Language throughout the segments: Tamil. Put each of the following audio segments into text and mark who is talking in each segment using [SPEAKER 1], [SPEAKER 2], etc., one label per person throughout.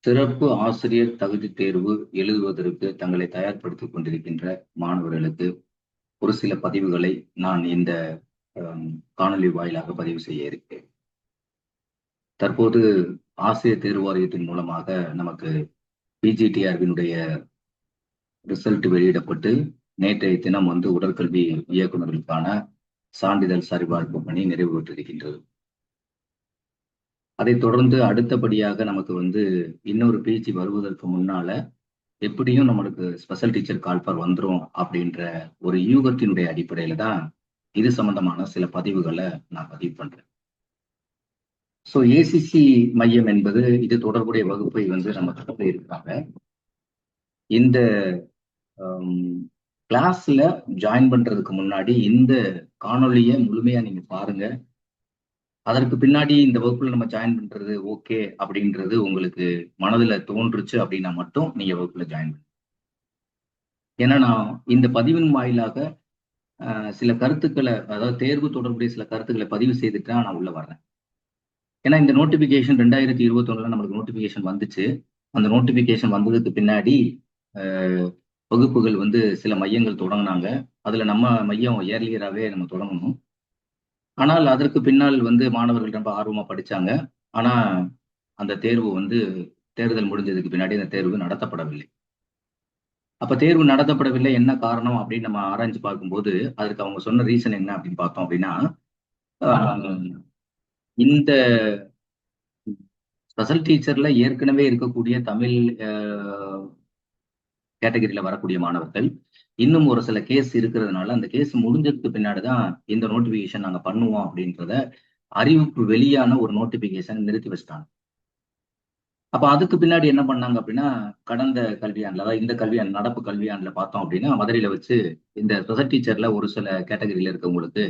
[SPEAKER 1] சிறப்பு ஆசிரியர் தகுதித் தேர்வு எழுதுவதற்கு தங்களை தயார்படுத்திக் கொண்டிருக்கின்ற மாணவர்களுக்கு ஒரு சில பதிவுகளை நான் இந்த அம், காணொளி வாயிலாக பதிவு செய்ய இருக்கிறேன். தற்போது ஆசிரியர் தேர்வு வாரியத்தின் மூலமாக நமக்கு பிஜிடிஆர்பியினுடைய ரிசல்ட் வெளியிடப்பட்டு நேற்றைய தினம் உடற்கல்வி இயக்குநர்களுக்கான சான்றிதழ் சரிபார்ப்பு பணி நிறைவு பெற்றிருக்கின்றது. அதைத் தொடர்ந்து அடுத்தபடியாக நமக்கு இன்னொரு பிஜி வருவதற்கு முன்னால எப்படியும் நம்மளுக்கு ஸ்பெஷல் டீச்சர் கால்ஃபர் வந்துரும் அப்படின்ற ஒரு யூகத்தினுடைய அடிப்படையில தான் இது சம்பந்தமான சில பதிவுகளை நான் பதிவு பண்றேன். ஸோ ஏசிசி மையம் என்பது இது தொடர்புடைய வகுப்பை நம்ம கடந்து இருக்கிறாங்க. இந்த கிளாஸ்ல ஜாயின் பண்றதுக்கு முன்னாடி இந்த காணொலியை முழுமையா நீங்க பாருங்க. அதற்கு பின்னாடி இந்த வகுப்புல நம்ம ஜாயின் பண்றது ஓகே அப்படின்றது உங்களுக்கு மனதுல தோன்றுச்சு அப்படின்னா மட்டும் நீங்க வகுப்புல ஜாயின் பண்ணுங்க. ஏன்னா நான் இந்த பதிவின் வாயிலாக சில கருத்துக்களை, அதாவது தேர்வு தொடர்புடைய சில கருத்துக்களை பதிவு செய்துட்டு தான் நான் உள்ள வர்றேன். ஏன்னா இந்த நோட்டிபிகேஷன் 2021 நம்மளுக்கு நோட்டிபிகேஷன் வந்துச்சு. அந்த நோட்டிபிகேஷன் வந்ததுக்கு பின்னாடி வகுப்புகள் சில மையங்கள் தொடங்கினாங்க. அதுல நம்ம மையம் ஏர்லியராகவே நம்ம தொடங்கணும். ஆனால் அதற்கு பின்னால் மாணவர்கள் ரொம்ப ஆர்வமா படிச்சாங்க. ஆனா அந்த தேர்வு தேர்தல் முடிஞ்சதுக்கு பின்னாடி அந்த தேர்வு நடத்தப்படவில்லை. அப்ப தேர்வு நடத்தப்படவில்லை, என்ன காரணம் அப்படின்னு நம்ம ஆராய்ஞ்சு பார்க்கும்போது அதுக்கு அவங்க சொன்ன ரீசன் என்ன அப்படின்னு பார்த்தோம் அப்படின்னா, இந்த ஸ்பெஷல் டீச்சர்ல ஏற்கனவே இருக்கக்கூடிய தமிழ் கேட்டகரியில வரக்கூடிய மாணவர்கள் இன்னும் ஒரு சில கேஸ் இருக்கிறதுனால அந்த கேஸ் முடிஞ்சதுக்கு பின்னாடிதான் இந்த நோட்டிபிகேஷன் நாங்க பண்ணுவோம் அப்படின்றத அறிவிப்பு வெளியான ஒரு நோட்டிபிகேஷன் நிறுத்தி வச்சிட்டாங்க. அப்ப அதுக்கு பின்னாடி என்ன பண்ணாங்க அப்படின்னா, கடந்த கல்வியாண்டுல, அதாவது இந்த கல்வியாண்டு, நடப்பு கல்வியாண்டுல பார்த்தோம் அப்படின்னா மதுரையில வச்சு இந்த ஸ்பெஷல் டீச்சர்ல ஒரு சில கேட்டகரியில இருக்கவங்களுக்கு,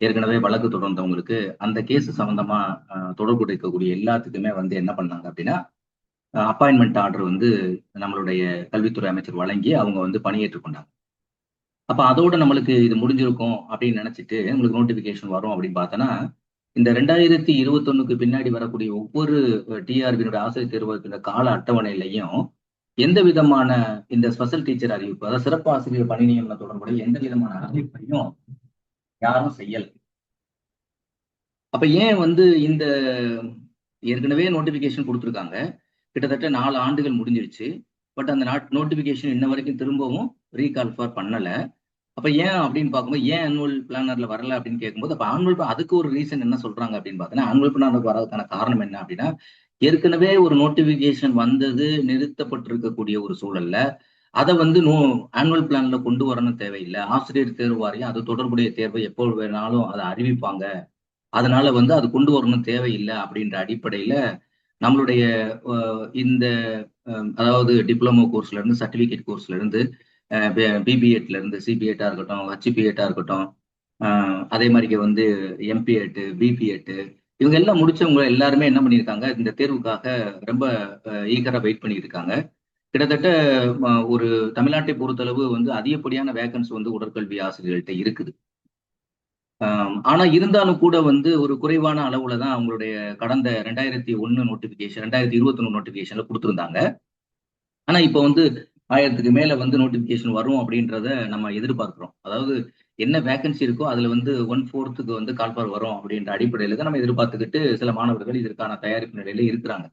[SPEAKER 1] ஏற்கனவே வழக்கு தொடர்ந்தவங்களுக்கு, அந்த கேஸ் சம்பந்தமா தொடர்பு இருக்கக்கூடிய எல்லாத்துக்குமே என்ன பண்ணாங்க அப்படின்னா, அப்பாயின்மெண்ட் ஆர்டர் நம்மளுடைய கல்வித்துறை அமைச்சர் வழங்கி அவங்க பணியேற்றுக் கொண்டாங்க. அப்ப அதோட நம்மளுக்கு இது முடிஞ்சிருக்கும் அப்படின்னு நினைச்சிட்டு உங்களுக்கு நோட்டிபிகேஷன் வரும் அப்படின்னு பார்த்தோன்னா, இந்த 2021க்கு பின்னாடி வரக்கூடிய ஒவ்வொரு டிஆர்பியினுடைய ஆசிரியர் தேர்வுகளோட கால அட்டவணையிலையும் எந்த விதமான இந்த ஸ்பெஷல் டீச்சர் அறிவிப்பு, அதாவது சிறப்பு ஆசிரியர் பணி நியமன தொடர்புடைய எந்த விதமான அறிவிப்பையும் யாரும் செய்யல. அப்ப ஏன் இந்த ஏற்கனவே நோட்டிபிகேஷன் கொடுத்துருக்காங்க, கிட்டத்தட்ட 4 ஆண்டுகள் முடிஞ்சிருச்சு. பட் அந்த நோட்டிபிகேஷன் இன்ன வரைக்கும் திரும்பவும் ரீகால்ஃபார் பண்ணல. அப்ப ஏன் அப்படின்னு பார்க்கும்போது, ஏன் ஆனுவல் பிளானர்ல வரல அப்படின்னு கேட்கும்போது, அப்ப ஆனுவல் அதுக்கு ஒரு ரீசன் என்ன சொல்றாங்க அப்படின்னு பார்த்தீங்கன்னா, ஆனுவல் பிளானருக்கு வரதுக்கான காரணம் என்ன அப்படின்னா, ஏற்கனவே ஒரு நோட்டிபிகேஷன் வந்தது நிறுத்தப்பட்டிருக்கக்கூடிய ஒரு சூழல்ல அதை ஆனுவல் பிளான்ல கொண்டு வரணும் தேவையில்லை. ஆசிரியர் தேர்வு வாரியம் அது தொடர்புடைய தேர்வை எப்போ வேணாலும் அதை அறிவிப்பாங்க. அதனால அது கொண்டு வரணும் தேவையில்லை அப்படின்ற அடிப்படையில நம்மளுடைய இந்த அதாவது டிப்ளமோ கோர்ஸ்ல இருந்து, சர்டிபிகேட் கோர்ஸ்ல இருந்து, பிபிஎட்ல இருந்து, சிபிஎட்டா இருக்கட்டும், ஹச்பிஎட்டா இருக்கட்டும், அதே மாதிரி எம்பிஎட், பிபிஎட், இவங்க எல்லாம் முடிச்சவங்க எல்லாருமே என்ன பண்ணியிருக்காங்க, இந்த தேர்வுக்காக ரொம்ப ஈகரா வெயிட் பண்ணிட்டு இருக்காங்க. கிட்டத்தட்ட ஒரு தமிழ்நாட்டை பொறுத்தளவு அதிகப்படியான வேகன்ஸ் உடற்கல்வி ஆசிரியர்கள்ட்ட இருக்குது. ஆனா இருந்தாலும் கூட ஒரு குறைவான அளவுல தான் அவங்களுடைய கடந்த 2001 நோட்டிபிகேஷன், 2021 நோட்டிபிகேஷன்ல கொடுத்திருந்தாங்க. ஆனா இப்ப 1000க்கு மேல நோட்டிபிகேஷன் வரும் அப்படின்றத நம்ம எதிர்பார்க்கிறோம். அதாவது என்ன வேகன்சி இருக்கோ அதுல 1/4க்கு கால்பார் வரும் அப்படின்ற அடிப்படையில தான் நம்ம எதிர்பார்த்துக்கிட்டு சில மாணவர்கள் இதற்கான தயாரிப்பு நிலையில இருக்கிறாங்க.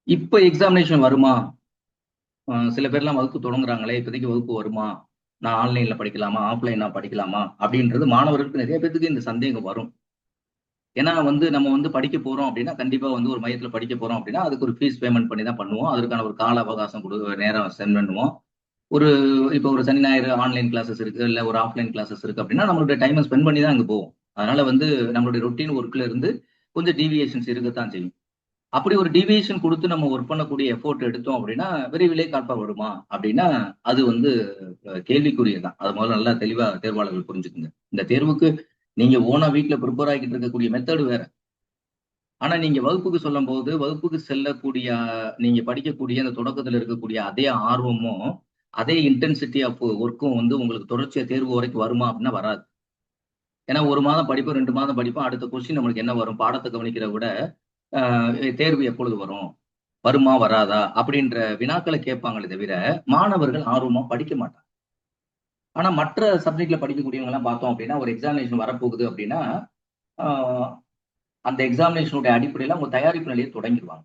[SPEAKER 1] இப்ப எக்ஸாமினேஷன் வருமா, சில பேர்லாம் வகுப்பு தொடங்குறாங்களே, இப்போதைக்கு வகுப்பு வருமா, நான் ஆன்லைன்ல படிக்கலாமா, ஆஃப்லைனா படிக்கலாமா அப்படின்றது மாணவர்களுக்கு நிறைய பேருக்கு இந்த சந்தேகம் வரும். ஏன்னா நம்ம படிக்க போறோம் அப்படின்னா கண்டிப்பா ஒரு மையத்துல படிக்க போறோம் அப்படின்னா அதுக்கு ஒரு ஃபீஸ் பேமெண்ட் பண்ணி தான் பண்ணுவோம். அதற்கான ஒரு கால அவகாசம் நேரம் சென்ட் பண்ணுவோம். இப்போ ஒரு சனி ஞாயிறு ஆன்லைன் கிளாஸஸ் இருக்கு, இல்ல ஒரு ஆஃப்லைன் கிளாஸஸ் இருக்கு அப்படின்னா நம்மளுடைய டைமை ஸ்பெண்ட் பண்ணி தான் அங்க போவோம். அதனால நம்மளுடைய ரொட்டீன் ஒர்க்ல இருந்து கொஞ்சம் டீவியேஷன்ஸ் இருக்கத்தான் செய்யும். அப்படி ஒரு டீவியேஷன் கொடுத்து நம்ம ஒர்க் பண்ணக்கூடிய எஃபோர்ட் எடுத்தோம் அப்படின்னா விரைவிலே கால்பார் வருமா அப்படின்னா அது கேள்விக்குரியதான். அது முதல்ல நல்லா தெளிவா தேர்வாளர்கள் புரிஞ்சுக்குங்க. இந்த தேர்வுக்கு நீங்க ஓனா வீட்டுல ப்ரிப்பேர் ஆகிட்டு இருக்கக்கூடிய மெத்தடு வேற. ஆனா நீங்க வகுப்புக்கு சொல்லும் போது வகுப்புக்கு செல்லக்கூடிய, நீங்க படிக்கக்கூடிய அந்த தொடக்கத்துல இருக்கக்கூடிய அதே ஆர்வமும் அதே இன்டென்சிட்டி ஆஃப் ஒர்க்கும் உங்களுக்கு தொடர்ச்சியா தேர்வு வரைக்கும் வருமா அப்படின்னா வராது. ஏன்னா 1 மாதம் படிப்போம், 2 மாதம் படிப்போம், அடுத்த கொஸ்டின் நம்மளுக்கு என்ன வரும், பாடத்தை கவனிக்கிறத விட தேர்வு எப்பொழுது வரும், வருமா வராதா அப்படின்ற வினாக்களை கேட்பாங்களே தவிர மாணவர்கள் ஆர்வமா படிக்க மாட்டாங்க. ஆனா மற்ற சப்ஜெக்ட்ல படிக்கக்கூடியவங்க எல்லாம் பார்த்தோம் அப்படின்னா, ஒரு எக்ஸாமினேஷன் வரப்போகுது அப்படின்னா அந்த எக்ஸாமினேஷனுடைய அடிப்படையில அவங்க தயாரிப்பு நிலையை தொடங்கிடுவாங்க.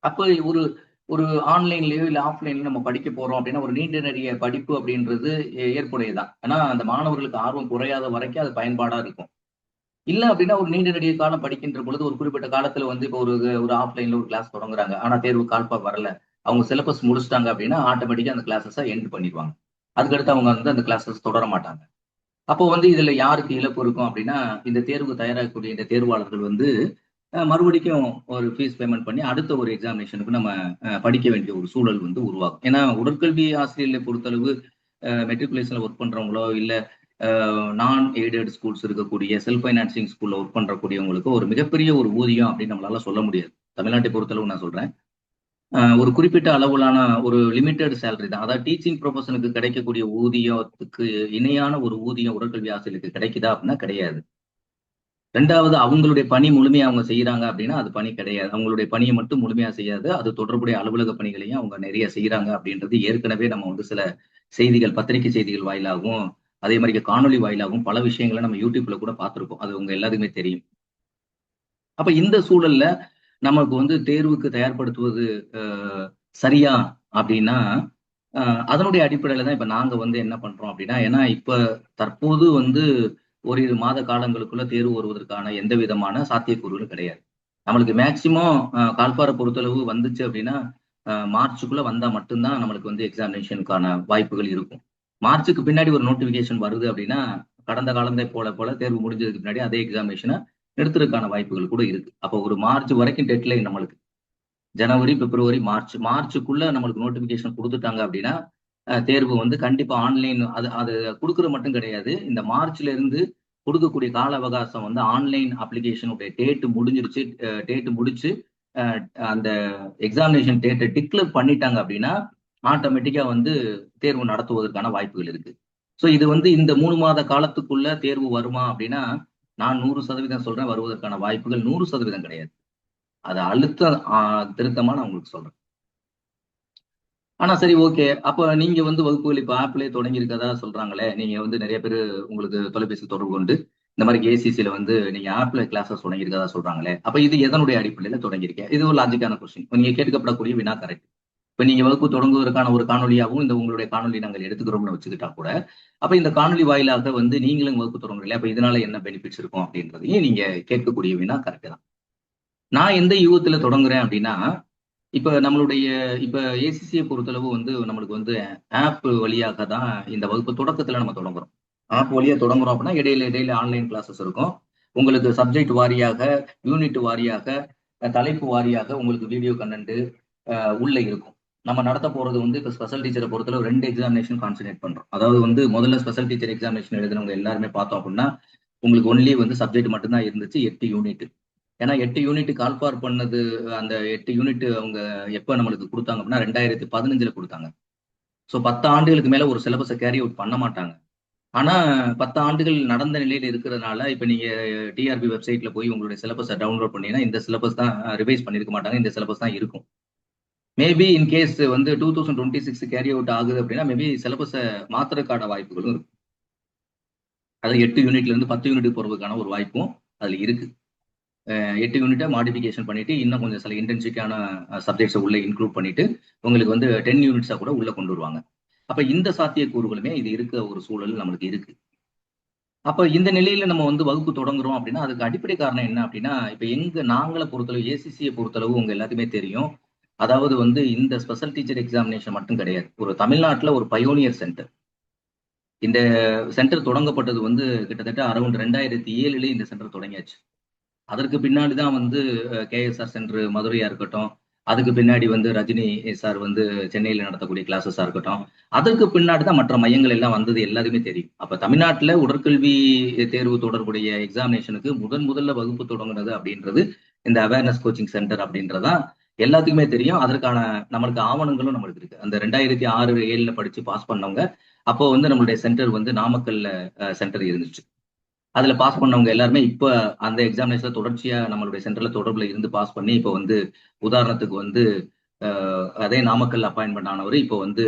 [SPEAKER 1] அப்ப ஒரு ஒரு ஆன்லைன்லயோ இல்ல ஆஃப்லைன்லயோ நம்ம படிக்க போறோம் அப்படின்னா ஒரு நீண்ட நெடிய படிப்பு அப்படின்றது ஏற்புடையதுதான். ஆனா அந்த மாணவர்களுக்கு ஆர்வம் குறையாத வரைக்கும் அது பயன்பாடா இருக்கும். இல்ல அப்படின்னா ஒரு நீண்ட நெடிய காலம் படிக்கின்ற பொழுது ஒரு குறிப்பிட்ட காலத்துல வந்து இப்போ ஒரு ஒரு ஆஃப்லைன்ல ஒரு கிளாஸ் தொடங்குறாங்க. ஆனா தேர்வு கால்பா வரல. அவங்க சிலபஸ் முடிச்சுட்டாங்க அப்படின்னா ஆட்டோமேட்டிக்கா அந்த கிளாஸஸ எண்ட் பண்ணிடுவாங்க. அதுக்கடுத்து அவங்க வந்து அந்த கிளாஸஸ் தொடர மாட்டாங்க. அப்போ வந்து இதுல யாருக்கு இழப்பு இருக்கும் அப்படின்னா, இந்த தேர்வுக்கு தயாராகக்கூடிய இந்த தேர்வாளர்கள் வந்து மறுபடிக்கும் ஒரு ஃபீஸ் பேமெண்ட் பண்ணி அடுத்த ஒரு எக்ஸாமினேஷனுக்கு நம்ம படிக்க வேண்டிய ஒரு சூழல் வந்து உருவாகும். ஏன்னா உடற்கல்வி ஆசிரியர்களை பொறுத்தளவு மெட்ரிகுலேஷன்ல ஒர்க் பண்றவங்களோ இல்ல நான் எய்டட் ஸ்கூல்ஸ் இருக்கக்கூடிய செல்ஃப் ஃபைனான்சிங் ஸ்கூல்ல ஒர்க் பண்றக்கூடியவங்களுக்கு ஒரு மிகப்பெரிய ஒரு ஊதியம் அப்படின்னு நம்மளால சொல்ல முடியாது. தமிழ்நாட்டை பொறுத்தளவு நான் சொல்றேன். ஒரு குறிப்பிட்ட அளவிலான ஒரு லிமிட்டெட் சேலரி தான். அதாவது டீச்சிங் ப்ரொஃபஷனுக்கு கிடைக்கக்கூடிய ஊதியத்துக்கு இணையான ஒரு ஊதியம் உடற்கல்வி ஆசிரியருக்கு கிடைக்குதா அப்படின்னா கிடையாது. 2வது அவங்களுடைய பணி முழுமையா அவங்க செய்யறாங்க அப்படின்னா அது பணி கிடையாது. அவங்களுடைய பணியை மட்டும் முழுமையா செய்யாது. அது தொடர்புடைய அலுவலக பணிகளையும் அவங்க நிறைய செய்யறாங்க அப்படின்றது ஏற்கனவே நம்ம வந்து சில செய்திகள், பத்திரிகை செய்திகள் வாயிலாகவும், அதே மாதிரி காணொலி வாயிலாகவும் பல விஷயங்களை நம்ம யூடியூப்ல கூட பார்த்திருக்கோம். அது உங்க எல்லாத்துக்குமே தெரியும். அப்ப இந்த சூழல்ல நமக்கு வந்து தேர்வுக்கு தயார்படுத்துவது சரியா அப்படின்னா, அதனுடைய அடிப்படையில தான் இப்ப நாங்க வந்து என்ன பண்றோம் அப்படின்னா, ஏன்னா இப்ப தற்போது வந்து ஓரிரு மாத காலங்களுக்குள்ள தேர்வு வருவதற்கான எந்த விதமான சாத்தியக்கூறுகளும் கிடையாது. நம்மளுக்கு மேக்ஸிமம் கால்பார பொறுத்தளவு வந்துச்சு அப்படின்னா, மார்ச்சுக்குள்ள வந்தா மட்டும் தான் நம்மளுக்கு வந்து எக்ஸாமினேஷனுக்கான வாய்ப்புகள் இருக்கும். மார்ச்சுக்கு பின்னாடி ஒரு நோட்டிஃபிகேஷன் வருது அப்படின்னா, கடந்த காலத்தை போல தேர்வு முடிஞ்சதுக்கு பின்னாடி அதே எக்ஸாமினேஷன எடுத்துறதுக்கான வாய்ப்புகள் கூட இருக்கு. அப்போ ஒரு மார்ச் வரைக்கும் டெட்லைன் நம்மளுக்கு. ஜனவரி, பிப்ரவரி, மார்ச். மார்ச்சுக்குள்ள நம்மளுக்கு நோட்டிபிகேஷன் குடுத்துட்டாங்க அப்படின்னா, தேர்வு வந்து கண்டிப்பா ஆன்லைன் அது அது குடுக்குறது மட்டும் கிடையாது. இந்த மார்ச்ல இருந்து குடுக்கக்கூடிய கால அவகாசம் வந்து ஆன்லைன் அப்ளிகேஷனுடைய டேட் முடிஞ்சிருச்சு. டேட் முடிச்சு அ அந்த எக்ஸாமினேஷன் டேட்ட டிக்ளேர் பண்ணிட்டாங்க அப்படின்னா, ஆட்டோமேட்டிக்கா வந்து தேர்வு நடத்துவதற்கான வாய்ப்புகள் இருக்கு. ஸோ இது வந்து இந்த 3 மாத காலத்துக்குள்ள தேர்வு வருமா அப்படின்னா, நான் 100% சொல்றேன் வருவதற்கான வாய்ப்புகள் 100% கிடையாது. அத திருத்தமா நான் உங்களுக்கு சொல்றேன். ஆனா சரி ஓகே. அப்ப நீங்க வந்து வகுப்புகள் இப்ப ஆப்லயே தொடங்கி இருக்கதா சொல்றாங்களே. நீங்க வந்து நெறைய பேரு உங்களுக்கு தொலைபேசி தொடர்பு கொண்டு, இந்த மாரி ஏசிசில வந்து நீங்க ஆப்ல கிளாஸஸ் தொடங்கி இருக்கதா சொல்றாங்களே. அப்ப இது எதனுடைய அடிப்படையில தொடங்கியிருக்க? இது ஒரு லாஜிக்கான கொஸ்டின். நீங்க கேட்கப்படக்கூடிய வினா கரெக்ட். இப்ப நீங்க வகுப்பு தொடங்குவதற்கான ஒரு காணொலியாகவும் இந்த உங்களுடைய காணொலி நாங்கள் எடுத்துக்கிறோம்னு வச்சுக்கிட்டா கூட, அப்ப இந்த காணொலி வாயிலாக வந்து நீங்களும் வகுப்பு தொடங்குறீங்களா? அப்ப இதனால என்ன பெனிஃபிட்ஸ் இருக்கும் அப்படின்றதையும் நீங்க கேட்கக்கூடிய வினா கரெக்ட் தான். நான் எந்த யூகத்துல தொடங்குறேன் அப்படின்னா, இப்ப நம்மளுடைய இப்ப ஏசிசியை பொறுத்தளவு வந்து நம்மளுக்கு வந்து ஆப் வழியாக தான் இந்த வகுப்பு தொடக்கத்துல நம்ம தொடங்குறோம். ஆப் வழியா தொடங்குறோம் அப்படின்னா இடையில இடையில ஆன்லைன் கிளாஸஸ் இருக்கும். உங்களுக்கு சப்ஜெக்ட் வாரியாக, யூனிட் வாரியாக, தலைப்பு வாரியாக உங்களுக்கு வீடியோ கண்டென்ட் உள்ள இருக்கும். நம்ம நடத்த போறது வந்து இப்ப ஸ்பெஷல் டீச்சரை பொறுத்தளவு 2 எக்ஸாமினேஷன் கான்சன்ட்ரேட் பண்றோம். அதாவது வந்து முதல்ல ஸ்பெஷல் டீச்சர் எக்ஸாமினேஷன் எழுதினவங்க எல்லாருமே பார்த்தோம் அப்படின்னா, உங்களுக்கு ஒன்லி வந்து சப்ஜெக்ட் மட்டும் தான் இருந்துச்சு 8 யூனிட். ஏன்னா 8 யூனிட் கால்பார் பண்ணது அந்த 8 யூனிட் அவங்க எப்ப நம்மளுக்கு குடுத்தாங்க அப்படின்னா 2015ல குடுத்தாங்க. சோ 10 ஆண்டுகளுக்கு மேல ஒரு சிலபஸ கேரி அவுட் பண்ண மாட்டாங்க. ஆனா 10 ஆண்டுகள் நடந்த நிலையில இருக்கிறதுனால, இப்ப நீங்க டிஆர்பி வெப்சைட்ல போய் உங்களுடைய சிலபஸ டவுன்லோட் பண்ணீங்கன்னா, இந்த சிலபஸ் தான் ரிவைஸ் பண்ணியிருக்க மாட்டாங்க. இந்த சிலபஸ் தான் இருக்கும். மேபி இன் கேஸ் வந்து 2026 கேரி அவுட் ஆகுது அப்படின்னா, மேபி சிலபஸ மாத்துறதுக்கான வாய்ப்புகளும் இருக்கு. அது 8 யூனிட்ல இருந்து 10 யூனிட் போறதுக்கான ஒரு வாய்ப்பும் அதுல இருக்கு. 8 யூனிட்டா மாடிஃபிகேஷன் பண்ணிட்டு, இன்னும் கொஞ்சம் சில இன்டென்சிக்கான சப்ஜெக்ட்ஸ உள்ள இன்க்ளூட் பண்ணிட்டு, உங்களுக்கு வந்து 10 யூனிட்ஸா கூட உள்ள கொண்டு வருவாங்க. அப்ப இந்த சாத்தியக்கூறுகளுமே இது இருக்க ஒரு சூழல் நம்மளுக்கு இருக்கு. அப்ப இந்த நிலையில நம்ம வந்து வகுப்பு தொடங்குறோம் அப்படின்னா, அதுக்கு அடிப்படை காரணம் என்ன அப்படின்னா, இப்ப நாங்கள பொறுத்தளவு ஏசிசிய பொறுத்தளவு உங்க எல்லாத்துக்குமே தெரியும். அதாவது வந்து இந்த ஸ்பெஷல் டீச்சர் எக்ஸாமினேஷன் மட்டும் கிடையாது. ஒரு தமிழ்நாட்டுல ஒரு பயோனியர் சென்டர். இந்த சென்டர் தொடங்கப்பட்டது வந்து கிட்டத்தட்ட அரவுண்ட் 2007லயே இந்த சென்டர் தொடங்கியாச்சு. அதற்கு பின்னாடி தான் வந்து கேஎஸ்ஆர் சென்டர் மதுரையா இருக்கட்டும். அதுக்கு பின்னாடி வந்து ரஜினி சார் வந்து சென்னையில நடத்தக்கூடிய கிளாஸஸா இருக்கட்டும். அதற்கு பின்னாடி தான் மற்ற மையங்கள் எல்லாம் வந்தது எல்லாருக்குமே தெரியும். அப்ப தமிழ்நாட்டுல உடற்கல்வி தேர்வு தொடர்புடைய எக்ஸாமினேஷனுக்கு முதல்ல வகுப்பு தொடங்குனது அப்படின்றது இந்த அவேர்னஸ் கோச்சிங் சென்டர் அப்படின்றதான் எல்லாத்துக்குமே தெரியும். அதற்கான நம்மளுக்கு ஆவணங்களும் நம்மளுக்கு இருக்கு. அந்த 2006, 7ல படிச்சு பாஸ் பண்ணவங்க அப்போ வந்து நம்மளுடைய சென்டர் வந்து நாமக்கல்ல சென்டர் இருந்துச்சு. அதுல பாஸ் பண்ணவங்க எல்லாருமே இப்ப அந்த எக்ஸாமினேஷன்ல தொடர்ச்சியா நம்மளுடைய சென்டர்ல தொடர்புல இருந்து பாஸ் பண்ணி இப்போ வந்து உதாரணத்துக்கு வந்து அதே நாமக்கல் அப்பாயின்மெண்ட் ஆனவர் இப்போ வந்து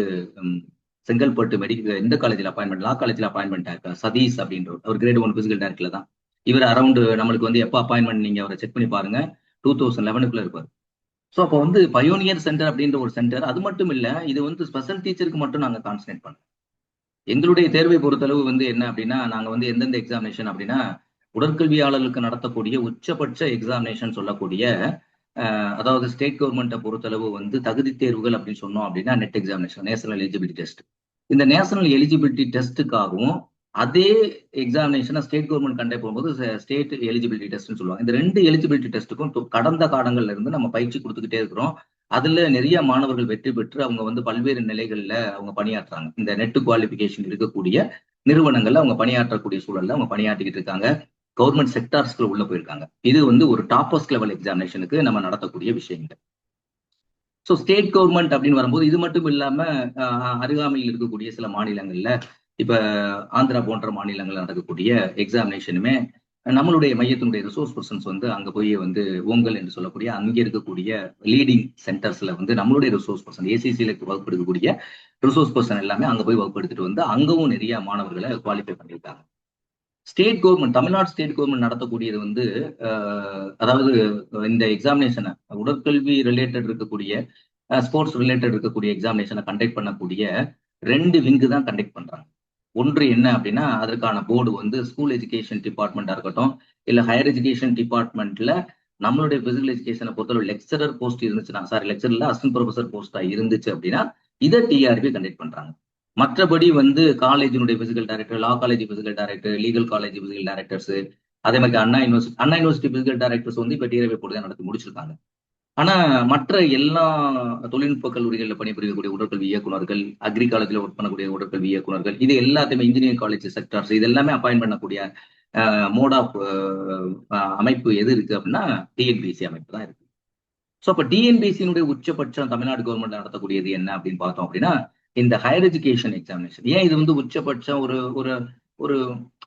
[SPEAKER 1] செங்கல்பட்டு மெடிக்கல் இந்த காலேஜில் அப்பாயின்மெண்ட், லா காலேஜில் அப்பாயின்மெண்ட் ஆயிருக்காரு சதீஷ் அப்படின்ற அவர் கிரேட் 1 பிசிக்கல் டைரக்டர்ல தான். இவர் அரௌண்ட் நம்மளுக்கு வந்து எப்போ அப்பாயின்மெண்ட் நீங்க அவரை செக் பண்ணி பாருங்க 2011 இருப்பார். ஸோ அப்போ வந்து பயோனியர் சென்டர் அப்படின்ற ஒரு சென்டர். அது மட்டும் இல்ல, இது வந்து ஸ்பெஷல் டீச்சருக்கு மட்டும் நாங்க கான்சன்ட்ரேட் பண்ணோம். எங்களுடைய தேர்வை பொறுத்தளவு வந்து என்ன அப்படின்னா, நாங்க வந்து எந்தெந்த எக்ஸாமினேஷன் அப்படின்னா, உடற்கல்வியாளர்களுக்கு நடத்தக்கூடிய உச்சபட்ச எக்ஸாமினேஷன் சொல்லக்கூடிய அதாவது ஸ்டேட் கவர்மெண்ட்டை பொறுத்தளவு வந்து தகுதி தேர்வுகள் அப்படின்னு சொன்னோம் அப்படின்னா net examination, national eligibility test. இந்த நேஷனல் எலிஜிபிலிட்டி டெஸ்ட்டுக்காகவும் அதே எக்ஸாமினேஷனை ஸ்டேட் கவர்மெண்ட் கண்டக்ட் பண்ணும்போது ஸ்டேட் எலிஜிபிலிட்டி டெஸ்ட்னு சொல்லுவாங்க. இந்த 2 எலிஜிபிலிட்டி டெஸ்ட்டுக்கும் கடந்த காலங்கள்ல இருந்து நம்ம பயிற்சி கொடுத்துக்கிட்டே இருக்கிறோம். அதுல நிறைய மாணவர்கள் வெற்றி பெற்று அவங்க வந்து பல்வேறு நிலைகள்ல அவங்க பணியாற்றுறாங்க. இந்த நெட் குவாலிபிகேஷன் இருக்கக்கூடிய நிறுவனங்கள்ல அவங்க பணியாற்றக்கூடிய சூழல்ல அவங்க பணியாற்றிக்கிட்டு இருக்காங்க. கவர்மெண்ட் செக்டார்ஸ்க்குள்ள உள்ள போயிருக்காங்க. இது வந்து ஒரு டாப்பஸ்ட் லெவல் எக்ஸாமினேஷனுக்கு நம்ம நடத்தக்கூடிய விஷயங்கள். ஸோ ஸ்டேட் கவர்மெண்ட் அப்படின்னு வரும்போது இது மட்டும் இல்லாம அருகாமையில் இருக்கக்கூடிய சில மாநிலங்கள்ல இப்ப ஆந்திரா போன்ற மாநிலங்கள்ல நடக்கக்கூடிய எக்ஸாமினேஷனுமே நம்மளுடைய மையத்தினுடைய ரிசோர்ஸ் பர்சன்ஸ் வந்து அங்க போய் வந்து ஓங்கல் என்று சொல்லக்கூடிய அங்கே இருக்கக்கூடிய லீடிங் சென்டர்ஸ்ல வந்து நம்மளுடைய ரிசோர்ஸ் பர்சன் ஏசிசியில வகுப்பு எடுக்கக்கூடிய ரிசோர்ஸ் பர்சன் எல்லாமே அங்க போய் வகுப்பு எடுத்துட்டு வந்து அங்கவும் நிறைய மாணவர்களை குவாலிஃபை பண்ணியிருக்காங்க. State government, Tamil Nadu state government நடத்தக்கூடியது வந்து அதாவது இந்த எக்ஸாமினேஷனை உடற்கல்வி ரிலேட்டட் இருக்கக்கூடிய ஸ்போர்ட்ஸ் ரிலேட்டட் இருக்கக்கூடிய எக்ஸாமினேஷனை கண்டக்ட் பண்ணக்கூடிய 2 விங்கு தான் கண்டக்ட் பண்றாங்க. ஒன்று என்ன அப்படின்னா, அதற்கான போர்டு வந்து ஸ்கூல் எஜுகேஷன் டிபார்ட்மெண்டா இருக்கட்டும், இல்ல ஹையர் எஜுகேஷன் டிபார்ட்மெண்ட்ல நம்மளுடைய பிசிக்கல் எஜுகேஷனை பொறுத்தவரை லெக்சரர் போஸ்ட் இருந்துச்சுன்னா, சாரி லெக்சர்ல அசிஸ்டன்ட் ப்ரொஃபசர் போஸ்டா இருந்துச்சு அப்படின்னா இதை டிஆர்பி கண்டக்ட் பண்றாங்க. மற்றபடி வந்து காலேஜினுடைய physical director, law college physical director, legal college physical directors, அதே மாதிரி அண்ணா யூனிவர்சிட்டி பிசிக்கல் டைரக்டர்ஸ் வந்து இப்ப டிஆர்பி போர்டு தான் நடத்தி முடிச்சிருக்காங்க. ஆனா மற்ற எல்லா தொழில்நுட்ப கல்லூரிகளில் பணிபுரியக்கூடிய உடற்கல்வி இயக்குநர்கள், அக்ரி காலேஜில் ஒர்க் பண்ணக்கூடிய உடற்கல்வி இயக்குநர்கள், இது எல்லாத்தையுமே இன்ஜினியரிங் காலேஜ் செக்டர்ஸ் இது எல்லாமே அப்பாயின் பண்ணக்கூடிய மோட் ஆஃப் அமைப்பு எது இருக்கு அப்படின்னா டிஎன்பிசி அமைப்பு தான் இருக்கு. ஸோ அப்ப டிஎன்பிசியினுடைய உச்சபட்சம் தமிழ்நாடு கவர்மெண்ட் நடத்தக்கூடியது என்ன அப்படின்னு பார்த்தோம் அப்படின்னா இந்த ஹையர் எஜுகேஷன் எக்ஸாமினேஷன். ஏன் இது வந்து உச்சபட்சம் ஒரு ஒரு ஒரு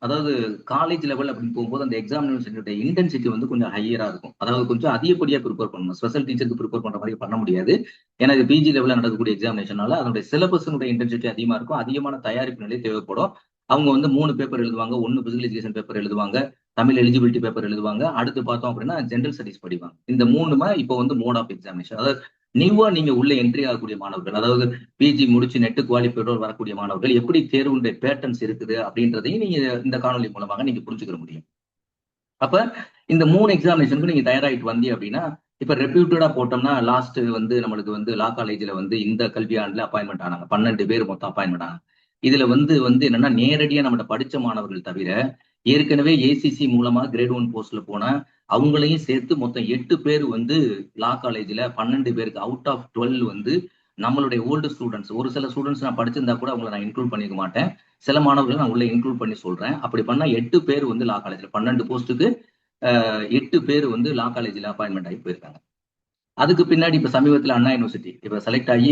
[SPEAKER 1] அதாவது காலேஜ் லெவல் அப்படின்னு போகும்போது அந்த எக்ஸாமினேஷனுடைய இன்டென்சிட்டி வந்து கொஞ்சம் ஹையரா இருக்கும். அதாவது கொஞ்சம் அதிகப்படியா ப்ரிப்பேர் பண்ணணும். ஸ்பெஷல் டீச்சருக்கு ப்ரிப்பேர் பண்ற மாதிரி பண்ண முடியாது. ஏன்னா இது பிஜி லெவலில் நடக்கக்கூடிய எக்ஸாமினேஷனால அதனுடைய சிலபஸினுடைய இன்டென்சிட்டி அதிகமா இருக்கும். அதிகமான தயாரிப்பு நிலை தேவைப்படும். அவங்க வந்து 3 பேப்பர் எழுதுவாங்க. 1 பிசிக்கல் எஜுகேஷன் பேப்பர் எழுதுவாங்க, தமிழ் எலிஜிபிலிட்டி பேப்பர் எழுதுவாங்க, அடுத்து பார்த்தோம் அப்படின்னா ஜென்ரல் ஸ்டடிஸ் படிப்பாங்க. இந்த 3மே இப்போ வந்து மோட் ஆஃப் எக்ஸாமினேஷன். அதாவது நியூவா நீங்க உள்ள என்ட்ரி ஆகக்கூடிய மாணவர்கள், அதாவது பிஜி முடிச்சு நெட் குவாலிஃபைடோர் வரக்கூடிய மாணவர்கள் எப்படி தேர்வுடைய பேட்டர்ன்ஸ் இருக்குது அப்படின்றதையும் நீங்க இந்த காணொலி மூலமாக நீங்க புரிஞ்சுக்க முடியும். அப்ப இந்த 3 எக்ஸாமினேஷனுக்கு நீங்க தயாராகிட்டு வந்தீங்க அப்படின்னா இப்ப ரெப்யூட்டடா போட்டோம்னா லாஸ்ட் வந்து நம்மளுக்கு வந்து லா காலேஜ்ல வந்து இந்த கல்வியாண்டுல அப்பாயின்மெண்ட் ஆனாங்க 12 பேர் மொத்தம் அப்பாயின்மெண்ட் ஆனாங்க. இதுல வந்து என்னன்னா நேரடியா நம்மகிட்ட படிச்ச மாணவர்கள் தவிர ஏற்கனவே ஏசிசி மூலமா கிரேட் 1 போஸ்ட்ல போன அவங்களையும் சேர்த்து மொத்தம் 8 பேர் வந்து லா காலேஜ்ல 12 பேருக்கு அவுட் ஆஃப் 12 வந்து நம்மளுடைய ஓல்டு ஸ்டூடெண்ட்ஸ். ஒரு சில ஸ்டூடெண்ட்ஸ் நான் படிச்சிருந்தா கூட அவங்களை நான் இன்க்ளூட் பண்ணிக்க மாட்டேன். சில மாணவர்களை நான் உள்ள இன்க்ளூட் பண்ணி சொல்றேன். அப்படி பண்ணா 8 பேர் வந்து லா காலேஜ்ல 12 போஸ்ட்டுக்கு 8 பேர் வந்து லா காலேஜ்ல அப்பாயின்மெண்ட் ஆகி போயிருக்காங்க. அதுக்கு பின்னாடி இப்ப சமீபத்தில் அண்ணா யூனிவர்சிட்டி இப்ப செலக்ட் ஆகி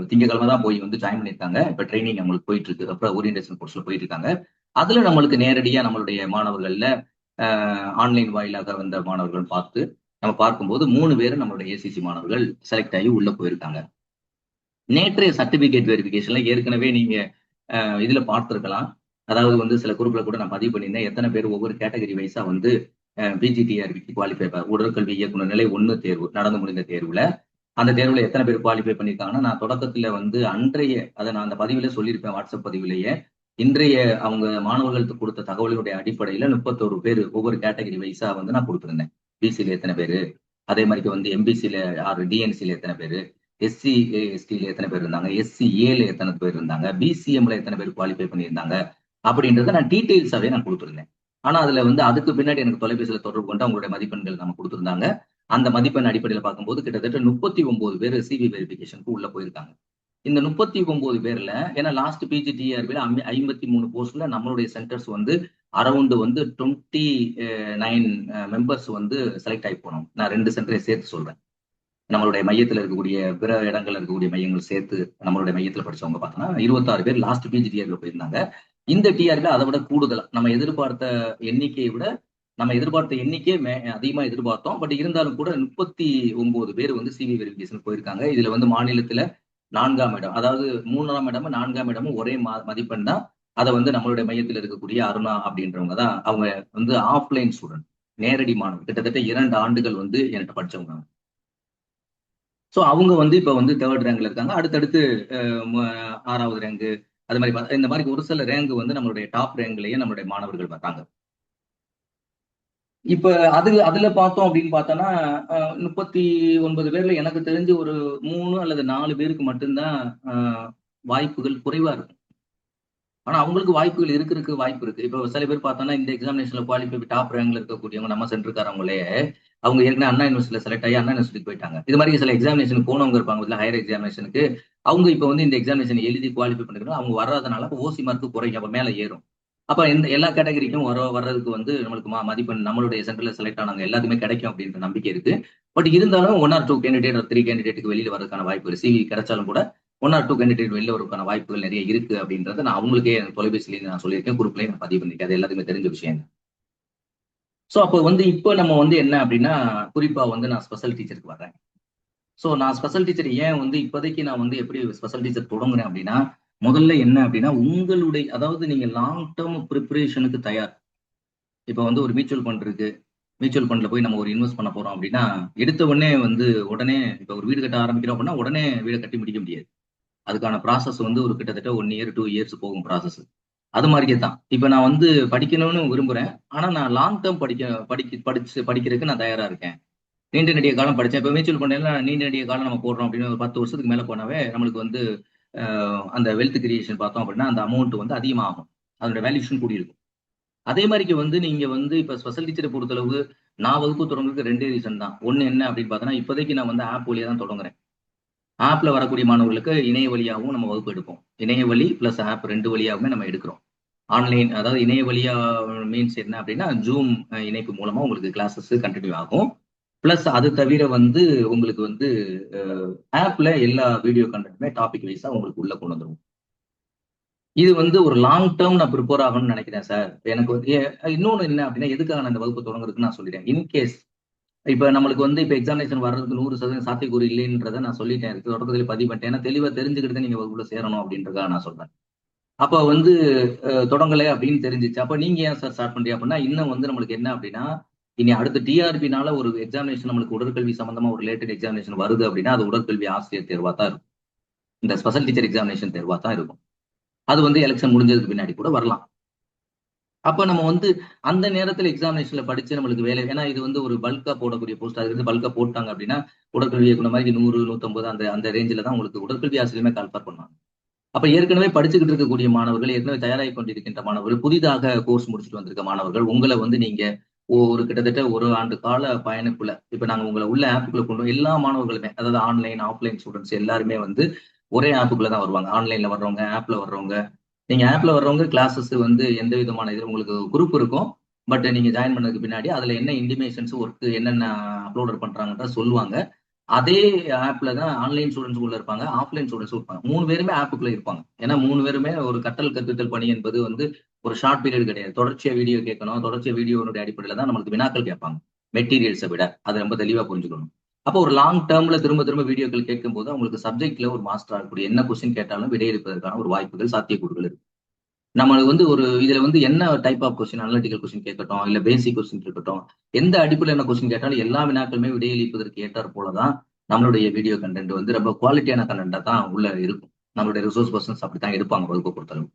[SPEAKER 1] திங்கக்கிழமை தான் போய் வந்து ஜாயின் பண்ணியிருக்காங்க. இப்ப ட்ரைனிங் அவங்களுக்கு போயிட்டு இருக்கு. அப்புறம் ஓரியன்டேஷன் கோர்ஸ்ல போயிட்டு இருக்காங்க. அதுல நம்மளுக்கு நேரடியா நம்மளுடைய மாணவர்கள்ல ஆன்லைன் வாயிலாக வந்த மாணவர்கள் பார்த்து நம்ம பார்க்கும்போது 3 பேர் நம்மளுடைய ஏசிசி மாணவர்கள் செலக்ட் ஆகி உள்ள போயிருக்காங்க. நேற்றைய சர்டிபிகேட் வெரிஃபிகேஷன்ல ஏற்கனவே நீங்க இதுல பார்த்திருக்கலாம். அதாவது வந்து சில குரூப்ல கூட நான் பதிவு பண்ணியிருந்தேன். எத்தனை பேர் ஒவ்வொரு கேட்டகரி வைஸா வந்து பிஜிடிஆர்பிக்கு குவாலிஃபை உடற்கல்வி இயக்குனர் நிலை 1 தேர்வு நடந்து முடிந்த தேர்வுல அந்த தேர்வுல எத்தனை பேர் குவாலிஃபை பண்ணியிருக்காங்கன்னா நான் தொடக்கத்துல வந்து அன்றைய அதை நான் அந்த பதிவுல சொல்லியிருப்பேன் வாட்ஸ்அப் பதிவுலேயே. இன்றைய அவங்க மாணவர்களுக்கு கொடுத்த தகவலுடைய அடிப்படையில 31 பேர் ஒவ்வொரு கேட்டகரி வைஸா வந்து நான் கொடுத்துருந்தேன். பிசியில எத்தனை பேரு, அதே மாதிரி வந்து எம்பிசியில 6, டிஎன்சியில எத்தனை பேரு, எஸ்சி எஸ்டில எத்தனை பேர் இருந்தாங்க, எஸ்சி ஏல எத்தனை பேர் இருந்தாங்க, பிசிஎம்ல எத்தனை பேர் குவாலிஃபை பண்ணியிருந்தாங்க அப்படின்றத நான் டீட்டெயில்ஸாவே நான் கொடுத்துருந்தேன். ஆனா அதுல வந்து அதுக்கு பின்னாடி எனக்கு தொலைபேசியில தொடர்பு கொண்டு அவங்களுடைய மதிப்பெண்கள் நம்ம கொடுத்துருந்தாங்க. அந்த மதிப்பெண் அடிப்படையில் பார்க்கும்போது கிட்டத்தட்ட 39 பேர் சிவி வெரிஃபிகேஷனுக்கு உள்ள போயிருக்காங்க. இந்த 39 பேர்ல ஏன்னா லாஸ்ட் பிஜி டிஆர்பில 53 போஸ்ட்ல நம்மளுடைய சென்டர்ஸ் வந்து அரௌண்ட் வந்து 29 மெம்பர்ஸ் வந்து செலக்ட் ஆகி போனோம். நான் 2 சென்டரை சேர்த்து சொல்றேன். நம்மளுடைய மையத்தில் இருக்கக்கூடிய பிற இடங்கள்ல இருக்கக்கூடிய மையங்கள் சேர்த்து நம்மளுடைய மையத்தில் படிச்சவங்க பார்த்தோம்னா 26 பேர் லாஸ்ட் பிஜி டிஆர்பில போயிருந்தாங்க. இந்த டிஆர்பி அதை விட கூடுதலா நம்ம எதிர்பார்த்த எண்ணிக்கையை விட நம்ம எதிர்பார்த்த எண்ணிக்கை அதிகமா எதிர்பார்த்தோம். பட் இருந்தாலும் கூட 39 பேர் வந்து சிவி வெரிஃபிகேஷன் போயிருக்காங்க. இதுல வந்து மாநிலத்துல 4ஆம் இடம், அதாவது 3ஆம் இடமும் 4ஆம் இடமும் ஒரே மதிப்பெண் தான். அதை வந்து நம்மளுடைய மையத்தில் இருக்கக்கூடிய அருணா அப்படின்றவங்க தான். அவங்க வந்து ஆஃப்லைன் ஸ்டூடெண்ட், நேரடி மாணவர், கிட்டத்தட்ட 2 ஆண்டுகள் வந்து என்கிட்ட படிச்சவங்க. ஸோ அவங்க வந்து இப்ப வந்து 3rd ரேங்க்ல இருக்காங்க. அடுத்தடுத்து 6வது ரேங்கு, அது மாதிரி இந்த மாதிரி ஒரு சில ரேங்க் வந்து நம்மளுடைய டாப் ரேங்க்லயே நம்மளுடைய மாணவர்கள் வர்றாங்க. இப்ப அதுல பார்த்தோம் அப்படின்னு பார்த்தோம்னா 39 பேர்ல எனக்கு தெரிஞ்சு ஒரு 3 அல்லது 4 பேருக்கு மட்டும்தான் வாய்ப்புகள் குறைவா இருக்கும். ஆனா அவங்களுக்கு வாய்ப்புகள் இருக்கிறதுக்கு வாய்ப்பு இருக்கு. இப்போ சில பேர் பார்த்தோம்னா இந்த எக்ஸாமினேஷன்ல குவாலிஃபை டாப் ரேங்க்ல இருக்கக்கூடியவங்க நம்ம சென்டருக்காரங்களே அவங்க ஏற்கனவே அண்ணா யூனிவர்சிட்டியில செலக்ட் ஆகி அண்ணா யூனிவர்சிட்டிக்கு போயிட்டாங்க. இது மாதிரி சில எக்ஸாமினேஷன் போனவங்க இருப்பாங்க இல்ல, ஹையர் எக்ஸாமினேஷனுக்கு. அவங்க இப்ப வந்து இந்த எக்ஸாமினேஷன் எழுதி குவாலிஃபை பண்ணிருக்கணும். அவங்க வர்றதுனால ஓசி மார்க் குறையும், அப்ப மேல ஏறும். அப்ப இந்த எல்லா கேட்டகரிக்கும் வர்றதுக்கு வந்து நம்மளுக்கு மதிப்பெண் நம்மளுடைய சென்டர்ல செலக்ட் ஆனவங்க எல்லாத்துக்குமே கிடைக்கும் அப்படின்ற நம்பிக்கை இருக்கு. பட் இருந்தாலும் 1 or 2 கேண்டிடேட் 3 கேண்டிடேட்டுக்கு வெளியில வரதுக்கான வாய்ப்பு இருக்கு. சிவி கிடைச்சாலும் கூட 1 or 2 கேண்டிடேட் வெளியில வரதுக்கான வாய்ப்புகள் நிறைய இருக்கு அப்படின்றத நான் அவங்களுக்கே தொலைபேசியிலேயே நான் சொல்லியிருக்கேன், குரூப்லயே நான் பதிவு பண்ணிருக்கேன். அது எல்லாத்துக்குமே தெரிஞ்ச விஷயம். ஸோ அப்போ வந்து இப்போ நம்ம வந்து என்ன அப்படின்னா, குறிப்பா வந்து நான் ஸ்பெஷல் டீச்சருக்கு வர்றேன். ஸோ நான் ஸ்பெஷல் டீச்சர் ஏன் வந்து இப்போதைக்கு நான் வந்து எப்படி ஸ்பெஷல் டீச்சர் தொடங்குறேன் அப்படின்னா, முதல்ல என்ன அப்படின்னா உங்களுடைய, அதாவது நீங்க லாங் டேர்ம் ப்ரிப்பரேஷனுக்கு தயார். இப்போ வந்து ஒரு மியூச்சுவல் ஃபண்ட் இருக்கு. மியூச்சுவல் ஃபண்ட்ல போய் நம்ம ஒரு இன்வெஸ்ட் பண்ண போறோம் அப்படின்னா, எடுத்த உடனே வந்து உடனே இப்போ ஒரு வீடு கட்ட ஆரம்பிக்கிறோம் அப்படின்னா உடனே வீடை கட்டி முடிக்க முடியாது. அதுக்கான ப்ராசஸ் வந்து ஒரு கிட்டத்தட்ட 1 இயர் 2 இயர்ஸ் போகும் ப்ராசஸ். அது மாதிரியே தான். இப்ப நான் வந்து படிக்கணும்னு விரும்புறேன். ஆனா நான் லாங் டேர்ம் படிக்கிறதுக்கு நான் தயாரா இருக்கேன். நீண்ட நெடிய காலம் படிச்சேன். இப்ப மியூச்சுவல் ஃபண்ட்ல நீண்ட நெடிய காலம் நம்ம போடுறோம் அப்படின்னு ஒரு 10 வருஷத்துக்கு மேல போனாவே நம்மளுக்கு வந்து அந்த வெல்த் கிரியேஷன் பார்த்தோம் அப்படின்னா அந்த அமௌண்ட் வந்து அதிகமாகும். அதோட வேல்யூஷன் கூடியிருக்கும். அதே மாதிரிக்கு வந்து நீங்க வந்து இப்ப ஸ்பெஷல் டீச்சரை பொறுத்தளவு நான் வகுப்பு தொடங்குறதுக்கு 2 ரீசன் தான். ஒண்ணு என்ன அப்படின்னு பார்த்தோன்னா, இப்போதைக்கு நான் வந்து ஆப் வழியா தான் தொடங்குறேன். ஆப்ல வரக்கூடிய மாணவர்களுக்கு இணைய வழியாகவும் நம்ம வகுப்பு எடுப்போம். இணைய வழி பிளஸ் ஆப் 2 வழியாவுமே நம்ம எடுக்கிறோம். ஆன்லைன், அதாவது இணைய வழியா மீன்ஸ் என்ன அப்படின்னா ஜூம் இணைப்பு மூலமா உங்களுக்கு கிளாஸஸ் கண்டினியூ ஆகும். பிளஸ் அது தவிர வந்து உங்களுக்கு வந்து ஆப்ல எல்லா வீடியோ கண்டென்ட்டுமே டாபிக் வைஸா உங்களுக்கு உள்ள கொண்டு வந்துரும். இது வந்து ஒரு லாங் டேர்ம் நான் ப்ரிப்பேர் ஆகணும்னு நினைக்கிறேன் சார். எனக்கு வந்து இன்னொன்னு என்ன அப்படின்னா, எதுக்காக நான் இந்த வகுப்பு தொடங்குறதுக்கு நான் சொல்லிட்டேன். இன்கேஸ் இப்ப நம்மளுக்கு வந்து இப்ப எக்ஸாமினேஷன் வர்றதுக்கு 100% சாத்தியக்கூறு இல்லைன்றத நான் சொல்லிட்டேன். தொடக்கத்துல பதிவு பண்ணிட்டேன். ஏன்னா தெளிவா தெரிஞ்சுக்கிட்டு நீங்க வகுப்புல சேரணும் அப்படின்றதுக்காக நான் சொல்றேன். அப்ப வந்து தொடங்கலை அப்படின்னு தெரிஞ்சிச்சு. அப்ப நீங்க ஏன் சார் ஸ்டார்ட் பண்றீங்க அப்படின்னா, இன்னும் வந்து நம்மளுக்கு என்ன அப்படின்னா, இனி அடுத்த டிஆர்பினால ஒரு எக்ஸாமினேஷன் நம்மளுக்கு உடற்கல்வி சம்பந்தமா ஒரு ரிலேட்டட் எக்ஸாமினேஷன் வருது அப்படின்னா, அது உடற்கல்வி ஆசிரியர் தேர்வா தான் இருக்கும். இந்த ஸ்பெஷல் டீச்சர் எக்ஸாமினேஷன் தேர்வா தான் இருக்கும். அது வந்து எலெக்ஷன் முடிஞ்சதுக்கு பின்னாடி கூட வரலாம். அப்ப நம்ம வந்து அந்த நேரத்துல எக்ஸாமினேஷன்ல படிச்சு நம்மளுக்கு வேலை, ஏன்னா இது வந்து ஒரு பல்கா போடக்கூடிய போஸ்ட். அது வந்து பல்கா போட்டாங்க அப்படின்னா உடற்கல்வி இயக்குனர் மாதிரி 100 150 அந்த அந்த ரேஞ்சில தான் உங்களுக்கு உடற்கல்வி ஆசிரியருமே கால்ஃபர் பண்ணுவாங்க. அப்ப ஏற்கனவே படிச்சுக்கிட்டு இருக்கக்கூடிய மாணவர்கள், ஏற்கனவே தயாராகி கொண்டிருக்கின்ற மாணவர்கள், புதிதாக கோர்ஸ் முடிச்சுட்டு வந்திருக்க மாணவர்கள், உங்களை வந்து நீங்க ஒரு கிட்டத்தட்ட 1 ஆண்டு கால பயணக்குள்ள, இப்ப நாங்க உங்களை உள்ள ஆப்புக்குள்ள கொண்டு எல்லா மாணவர்களுமே, அதாவது ஆன்லைன் ஆஃப்லைன் ஸ்டூடெண்ட்ஸ் எல்லாருமே வந்து ஒரே ஆப்புக்குள்ள தான் வருவாங்க. ஆன்லைன்ல வர்றவங்க, ஆப்ல வர்றவங்க. நீங்க ஆப்ல வர்றவங்க கிளாஸஸ் வந்து எந்த விதமான இது உங்களுக்கு குரூப் இருக்கும். பட் நீங்க ஜாயின் பண்ணதுக்கு பின்னாடி அதுல என்ன இன்டிமேஷன்ஸ் ஒர்க் என்னென்ன அப்லோட் பண்றாங்கன்றத சொல்லுவாங்க. அதே ஆப்ல தான் ஆன்லைன் ஸ்டூடெண்ட்ஸ் உள்ள இருப்பாங்க, ஆஃப்லைன் ஸ்டூடெண்ட்ஸ் இருப்பாங்க. 3 பேருமே ஆப்புக்குள்ள இருப்பாங்க. ஏன்னா 3 பேருமே ஒரு கற்றல் கற்பித்தல் பணி என்பது வந்து ஒரு ஷார்ட் பீரியட் கிடையாது. தொடர்ச்சியா வீடியோ கேட்கணும். தொடர்ச்சியா வீடியோனுடைய அடிப்படையில தான் நம்மளுக்கு வினாக்கள் கேட்பாங்க. மெட்டீரியல்ஸை விட அதை ரொம்ப தெளிவா புரிஞ்சுக்கணும். அப்போ ஒரு லாங் டேர்ம்ல திரும்ப திரும்ப வீடியோக்கள் கேட்கும் போது அவங்களுக்கு சப்ஜெக்ட்ல ஒரு மாஸ்டர் ஆகக்கூடிய என்ன கொஸ்டின் கேட்டாலும் விடையளிப்பதற்கான ஒரு வாய்ப்புகள், சாத்தியக்கூறுகள் இருக்கு. நம்மளுக்கு வந்து ஒரு இதுல வந்து என்ன type of question, analytical question கேட்கட்டும், இல்ல பேசிக் கொஸ்டின் இருக்கட்டும், எந்த அடிப்படையில் என்ன கொஸ்டின் கேட்டாலும் எல்லா வினாக்களுமே விடையளிப்பதற்கு ஏற்றார் போலதான் நம்மளுடைய வீடியோ கண்டென்ட் வந்து ரொம்ப குவாலிட்டியான கண்டென்ட்டா தான் உள்ள இருக்கும். நம்மளுடைய ரிசோர்ஸ் பர்சன்ஸ் அப்படித்தான் எடுப்பாங்க வகுப்பை பொறுத்தளவு.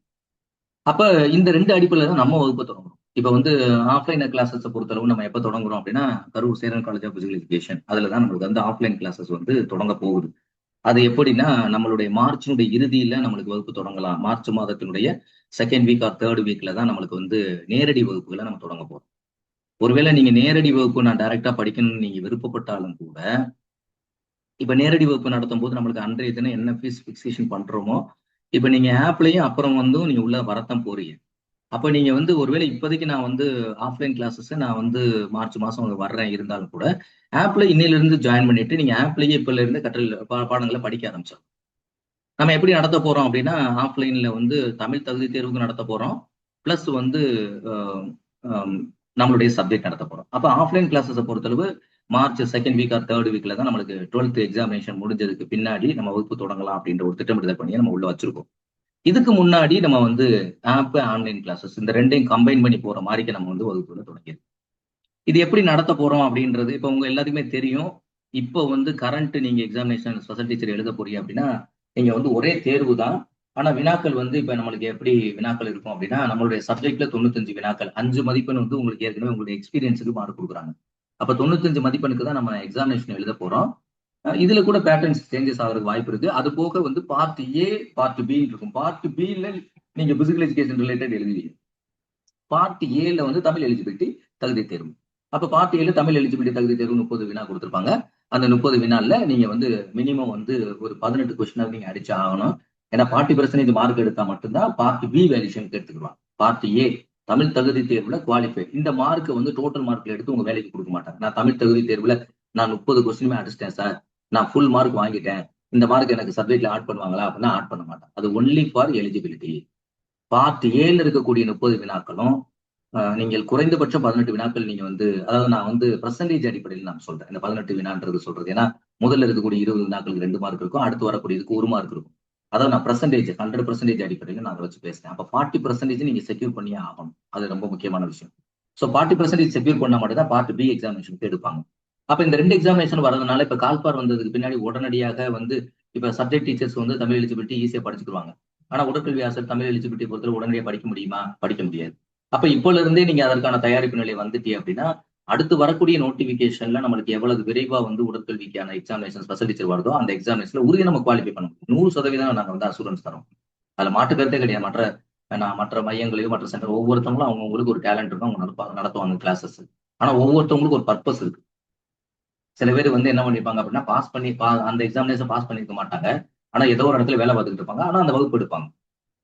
[SPEAKER 1] அப்ப இந்த 2 அடிப்படையில தான் நம்ம வகுப்பை தொடங்குறோம். இப்ப வந்து ஆஃப்லைன் கிளாஸஸ் பொறுத்தளவு நம்ம எப்ப தொடங்குறோம் அப்படின்னா, Karur Cheran college of physical education அதுலதான் நம்மளுக்கு வந்து ஆஃப்லைன் கிளாஸஸ் வந்து தொடங்க போகுது. அது எப்படின்னா, நம்மளுடைய மார்ச்சினுடைய இறுதியில நம்மளுக்கு வகுப்பு தொடங்கலாம். மார்ச் மாதத்தினுடைய 2nd வீக் ஆர் 3rd வீக்ல தான் நம்மளுக்கு வந்து நேரடி வகுப்புகளை நம்ம தொடங்க போறோம். ஒருவேளை நீங்க நேரடி வகுப்பு நான் டைரக்டா படிக்கணும்னு நீங்க விருப்பப்பட்டாலும் கூட, இப்ப நேரடி வகுப்பு நடத்தும் போது நம்மளுக்கு அன்றைய தினம் என்ன ஃபீஸ் பிக்சேஷன் பண்றோமோ, இப்ப நீங்க ஆப்லயும் அப்புறம் வந்து நீங்க உள்ள வரத்தான் போறீங்க. அப்ப நீங்க வந்து ஒருவேளை இப்போதைக்கு நான் வந்து ஆஃப்லைன் கிளாஸஸ் நான் வந்து மார்ச் மாசம் வர்றேன் இருந்தாலும் கூட, ஆப்ல இன்னையில இருந்து ஜாயின் பண்ணிட்டு நீங்க ஆப்லயே இப்பல இருந்து கற்றல் பாடங்களை படிக்க ஆரம்பிச்சிடலாம். நம்ம எப்படி நடத்த போறோம் அப்படின்னா, ஆஃப்லைன்ல வந்து தமிழ் தகுதி தேர்வுக்கு நடத்த போறோம். பிளஸ் வந்து நம்மளுடைய சப்ஜெக்ட் நடத்த போறோம். அப்ப ஆஃப்லைன் கிளாஸஸ பொறுத்தளவு March 2nd week or 3rd வீக்ல தான் நம்மளுக்கு 12th எக்ஸாமினேஷன் முடிஞ்சதுக்கு பின்னாடி நம்ம வகுப்பு தொடங்கலாம் அப்படின்ற ஒரு திட்டமிடுதல் பண்ணி நம்ம உள்ள வச்சிருக்கோம். இதுக்கு முன்னாடி நம்ம வந்து ஆப், ஆன்லைன் கிளாஸஸ் இந்த 2யும் கம்பைன் பண்ணி போற மாரிக்கு நம்ம வந்து வகுப்புல தொடங்கியிருக்கோம். இது எப்படி நடத்த போறோம் அப்படின்றது இப்ப உங்க எல்லாத்துக்குமே தெரியும். இப்போ வந்து கரண்ட் நீங்க எக்ஸாமினேஷன் ஸ்பெஷல் டீச்சர் எழுத போறீங்க அப்படின்னா, நீங்க வந்து ஒரே தேர்வு தான். ஆனா வினாக்கள் வந்து இப்ப நம்மளுக்கு எப்படி வினாக்கள் இருக்கும் அப்படின்னா, நம்மளுடைய சப்ஜெக்ட்ல 95 வினாக்கள். 5 மதிப்பெண் வந்து உங்களுக்கு ஏற்கனவே உங்களுடைய எக்ஸ்பீரியன்ஸுக்கு மார்க் குடுக்குறாங்க. அப்ப 95 மதிப்பெண்ணுக்கு தான் நம்ம எக்ஸாமினேஷன் எழுத போறோம். இதுல கூட பேட்டர்ன்ஸ் சேஞ்சஸ் ஆகுறதுக்கு வாய்ப்பு இருக்கு. அது போக வந்து பார்ட் ஏ, பார்ட் பி இருக்கும். பார்ட் பில நீங்க பிசிக்கல் எஜுகேஷன் ரிலேட்டட் எழுதுவீங்க. பார்ட் ஏல வந்து தமிழ் எலிஜிபிலிட்டி தகுதி தேர்வு. அப்ப பார்ட் ஏல தமிழ் எலிஜிபிலிட்டி தகுதி தேர்வு 30 வினா கொடுத்திருப்பாங்க. அந்த 30 வினால நீங்க வந்து மினிமம் வந்து ஒரு 18 கொஸ்டினாவது நீங்க அடிச்சு ஆகணும். ஏன்னா 40% மார்க் எடுத்தா மட்டும்தான் பார்ட் பி வேல்யூஷனுக்கு எடுத்துக்குவாங்க. பார்ட் ஏ தமிழ் தகுதி தேர்வுல குவாலிஃபை. இந்த மார்க் வந்து டோட்டல் மார்க்ல எடுத்து உங்க வேலைக்கு கொடுக்க மாட்டாங்க. நான் தமிழ் தகுதி தேர்வுல நான் 30 கொஸ்டினுமே அடிச்சிட்டேன் சார், நான் ஃபுல் மார்க் வாங்கிட்டேன், இந்த மார்க் எனக்கு சப்ஜெக்ட்ல ஆட் பண்ணுவாங்களா அப்படின்னா ஆட் பண்ண மாட்டாங்க. அது ஒன்லி ஃபார் எலிஜிபிலிட்டி. பார்ட் ஏல இருக்கக்கூடிய 30 வினாக்களும் நீங்கள் குறைந்தபட்சம் 18 வினாக்கள் நீங்க வந்து, அதாவது நான் வந்து பெர்சன்டேஜ் அடிப்படையில் நான் சொல்றேன். இந்த 18 வினான்றது சொல்றது. ஏன்னா முதல்ல இருக்கக்கூடிய 20 வினாக்களுக்கு 2 மார்க் இருக்கும், அடுத்து வரக்கூடியதுக்கு 1 மார்க் இருக்கும். அதாவது நான் பெர்சன்டேஜ் 100% அடிப்படையில் நான் அதை வச்சு பேசுறேன். அப்ப 40% நீங்க செக்யூர் பண்ணியே ஆகணும். அது ரொம்ப முக்கியமான விஷயம். ஸோ 40% செக்யூர் பண்ணா மட்டும் தான் பார்ட் பி எக்ஸாமினேஷனுக்கு எடுப்பாங்க. அப்ப இந்த 2 எக்ஸாமினேஷன் வரதுனால இப்ப கால்பார் வந்ததுக்கு பின்னாடி உடனடியாக வந்து இப்ப சப்ஜெக்ட் டீச்சர்ஸ் வந்து தமிழ் எலிஜிபிலிட்டி ஈஸியா படிச்சுக்குவாங்க. ஆனா உடற்கல்வி ஆசிரியர் தமிழ் எலிஜிபிலிட்டி பொறுத்தவரை உடனடியாக படிக்க முடியுமா? படிக்க முடியாது. அப்ப இப்போல இருந்தே நீங்க அதற்கான தயாரிப்பு நிலை வந்துட்டீங்க அப்படின்னா, அடுத்து வரக்கூடிய நோட்டிபிகேஷன்ல நம்மளுக்கு எவ்வளவு விரைவா வந்து உடற்கல்விக்கான எக்ஸாமினேஷன் ஸ்பெஷல் டீச்சர் வருதோ அந்த எக்ஸாமினேஷன்ல உறுதியா நம்ம குவாலிஃபை பண்ண முடியும். 100% நாங்க வந்து அசூரன்ஸ் தரோம். அதுல மாற்று கருத்தே கிடையாது. மற்ற மையங்களையும் மற்ற சென்டர் ஒவ்வொருத்தவங்களும் அவங்களுக்கு ஒரு டேலண்ட் இருக்கும், அவங்க நடத்துவாங்க கிளாஸஸ். ஆனா ஒவ்வொருத்தவங்களுக்கு ஒரு பர்பஸ் இருக்கு. சில பேர் வந்து என்ன பண்ணிருப்பாங்க அப்படின்னா பாஸ் பண்ணி அந்த எக்ஸாமினேஷன் பாஸ் பண்ணிருக்க மாட்டாங்க. ஆனா ஏதோ ஒரு இடத்துல வேலை பார்த்துட்டு இருப்பாங்க. ஆனா அந்த வகுப்பு எடுப்பாங்க.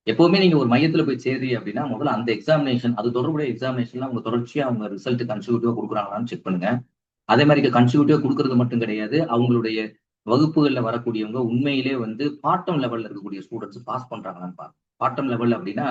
[SPEAKER 1] எப்பவுமே நீங்க ஒரு மையத்துல போய் சேர்றீங்க அப்படின்னா முதல்ல அந்த எக்ஸாமினேஷன் அது தொடர்புடைய எக்ஸாமினேஷன்ல அவங்க தொடர்ச்சியா அவங்க ரிசல்ட் கன்சிக்யூட்டிவா கொடுக்குறாங்களான்னு செக் பண்ணுங்க. அதே மாதிரி கன்சிக்யூட்டிவா கொடுக்கறது மட்டும் கிடையாது, அவங்களுடைய வகுப்புகள்ல வரக்கூடியவங்க உண்மையிலே வந்து பாட்டம் லெவல்ல இருக்கக்கூடிய ஸ்டூடெண்ட்ஸ் பாஸ் பண்றாங்களான்னு பாருங்க. பாட்டம் லெவல் அப்படின்னா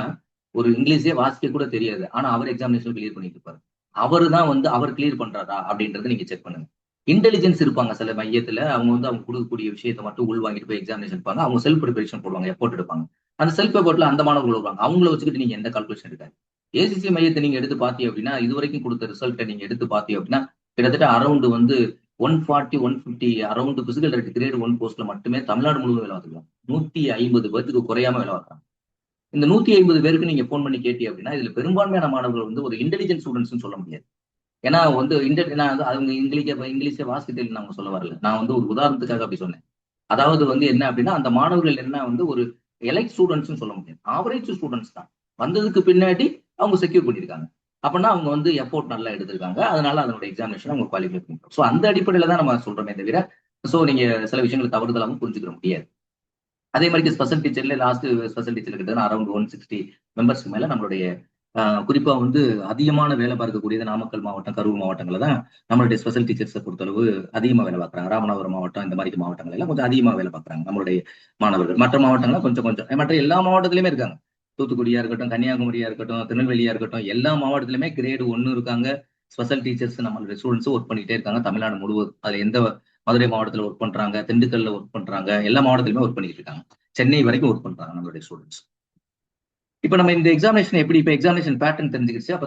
[SPEAKER 1] ஒரு இங்கிலீஷே வாசிக்க கூட தெரியாது, ஆனா அவர் எக்ஸாமினேஷன் கிளியர் பண்ணிட்டு இருப்பாரு. அவரு தான் வந்து அவர் கிளியர் பண்றாரா அப்படின்றத நீங்க செக் பண்ணுங்க. இன்டெலிஜென்ஸ் இருப்பாங்க சில மையத்துல, அவங்க வந்து அவங்க கொடுக்கக்கூடிய விஷயத்தை மட்டும் உள் வாங்கிட்டு போய் எக்ஸாமினேஷன் இருப்பாங்க. அவங்க செல்ஃப் ப்ரிப்பரேஷன் போடுவாங்க, எஃபோர்ட் எடுப்பாங்க. அந்த செல்ஃப் எஃபோர்ட்ல அந்த மாணவர்கள் வருவாங்க. அவங்கள வச்சுக்கிட்டு நீங்க எந்த கால்குலேஷன் எடுக்காது. ஏசிசி மையத்தை நீங்க எடுத்து பார்த்தீங்க அப்படின்னா, இது வரைக்கும் கொடுத்த ரிசல்ட்டை நீங்க எடுத்து பார்த்தீங்க அப்படின்னா, கிட்டத்தட்ட அரௌண்ட் வந்து 140, 150 அரௌண்ட் பிசிக்கல் ரைட் கிரேட் 1 போஸ்ட்ல மட்டுமே தமிழ்நாடு முழுவதும் வேலை பார்த்துக்கலாம். 150 பேருக்கு குறையாம வேலை பார்க்கலாம். இந்த 150 பேருக்கு நீங்க போன் பண்ணி கேட்டீங்க அப்படின்னா, இதுல பெரும்பான்மையான மாணவர்கள் வந்து ஒரு இன்டெலிஜென்ட் ஸ்டூடெண்ட்ஸ் சொல்ல முடியாது. ஏன்னா வந்து நான் வந்து அவங்க இங்கிலீஷை வாசிக்க தெரியல அவங்க சொல்ல வரல. நான் வந்து ஒரு உதாரணத்துக்காக அப்படி சொன்னேன். அதாவது வந்து என்ன அப்படின்னா, அந்த மாணவர்கள் என்ன வந்து ஒரு எலைட் ஸ்டூடெண்ட்ஸ் சொல்ல முடியாது. ஆவரேஜ் ஸ்டூடெண்ட்ஸ் தான். வந்ததுக்கு பின்னாடி அவங்க செக்யூர் பண்ணியிருக்காங்க. அப்படின்னா அவங்க வந்து எஃபோர்ட் நல்லா எடுத்திருக்காங்க. அதனால அதனுடைய எக்ஸாமினேஷன் அவங்க குவாலிஃபை பண்ணிருக்காங்க. ஸோ அந்த அடிப்படையில தான் நம்ம சொல்றோமே தவிர, ஸோ நீங்க சில விஷயங்களை தவறுதலாகவும் புரிஞ்சுக்க முடியாது. அதே மாதிரி ஸ்பெஷல் டீச்சர்ல லாஸ்ட் ஸ்பெஷல் டீச்சர் கிட்ட அரௌண்ட் 160 மெம்பர்ஸ்க்கு மேல நம்மளுடைய குறிப்பா வந்து அதிகமான வேலை பார்க்கக்கூடியது நாமக்கல் மாவட்டம், கரூர் மாவட்டங்கள்ல தான் நம்மளுடைய ஸ்பெஷல் டீச்சர்ஸை பொறுத்தளவு அதிகமா வேலை பார்க்குறாங்க. ராமநாதபுரம் மாவட்டம் இந்த மாதிரி மாவட்டங்கள் எல்லாம் கொஞ்சம் அதிகமா வேலை பார்க்குறாங்க நம்மளுடைய மாணவர்கள். மற்ற மாவட்டங்கள்ல கொஞ்சம் கொஞ்சம் மற்ற எல்லா மாவட்டத்திலுமே இருக்காங்க. தூத்துக்குடியா இருக்கட்டும், கன்னியாகுமரியா இருக்கட்டும், திருநெல்வேலியா இருக்கட்டும், எல்லா மாவட்டத்திலுமே கிரேடு 1 இருக்காங்க. ஸ்பெஷல் டீச்சர்ஸ் நம்மளுடைய ஸ்டூடெண்ட்ஸ் ஒர்க் பண்ணிட்டே இருக்காங்க தமிழ்நாடு முழுவதும். அதுல எந்த மதுரை மாவட்டத்தில் ஒர்க் பண்றாங்க, திண்டுக்கல்ல ஒர்க் பண்றாங்க, எல்லா மாவட்டத்திலுமே ஒர்க் பண்ணிட்டு இருக்காங்க. சென்னை வரைக்கும் ஒர்க் பண்றாங்க நம்மளுடைய ஸ்டூடெண்ட்ஸ். இப்ப நம்ம இந்த எக்ஸாமினேஷன் எப்படி இப்ப எக்ஸாமினேஷன் பேட்டர்ன் தெரிஞ்சுக்கிச்சு. அப்ப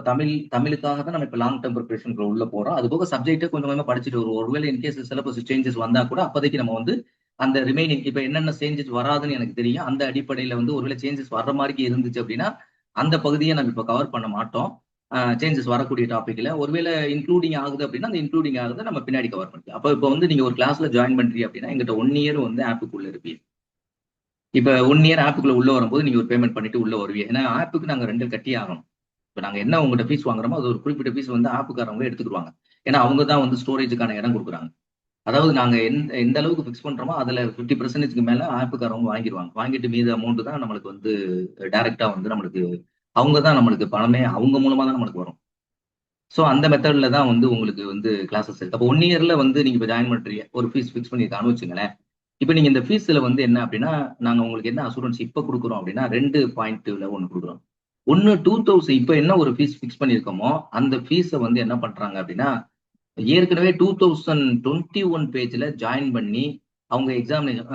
[SPEAKER 1] தமிழுக்காக தான் நம்ம இப்ப லாங் டேர்ம் ப்ரிப்பரேஷன் உள்ள போறோம். அது போக சப்ஜெக்ட் கொஞ்சம் கொஞ்சமா படிச்சுட்டு வருவோம். ஒருவேளை இன்கேஸ் சிலபஸ் சேஞ்சஸ் வந்தா கூட அப்போதைக்கு நம்ம வந்து அந்த ரிமைனிங் இப்ப என்னென்ன சேஞ்சஸ் வராதுன்னு எனக்கு தெரியும். அந்த அடிப்படையில வந்து ஒருவேளை சேஞ்சஸ் வர்ற மாதிரி இருந்துச்சு அப்படின்னா அந்த பகுதியை நம்ம இப்ப கவர் பண்ண மாட்டோம். சேஞ்சஸ் வரக்கூடிய டாபிக்ல ஒருவேளை இன்க்ளூடிங் ஆகுது அப்படின்னா அந்த இன்க்ளூடிங் ஆகுது நம்ம பின்னாடி கவர் பண்ணிக்கலாம். அப்ப இப்ப வந்து நீங்க ஒரு கிளாஸ்ல ஜாயின் பண்றீங்க அப்படின்னா எங்கிட்ட 1 இயர் வந்து ஆப்புக்குள்ள இருப்பீங்க. இப்ப 1 இயர் ஆப்புக்குள்ள உள்ள வரும்போது நீங்க ஒரு பேமெண்ட் பண்ணிட்டு உள்ள வருவீங்க. ஏன்னா ஆப்புக்கு நாங்க 2 கட்டியே ஆகணும். இப்ப நாங்க என்ன உங்கள்கிட்ட ஃபீஸ் வாங்குறோமோ அது ஒரு குறிப்பிட்ட ஃபீஸ் வந்து ஆப்புக்காரவங்க எடுத்துக்கிடுவாங்க. ஏன்னா அவங்க தான் வந்து ஸ்டோரேஜுக்கான இடம் கொடுக்குறாங்க. அதாவது நாங்க எந்த அளவுக்கு ஃபிக்ஸ் பண்றோமோ அதுல 50%க்கு மேல ஆப்புக்காரவங்க வாங்கிடுவாங்க. வாங்கிட்டு மீத அமௌண்ட் தான் நம்மளுக்கு வந்து டைரக்டா வந்து நம்மளுக்கு அவங்க தான் நம்மளுக்கு பணமே அவங்க மூலமா தான் நம்மளுக்கு வரும். ஸோ அந்த மெத்தட்ல தான் வந்து உங்களுக்கு வந்து கிளாஸஸ் இருக்கு. அப்போ 1 இயர்ல வந்து நீங்க இப்போ ஜாயின் பண்றீங்க ஒரு ஃபீஸ் ஃபிக்ஸ் பண்ணியிருக்கான்னு வச்சுங்களேன். இப்ப நீங்க இந்த ஃபீஸ்ல வந்து என்ன அப்படின்னா, நாங்க உங்களுக்கு என்ன அசூரன்ஸ் இப்ப குடுக்குறோம் அப்படின்னா 2 பாயிண்ட்ல ஒண்ணு குடுக்குறோம். ஒண்ணு 2000 இப்ப என்ன ஒரு ஃபீஸ் ஃபிக்ஸ் பண்ணியிருக்கோமோ, அந்த ஃபீஸ வந்து என்ன பண்றாங்க அப்படின்னா, ஏற்கனவே 2021 பேஜ்ல ஜாயின் பண்ணி, அவங்க எக்ஸாமினேஷன்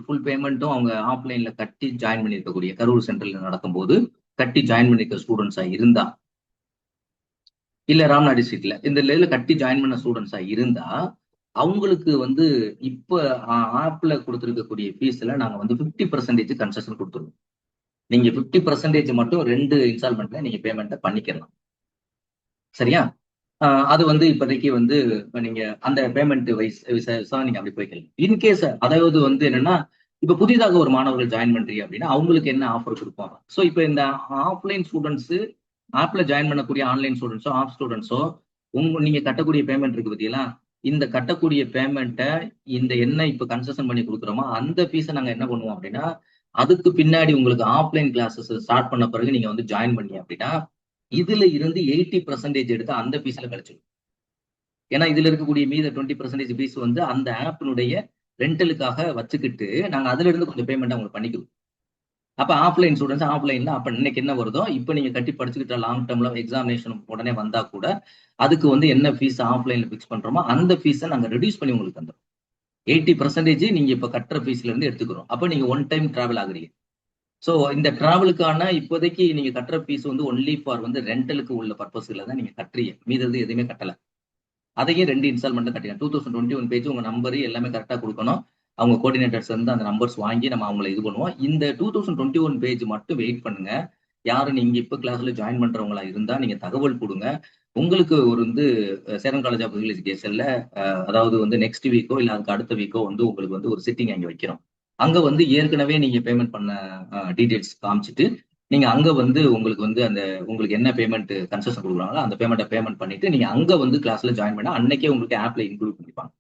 [SPEAKER 1] ஃபுல் பேமெண்ட்டும் அவங்க ஆஃப்லைன்ல கட்டி ஜாயின் பண்ணியிருக்கக்கூடிய கரூர் சென்ட்ரல்ல நடக்கும்போது, கட்டி ஜாயின் பண்ணியிருக்க ஸ்டூடெண்ட்ஸா இருந்தா, இல்ல ராம்நாத் டிஸ்ட்ரிக்ட்ல இந்த இதுல கட்டி ஜாயின் பண்ண ஸ்டூடெண்ட்ஸா இருந்தா, அவங்களுக்கு வந்து இப்ப ஆப்ல கொடுத்திருக்கக்கூடிய ஃபீஸ்ல நாங்க வந்து 50% கன்செஷன் கொடுத்துருவோம். நீங்க 50% மட்டும் 2 இன்ஸ்டால்மெண்ட்ல நீங்க பேமெண்ட்டை பண்ணிக்கலாம். சரியா? அது வந்து இப்போதைக்கு வந்து நீங்க அந்த பேமெண்ட் வைஸா நீங்க அப்படி போய்க்கலாம். இன்கேஸ் அதாவது வந்து என்னன்னா, இப்ப புதிதாக ஒரு மாணவர்கள் ஜாயின் பண்றீங்க அப்படின்னா, அவங்களுக்கு என்ன ஆஃபர் கொடுப்போம். ஸோ இப்போ இந்த ஆஃப்லைன் ஸ்டூடெண்ட்ஸ் ஆப்ல ஜாயின் பண்ணக்கூடிய ஆன்லைன் ஸ்டூடெண்ட்ஸோ ஆஃப் ஸ்டூடெண்ட்ஸோ நீங்க கட்டக்கூடிய பேமெண்ட் இருக்கு பார்த்தீங்களா, இந்த கட்டக்கூடிய பேமெண்ட்டை இந்த என்ன இப்ப கன்செஷன் பண்ணி கொடுக்குறோமோ அந்த ஃபீஸை நாங்க என்ன பண்ணுவோம் அப்படின்னா, அதுக்கு பின்னாடி உங்களுக்கு ஆஃப்லைன் கிளாஸஸ் ஸ்டார்ட் பண்ண பிறகு நீங்க வந்து ஜாயின் பண்ணீங்க அப்படின்னா, இதுல இருந்து 80% எடுத்து அந்த ஃபீஸ்ல கழிச்சிடும். ஏன்னா இதுல இருக்கக்கூடிய மீத 20% ஃபீஸ் வந்து அந்த ஆப்பினுடைய ரெண்டலுக்காக வச்சுக்கிட்டு நாங்க அதுல இருந்து கொஞ்சம் பேமெண்ட் உங்களுக்கு பண்ணிக்குவோம். அப்ப ஆஃப்லைன் ஸ்டூடெண்ட்ஸ் ஆஃப்லைன்ல அப்ப இன்னைக்கு என்ன வருதோ இப்ப நீங்க கட்டி படிச்சுக்கிட்ட லாங் டேர்ம்ல எக்ஸாமினேஷன் உடனே வந்தா கூட அதுக்கு வந்து என்ன ஃபீஸ் ஆஃப்லைன்ல பிக்ஸ் பண்றோமோ அந்த ஃபீஸை நாங்க ரெடியூஸ் பண்ணி உங்களுக்கு தந்துடும். 80% நீங்க இப்ப கட்டுற ஃபீஸ்ல இருந்து எடுத்துக்கிறோம். அப்ப நீங்க ஒன் டைம் டிராவல் ஆகுறீங்க. சோ இந்த டிராவலுக்கான இப்போதைக்கு நீங்க கட்டுற ஃபீஸ் வந்து ஒன்லி ஃபார் வந்து ரெண்டலுக்கு உள்ள பர்பஸ்ல தான் நீங்க கட்டுறீங்க. மீது எதுவுமே கட்டல. அதையே 2 இன்ஸ்டால்மெண்ட் கட்டிக்கலாம். 2021 பேஜ் உங்க நம்பர் எல்லாமே கரெக்டா கொடுக்கணும். அவங்க கோஆர்டினேட்டர்ஸ் வந்து அந்த நம்பர்ஸ் வாங்கி நம்ம அவங்களை இது பண்ணுவோம். இந்த 2021 பேஜ் மட்டும் வெயிட் பண்ணுங்க. யாரும் நீங்க இப்ப கிளாஸ்ல ஜாயின் பண்றவங்களா இருந்தா நீங்க தகவல் கொடுங்க. உங்களுக்கு ஒரு வந்து சேலம் காலேஜ் ஆஃப் எஜுகேஷன்ல அதாவது வந்து நெக்ஸ்ட் வீக்கோ இல்ல அதுக்கு அடுத்த வீக்கோ வந்து உங்களுக்கு வந்து ஒரு சிட்டிங் அங்க வைக்கிறோம். அங்க வந்து ஏற்கனவே நீங்க பேமெண்ட் பண்ண டீடைல்ஸ் காமிச்சிட்டு நீங்க அங்க வந்து உங்களுக்கு வந்து அந்த உங்களுக்கு என்ன பேமெண்ட் கன்செஷன் கொடுக்குறாங்களோ அந்த பேமெண்ட் பண்ணிட்டு நீங்க அங்க வந்து கிளாஸ்ல ஜாயின் பண்ணா அன்னைக்கே உங்களுக்கு ஆப்ல இன்க்ளூட் பண்ணிப்பாங்க.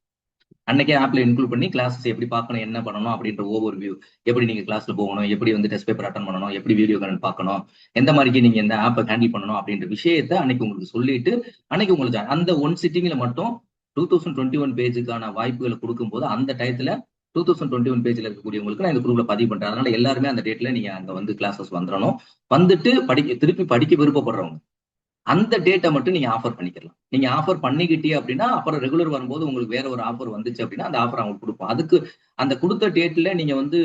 [SPEAKER 1] அன்னைக்கே ஆப்ல இன்க்ளூட் பண்ணி கிளாஸஸ் எப்படி பார்க்கணும் என்ன பண்ணணும் அப்படின்ற ஓவர் வியூ, எப்படி நீங்க கிளாஸ்ல போகணும், எப்படி வந்து டெஸ்ட் பேப்பர் அட்டன் பண்ணணும், எப்படி வீடியோ கரண்ட் பார்க்கணும், எந்த மாதிரி நீங்க இந்த ஆப்பை ஹேண்டில் பண்ணணும் அப்படின்ற விஷயத்த அன்னைக்கு உங்களுக்கு சொல்லிட்டு அன்னைக்கு உங்களுக்கு அந்த ஒன் சிட்டிங்ல மட்டும் 2021 பேஜுக்கான வாய்ப்புகளை கொடுக்கும்போது அந்த டயத்துல 2021 பேஜ்ல இருக்கக்கூடியவங்களுக்கு நான் இந்த குரூப்ல பதிவு பண்றேன். அதனால எல்லாருமே அந்த டேட்ல நீங்க அங்க வந்து கிளாஸஸ் வந்துடணும். வந்துட்டு திருப்பி படிக்க விருப்பப்படுறவங்க அந்த டேட்டை மட்டும் நீங்க ஆஃபர் பண்ணிக்கலாம். நீங்க ஆஃபர் பண்ணிக்கிட்டே அப்படின்னா அப்புறம் ரெகுலர் வரும்போது உங்களுக்கு வேற ஒரு ஆஃபர் வந்துச்சு அப்படின்னா அந்த ஆஃபர் அவங்களுக்கு கொடுப்போம். அதுக்கு அந்த கொடுத்த டேட்ல நீங்க வந்து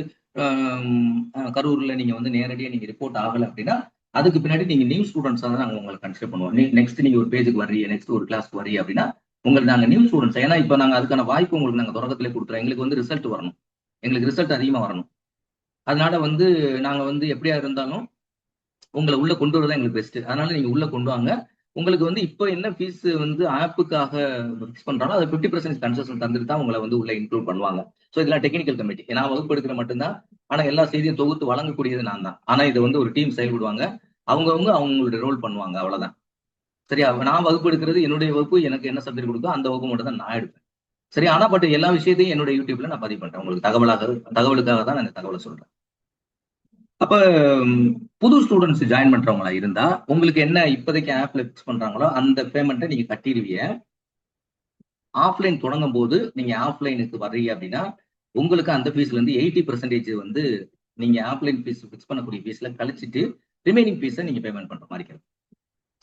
[SPEAKER 1] கரூர்ல நீங்க வந்து நேரடியாக நீங்க ரிப்போர்ட் ஆகல அப்படின்னா அதுக்கு பின்னாடி நீங்க நியூ ஸ்டூடெண்ட்ஸா தான் நாங்க உங்களை கன்சிடர் பண்ணுவோம். நெக்ஸ்ட் நீங்க ஒரு பேஜுக்கு வர்றீங்க, நெக்ஸ்ட் ஒரு கிளாஸ்க்கு வர்றீங்க அப்படின்னா உங்களுக்கு நாங்க நியூ ஸ்டூடெண்ட்ஸ். ஏன்னா இப்ப நாங்க அதுக்கான வாய்ப்பு உங்களுக்கு நாங்க தொடக்கத்திலே கொடுத்துறோம். எங்களுக்கு வந்து ரிசல்ட் வரணும், எங்களுக்கு ரிசல்ட் அதிகமா வரணும். அதனால வந்து நாங்க வந்து எப்படியா இருந்தாலும் உங்களை உள்ள கொண்டு வரதான் எங்களுக்கு பெஸ்ட். அதனால நீங்க உள்ள கொண்டு வாங்க. உங்களுக்கு வந்து இப்போ என்ன ஃபீஸ் வந்து ஆப்புக்காக ஃபிக்ஸ் பண்றாங்களோ அதை 50% கன்செஷன் தந்துட்டு தான் உங்களை வந்து உள்ள இன்க்ளூட் பண்ணுவாங்க. ஸோ இதெல்லாம் டெக்னிக்கல் கமிட்டி. நான் வகுப்பு எடுக்கிற மட்டும்தான். ஆனா எல்லா செய்தியும் தொகுத்து வழங்கக்கூடியது நான் தான். ஆனா இதை வந்து ஒரு டீம் செயல்படுவாங்க. அவங்கவுங்க அவங்களுடைய ரோல் பண்ணுவாங்க, அவ்வளவுதான். சரியா? நான் வகுப்பு எடுக்கிறது என்னுடைய வகுப்பு, எனக்கு என்ன சப்ஜெக்ட் கொடுத்தோ அந்த வகுப்பு மட்டும் தான் நான் எடுப்பேன். சரி, ஆனா பட் எல்லா விஷயத்தையும் என்னுடைய யூடியூப்ல நான் பதிவு பண்றேன். உங்களுக்கு தகவலுக்காக தான் நான் இந்த தகவலை சொல்றேன். அப்ப புது ஸ்டூடெண்ட்ஸ் ஜாயின் பண்றவங்களா இருந்தா உங்களுக்கு என்ன இப்போதைக்கு ஆப்ல பிக்ஸ் பண்றாங்களோ அந்த பேமெண்ட்டை நீங்க கட்டிடுவீங்க. ஆஃப்லைன் தொடங்கும் போது நீங்க ஆஃப்லைனுக்கு வர்றீங்க அப்படின்னா உங்களுக்கு அந்த ஃபீஸ்ல இருந்து 80% வந்து நீங்க ஆஃப்லைன் ஃபீஸ் பிக்ஸ் பண்ணக்கூடிய ஃபீஸ்ல கழிச்சிட்டு ரிமைனிங் ஃபீஸை நீங்க பேமெண்ட் பண்ற மாதிரி இருக்கும்.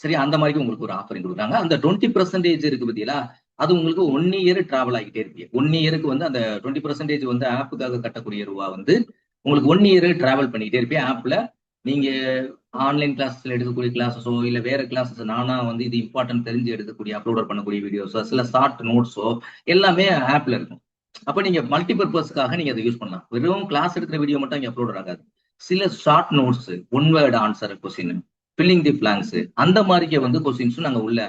[SPEAKER 1] சரி, அந்த மாதிரி உங்களுக்கு ஒரு ஆஃபரிங் கொடுக்குறாங்க. அந்த 20% இருக்கு பத்தியா, அது உங்களுக்கு 1 இயர் டிராவல் ஆகிட்டே இருக்கு. 1 இயருக்கு வந்து அந்த 20% வந்து ஆப்புக்காக கட்டக்கூடிய ரூபா வந்து உங்களுக்கு 1 இயர் டிராவல் பண்ணிக்கிட்டே இருப்பேன் ஆப்ல. நீங்க ஆன்லைன் கிளாஸ்ல எடுக்கக்கூடிய கிளாஸஸோ இல்ல வேற கிளாஸஸ் நானா வந்து இது இம்பார்ட்டன்ட் தெரிஞ்சு எடுக்கக்கூடிய அப்லோட் பண்ணக்கூடிய வீடியோஸோ சில ஷார்ட் நோட்ஸோ எல்லாமே ஆப்ல இருக்கும். அப்ப நீங்க மல்டிபர்பஸ்க்காக நீங்க அதை யூஸ் பண்ணலாம். வெறும் கிளாஸ் எடுக்கிற வீடியோ மட்டும் இங்க அப்லோட் ஆகாது. சில short notes, one word answer question, filling the blanks, அந்த மாதிரி வந்து கொஸ்டின்ஸும் நாங்க உள்ள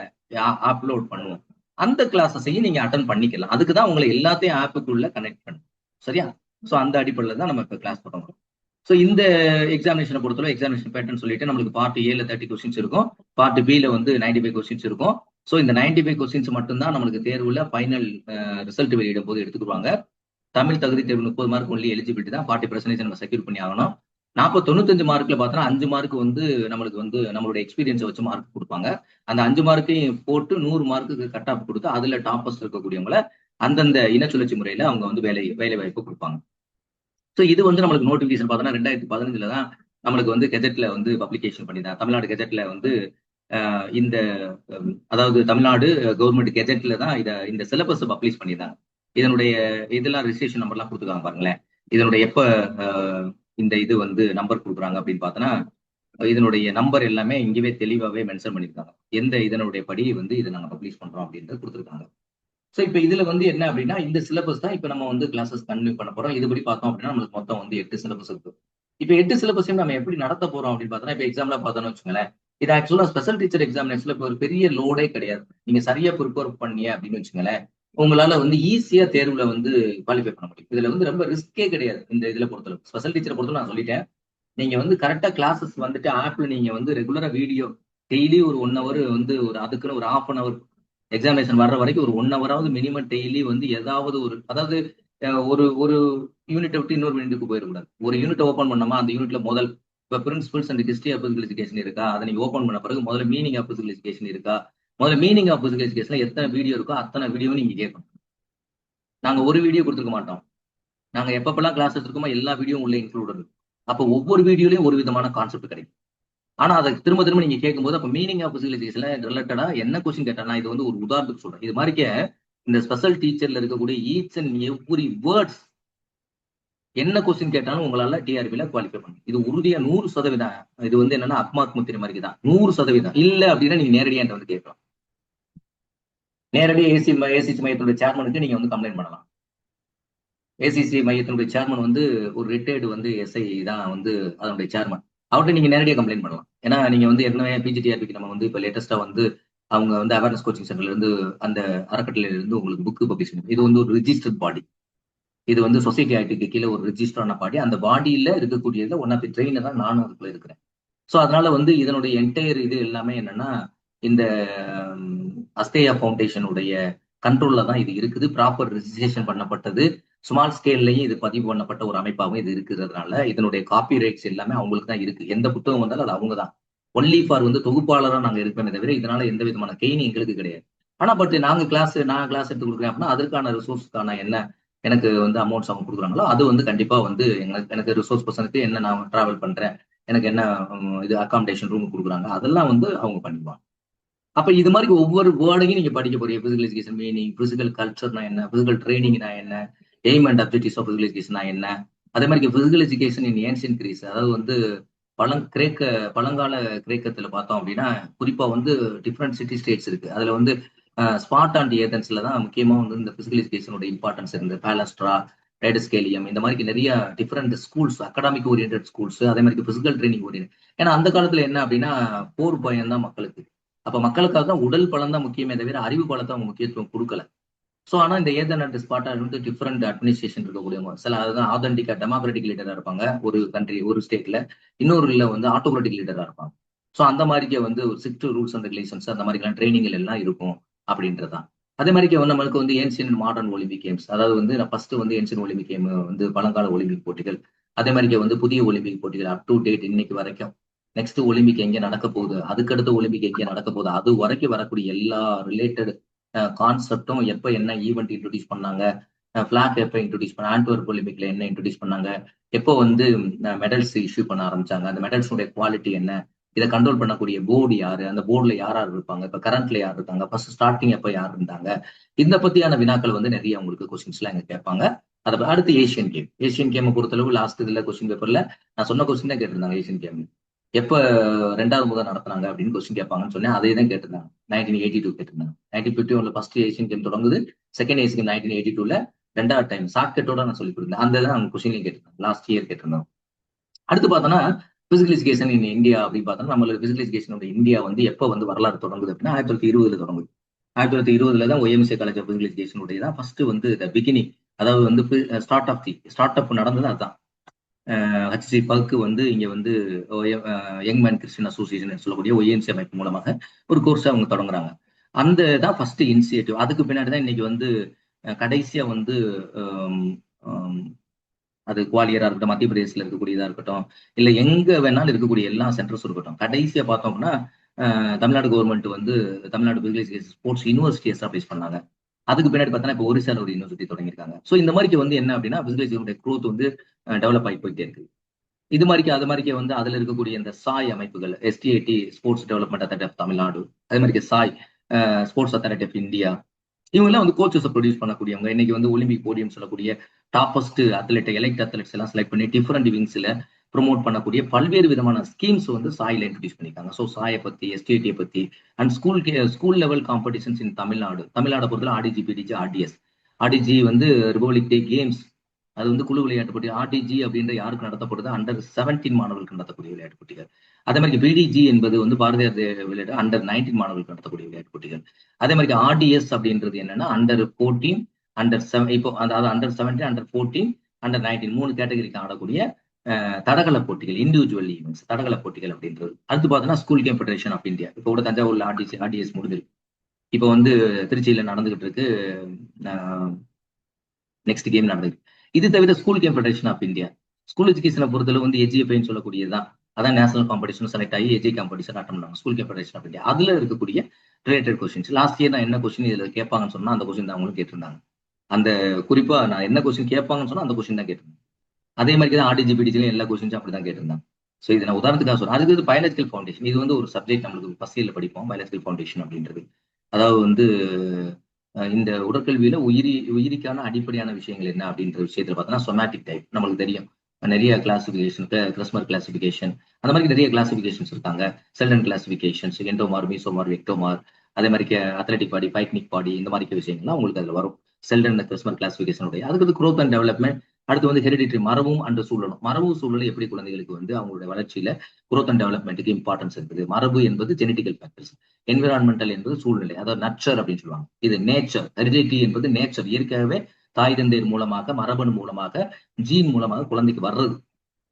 [SPEAKER 1] அப்லோட் பண்ணுவோம். அந்த கிளாஸஸையும் நீங்க அட்டன் பண்ணிக்கலாம். அதுக்குதான் உங்களை எல்லாத்தையும் ஆப்புக்குள்ள கனெக்ட் பண்ணும். சரியா? சோ அந்த அடிப்படையில தான் நம்ம இப்ப கிளாஸ் பண்ணுவோம். ஸோ இந்த எக்ஸாமினேஷனை பொறுத்தவரை எக்ஸாமினேஷன் பேட்டர்ன் சொல்லிட்டு நம்மளுக்கு பார்ட் ஏல 30 கொஸ்டின்ஸ் இருக்கும், பார்ட் பில வந்து 95 கொஸ்டின்ஸ் இருக்கும். ஸோ இந்த 95 கொஸ்டின்ஸ் மட்டும்தான் நம்மளுக்கு தேர்வுல ஃபைனல் ரிசல்ட் வெளியிடும் போது எடுத்துக்குவாங்க. தமிழ் தகுதி தேர்வு 30 மார்க் ஒன்லி எலிஜிபிலிட்டி தான். 40% நம்ம செக்யூர் பண்ணி ஆகணும். 95 மார்க்ல பார்த்தோம்னா 5 மார்க் வந்து நம்மளுக்கு வந்து நம்மளோட எக்ஸ்பீரியன்ஸை வச்சு மார்க் கொடுப்பாங்க. அந்த 5 மார்க்கையும் போட்டு 100 மார்க்குக்கு கட் ஆஃப் கொடுத்து அதுல டாப்பர்ஸ் இருக்கக்கூடியவங்களை அந்தந்த இனச்சுழற்சி முறையில அவங்க வந்து வேலை வாய்ப்பு கொடுப்பாங்க. ஸோ இது வந்து நம்மளுக்கு நோட்டிபிகேஷன் பார்த்தோன்னா 2015 தான் நம்மளுக்கு வந்து கெஜெட்ல வந்து பப்ளிகேஷன் பண்ணிதான். தமிழ்நாடு கெஜெட்ல வந்து இந்த அதாவது தமிழ்நாடு கவர்மெண்ட் கெஜெட்ல தான் இந்த சிலபஸ் பப்ளிஷ் பண்ணியிருந்தாங்க. இதனுடைய இதெல்லாம் ரிஜிஸ்ட்ரேஷன் நம்பர்லாம் கொடுத்துருக்காங்க பாருங்களேன். இதனுடைய எப்ப இந்த இது வந்து நம்பர் கொடுக்குறாங்க அப்படின்னு பார்த்தோன்னா இதனுடைய நம்பர் எல்லாமே இங்கேயே தெளிவாகவே மென்ஷன் பண்ணியிருக்காங்க. எந்த இதனுடைய படி வந்து இதை நாங்கள் பப்ளிஷ் பண்றோம் அப்படின்றது கொடுத்துருக்காங்க. ஸோ இப்போ இதுல வந்து என்ன அப்படின்னா இந்த சிலபஸ் தான் இப்போ நம்ம வந்து கிளாஸஸ் கன்டினியூ பண்ண போறோம். இதுபடி பார்த்தோம் அப்படின்னா நம்மளுக்கு மொத்தம் வந்து 8 சிலபஸ் இருக்கு. இப்போ 8 சிலபஸையும் நம்ம எப்படி நடத்த போறோம் அப்படின்னு பார்த்தோம்னா இப்போ எக்ஸாம்ல பார்த்தோம்னு வச்சுங்களேன். இது ஆக்சுவலா ஸ்பெஷல் டீச்சர் எக்ஸாமினேஷன்ல இப்போ ஒரு பெரிய லோடே கிடையாது. நீங்க சரியா ப்ரிப்பேர் பண்ணிய அப்படின்னு வச்சுங்களேன், உங்களால வந்து ஈஸியா தேர்வுல வந்து குவாலிஃபை பண்ண முடியும். இதுல வந்து ரொம்ப ரிஸ்கே கிடையாது. இந்த இதுல பொறுத்தளவு ஸ்பெஷல் டீச்சரை பொறுத்தளவு நான் சொல்லிட்டேன். நீங்க வந்து கரெக்டா கிளாஸஸ் வந்துட்டு ஆப்ல நீங்க வந்து ரெகுலரா வீடியோ டெய்லி ஒரு 1 ஹவர் வந்து ஒரு அதுக்குன்னு ஒரு ½ hour எக்ஸாமினேஷன் வர்ற வரைக்கும் ஒரு 1 ஹவராவது மினிமம் டெய்லி வந்து ஏதாவது ஒரு அதாவது ஒரு ஒரு யூனிட்டை விட்டு இன்னொரு யூனிட்டுக்கு போயிடக்கூடாது. ஒரு யூனிட் ஓப்பன் பண்ணோமா அந்த யூனிட்ல முதல் இப்போ principles and history of physical education இருக்கா, அதை நீங்க ஓப்பன் பண்ண பிறகு முதல்ல மீனிங் ஆஃப் பிசிக்கல் எஜுகேஷன் இருக்கா, முதல்ல மீனிங் ஆஃப் பிசிக்கல் எஜுகேஷன்ல எத்தனை வீடியோ இருக்கோ அத்தனை வீடியோ நீங்க கேட்கணும். நாங்க ஒரு வீடியோ கொடுத்துருக்க மாட்டோம். நாங்க எப்பப்பெல்லாம் கிளாஸ் எடுத்துருக்கோமோ எல்லா வீடியோ உள்ள இன்க்ளூட் இருக்கு. அப்போ ஒவ்வொரு வீடியோலயும் ஒரு விதமான கான்செப்ட் கிடைக்கும். ஆனா அதை திரும்ப திரும்ப நீங்க கேட்கும்போது அப்ப மீனிங் ஆஃப் பிசிக்கல் எஜுகேஷன்ல ரிலேட்டடா என்ன கொஸ்டின் கேட்டா இது வந்து ஒரு உதாரணத்துக்கு சொல்றேன். இது மாதிரிக்க இந்த ஸ்பெஷல் டீச்சர்ல இருக்கக்கூடிய ஈச் அண்ட் எவ்ரி வேர்ட்ஸ் என்ன கொஸ்டின் கேட்டாலும் உங்களால டிஆர்பில குவாலிஃபை பண்ணும். இது உறுதியா 100%. இது வந்து என்னன்னா அப்மார்க் முத்திரை மாதிரி தான். 100% இல்ல அப்படின்னா நீங்க நேரடியா வந்து கேட்கலாம். நேரடியாக ஏசிசி மையத்தினுடைய சேர்மனுக்கு நீங்க வந்து கம்ப்ளைண்ட் பண்ணலாம். ஏசிசி மையத்தினுடைய சேர்மன் வந்து ஒரு ரிட்டையர்டு வந்து எஸ்ஐ தான் வந்து அதனுடைய சேர்மன். அவர்கிட்ட நீங்க நேரடியாக கம்ப்ளைண்ட் பண்ணலாம். ஏன்னா நீங்க வந்து ஏற்கனவே பிஜிடிஆர்பிக்கு நம்ம வந்து இப்போ லேட்டஸ்டா வந்து அவங்க வந்து அவேர்னஸ் கோச்சிங் சென்டர்ல இருந்து அந்த அறக்கட்டளையில இருந்து உங்களுக்கு புக் பப்ளிஷ் பண்ணி இது வந்து ஒரு ரிஜிஸ்டர்ட் பாடி. இது வந்து சொசைட்டி ஆக்டுக்கு கீழே ஒரு ரிஜிஸ்டரான பாடி. அந்த பாடியில இருக்கக்கூடியதுல ஒன் ஆஃப் தி ட்ரெயினர் தான் நானும் அதுக்குள்ள இருக்கிறேன். ஸோ அதனால வந்து இதனுடைய என்டையர் இது எல்லாமே என்னன்னா இந்த அஸ்தேயா ஃபவுண்டேஷனுடைய கண்ட்ரோல்ல தான் இது இருக்குது. ப்ராப்பர் ரிஜிஸ்ட்ரேஷன் பண்ணப்பட்டது. ஸ்மால் ஸ்கேல்லையும் இது பதிவு பண்ணப்பட்ட ஒரு அமைப்பாகவும் இது இருக்கிறதுனால இதனுடைய காப்பி ரைட்ஸ் எல்லாமே அவங்களுக்கு தான் இருக்கு. எந்த புத்தகம் வந்தாலும் அது அவங்க தான். ஒன்லி ஃபார் வந்து தொகுப்பாளராக நாங்க இருப்பேனே தவிர இதனால எந்த விதமான கெயின் எங்களுக்கு கிடையாது. ஆனா பட் நான் கிளாஸ் எடுத்து கொடுக்குறேன் அப்படின்னா அதற்கான ரிசோர்ஸ்க்கான என்ன எனக்கு வந்து அமௌண்ட்ஸ் அவங்க கொடுக்குறாங்களோ அது வந்து கண்டிப்பா வந்து எனக்கு ரிசோர்ஸ் பர்சனுக்கு என்ன நான் டிராவல் பண்றேன், எனக்கு என்ன இது அகாமடேஷன் ரூம் கொடுக்குறாங்க அதெல்லாம் வந்து அவங்க பண்ணிப்பாங்க. அப்ப இது மாதிரி ஒவ்வொரு வேர்டையும் நீங்க படிக்க போறீங்க. பிசிக்கல் எஜுகேஷன் மீனிங், பிசிக்கல் கல்ச்சர்னா என்ன, பிசிக்கல் ட்ரைனிங்னா என்ன, aim and objectives of physical education என்ன, அதே மாதிரி physical education in ancient Greece, அதாவது வந்து பழங்கால கிரேக்கத்துல பார்த்தோம் அப்படின்னா குறிப்பா வந்து டிஃப்ரெண்ட் சிட்டி ஸ்டேட்ஸ் இருக்கு. அதுல வந்து ஸ்பாட் அண்ட் ஏதன்ஸ்ல தான் முக்கியமா வந்து இந்த பிசிக்கல் எஜுகேஷனோட இம்பார்ட்டன்ஸ் இருந்து பேலஸ்ட்ரா, டைடஸ்கேலியம் இந்த மாதிரி நிறைய different schools, academic orient schools, அதே மாதிரி பிசிக்கல் ட்ரைனிங் ஓரியன்ட். ஏன்னா அந்த காலத்துல என்ன அப்படின்னா போர் பயம் தான் மக்களுக்கு. அப்ப மக்களுக்காக தான் உடல் பலம் தான் முக்கியமே தவிர அறிவு பலத்தை அவங்க முக்கியத்துவம் கொடுக்கல. ஸோ ஆனா இந்த ஏதன் அண்ட் ஸ்பாட்டா வந்து டிஃப்ரெண்ட் அட்மினிஸ்ட்ரேஷன் இருக்கக்கூடியவங்க சில அதுதான் ஆதென்டிக்கா டெமோக்ராட்டிக் லீடரா இருப்பாங்க ஒரு கண்ட்ரி ஒரு ஸ்டேட்ல, இன்னொருல வந்து ஆட்டோக்ராட்டிக் லீடரா இருப்பாங்க. ஸோ அந்த மாதிரிக்கே வந்து ஒரு ஸ்ட்ரிக்ட் ரூல்ஸ் அண்ட் ரெகுலேஷன்ஸ் அந்த மாதிரிலாம் ட்ரைனிங்கள் எல்லாம் இருக்கும் அப்படின்றதான். அதே மாதிரிக்கே வந்து நம்மளுக்கு வந்து ஏன்சியன் மாடர்ன் ஒலிம்பிக் கேம்ஸ், அதாவது வந்து நான் ஃபர்ஸ்ட் வந்து ஏன்சியன் ஒலிம்பிக் கேம் வந்து பழங்கால ஒலிம்பிக் போட்டிகள், அதே மாதிரிக்கே வந்து புதிய ஒலிம்பிக் போட்டிகள் அப் டு டேட் இன்னைக்கு வரைக்கும். நெக்ஸ்ட் ஒலிம்பிக் எங்க நடக்க போகுது, அதுக்கடுத்த ஒலிம்பிக் எங்க நடக்க போகுது, அது வரைக்கும் வரக்கூடிய எல்லா ரிலேட்டட் கான்செப்டும் எப்ப என்ன ஈவெண்ட் இன்ட்ரோடியூஸ் பண்ணாங்க, பிளாக் எப்ப இன்ட்ரோடியூஸ் பண்ண, ஆண்ட்வர்ப் ஒலிம்பிக்ல என்ன இன்ட்ரோடியூஸ் பண்ணாங்க, எப்போ வந்து மெடல்ஸ் இஷ்யூ பண்ண ஆரம்பிச்சாங்க, அந்த மெடல்ஸோட குவாலிட்டி என்ன, இதை கண்ட்ரோல் பண்ணக்கூடிய போர்டு யாரு, அந்த போர்டுல யார் யார் இருப்பாங்க, இப்ப கரண்ட்ல யார் இருக்காங்க, ஃபர்ஸ்ட் ஸ்டார்டிங் எப்ப யார் இருந்தாங்க, இந்த பத்தியான வினாக்கள் வந்து நிறைய உங்களுக்கு கொஸ்டின்ஸ் எல்லாம் எங்க கேட்பாங்க. அதை அடுத்து ஏசியன் கேமை பொறுத்தளவு லாஸ்ட் இதுல கொஸ்டின் பேப்பர்ல நான் சொன்ன கொஸ்டின் தான் கேட்டிருந்தாங்க. ஏசியன் கேம் எப்ப 2வது முதல் நடத்தினாங்க அப்படின்னு கொஸ்டின் கேட்பாங்கன்னு சொன்னேன். அதே தான் கேட்டிருந்தாங்க. 1982 கேட்டிருந்தாங்க. 1951 ஃபர்ஸ்ட் ஏசியன் கேம் தொடங்குது. செகண்ட் ஏசியன் கேம் 1982ல 2வது டைம் ஷார்ட்கட்டோட நான் சொல்லி கொடுத்தேன். அந்த தான் அவங்க கொஸ்டின்லையும் கேட்டிருந்தாங்க. லாஸ்ட் இயர் கேட்டிருந்தாங்க. அடுத்து பார்த்தோன்னா பிசிக்கல் எஜுகேஷன் இன் இந்தியா அப்படின்னு பார்த்தோம்னா நம்மளுக்கு பிசிக்கல் எஜுகேஷனோட இந்தியா வந்து எப்போ வந்து வரலாறு தொடங்குது அப்படின்னா 1920 தொடங்குது. 1920 தான் ஒய்எம்சி காலேஜ் ஆஃப் பிசிக்கல் எஜுகேஷனுடைய தான் ஃபர்ஸ்ட் வந்து பிகினிங், அதாவது வந்து ஸ்டார்ட் அப் நடந்தது அதுதான். ஹச்சி பல்க்கு வந்து இங்க வந்து யங் மேன் கிறிஸ்டின் அசோசியேஷன் சொல்லக்கூடிய ஒய்எம்சி அமைப்பு மூலமாக ஒரு கோர்ஸ் அவங்க தொடங்குறாங்க. அந்த தான் ஃபர்ஸ்ட் இனிஷியேட்டிவ். அதுக்கு பின்னாடி தான் இன்னைக்கு வந்து கடைசியா வந்து அது குவாலியரா இருக்கட்டும், மத்திய பிரதேசல இருக்கக்கூடியதா இருக்கட்டும், இல்ல எங்க வேணாலும் இருக்கக்கூடிய எல்லா சென்டர்ஸும் இருக்கட்டும், கடைசியா பார்த்தோம்னா தமிழ்நாடு கவர்மெண்ட் வந்து Tamil Nadu physical education sports university establish பண்ணாங்க. அதுக்கு பின்னாடி பார்த்தோன்னா இப்போ ஒரிசால ஒரு யூனிவர்சிட்டி தொடங்கியிருக்காங்க. ஸோ இந்த மாதிரி வந்து என்ன அப்படின்னா பிசினஸ் க்ரோத் வந்து டெவலப் ஆகி போயிட்டே இருக்கு. இது மாதிரிக்கு அது மாதிரிக்கு வந்து அதுல இருக்கக்கூடிய இந்த சாய் அமைப்புகள், SDAT sports development authority of Tamil Nadu, அதே மாதிரி SAI sports authority of India, இவங்கெல்லாம் வந்து கோச்சஸ் ப்ரொடியூஸ் பண்ணக்கூடியவங்க. இன்னைக்கு வந்து ஒலிம்பிக் போடியம் சொல்லக்கூடிய டாப்பஸ்ட் அத்லெட் எலைட் அத்லெட்ஸ் எல்லாம் செலக்ட் பண்ணி டிஃபரெண்ட் விங்ஸ்ல ப்ரொமோட் பண்ணக்கூடிய பல்வேறு விதமான ஸ்கீம்ஸ் வந்து சாயில இன்ட்ரடியூஸ் பண்ணிருக்காங்க. ஸோ சாயை பத்தி, எஸ்டிஐடியை பத்தி அண்ட் ஸ்கூல் லெவல் காம்படிஷன்ஸ் இன் தமிழ்நாடு பொறுத்தவரை ஆர்டிஜி, பிடிஜி, ஆர்டிஎஸ். ஆர்டிஜி வந்து ரிபப்ளிக் டே கேம்ஸ், அது வந்து குழு விளையாட்டு போட்டி. ஆர்டிஜி அப்படின்ற யாருக்கு நடத்தப்படுது, அண்டர் 17 மாணவர்களுக்கு நடத்தக்கூடிய விளையாட்டு போட்டிகள். அதே மாதிரி பிடிஜி என்பது வந்து பாரதியார் விளையாட்டு அண்டர் 19 மாணவர்களுக்கு நடத்தக்கூடிய விளையாட்டு போட்டிகள். அதே மாதிரி ஆர்டிஎஸ் அப்படின்றது என்னன்னா அண்டர் 14, அண்டர் 7, இப்போ அதாவது அண்டர் 17, அண்டர் 14, அண்டர் 19 3 கேட்டகரிக்கு ஆடக்கூடிய தடகள போட்டிகள், இண்டிவிஜுவல் ஈவெண்ட்ஸ், தடகள போட்டிகள் அப்படின்றது. அடுத்து பார்த்தோன்னா school game federation of India. இப்போ கூட தஞ்சாவூர்ல ஆர்டிஎஸ் முடிஞ்சிருக்கு. இப்போ வந்து திருச்சியில நடந்துகிட்டு இருக்கு, நெக்ஸ்ட் கேம் நடந்துருக்கு. இது தவிர school game federation of India, school எஜுகேஷனை பொறுத்தளவு வந்து எஜிஎஃப்ஐன்னு சொல்லக்கூடியதுதான். அதான் நேஷனல் காம்படிஷன் செலக்ட் ஆகி எஜி காம்படிஷன் அட்டன் பண்ணாங்க. School game federation of India அதுல இருக்கக்கூடிய ரிலேட்டட் கொஸ்டின்ஸ். லாஸ்ட் இயர் நான் என்ன கொஸ்டின் இதுல கேட்பாங்கன்னு சொன்னா அந்த கொஸ்டின் தான் அவங்களும் கேட்டிருந்தாங்க. அந்த குறிப்பா நான் என்ன கொஸ்டின் கேட்பாங்கன்னு சொன்னா அந்த கொஸ்டின் தான் கேட்டிருந்தேன். அதே மாதிரி தான் ஆர்டிஜி பிடிஜிலும் எல்லா கொஸ்டின்ஸும் அப்படிதான் கேட்டிருந்தாங்க. ஸோ இதை நான் உதாரணத்துக்காக சொல்றேன். அதுக்கு வந்து பயாலஜிக்கல் ஃபவுண்டேஷன், இது வந்து ஒரு சப்ஜெக்ட் நம்மளுக்கு ஃபர்ஸ்ட் இயர்ல படிப்போம், பயாலஜிக்கல் ஃபவுண்டேஷன் அப்படின்றது. அதாவது வந்து இந்த உடற்கல்வியில உயிரிக்கான அடிப்படையான விஷயங்கள் என்ன அப்படின்ற விஷயத்துல பார்த்தோன்னா சொமேட்டிக் டைப் நம்மளுக்கு தெரியும். நிறைய கிளாசிபிகேஷன், கிறிஸ்மர் கிளாசிபிகேஷன், அந்த மாதிரி நிறைய கிளாசிபிகேஷன்ஸ் இருக்காங்க. செல்டன் கிளாசிபிகேஷன்ஸ், எண்டோமார், மீசோமார், வெக்டோமார், அதே மாதிரி அத்லெட்டிக் பாடி, பைக்னிக் பாடி, இந்த மாதிரி விஷயங்கள்லாம் உங்களுக்கு அதுல வரும். செல்டன் கிறிஸ்மர் கிளாசிபிகேஷனுடைய. அதுக்கு குரோத் அண்ட் டெவலப்மெண்ட். அடுத்து வந்து ஹெரிடிட்டரி, மரபும் அண்ட் சூழலும். மரபு சூழல் எப்படி குழந்தைகளுக்கு வந்து அவங்களுடைய வளர்ச்சியில குரோத் அண்ட் டெவலப்மெண்ட்டுக்கு இம்பார்ட்டன்ஸ் இருக்குது. மரபு என்பது ஜெனடிக்கல் ஃபேக்டர்ஸ், என்விரான்மெண்டல் என்பது சூழ்நிலை, அதாவது நர்ச்சர் அப்படின்னு சொல்லுவாங்க. இது நேச்சர். ஹெரிடிட்டி என்பது நேச்சர், இயற்கையாகவே தாய் தந்தையர் மூலமாக, மரபணு மூலமாக, ஜீன் மூலமாக குழந்தைக்கு வர்றது.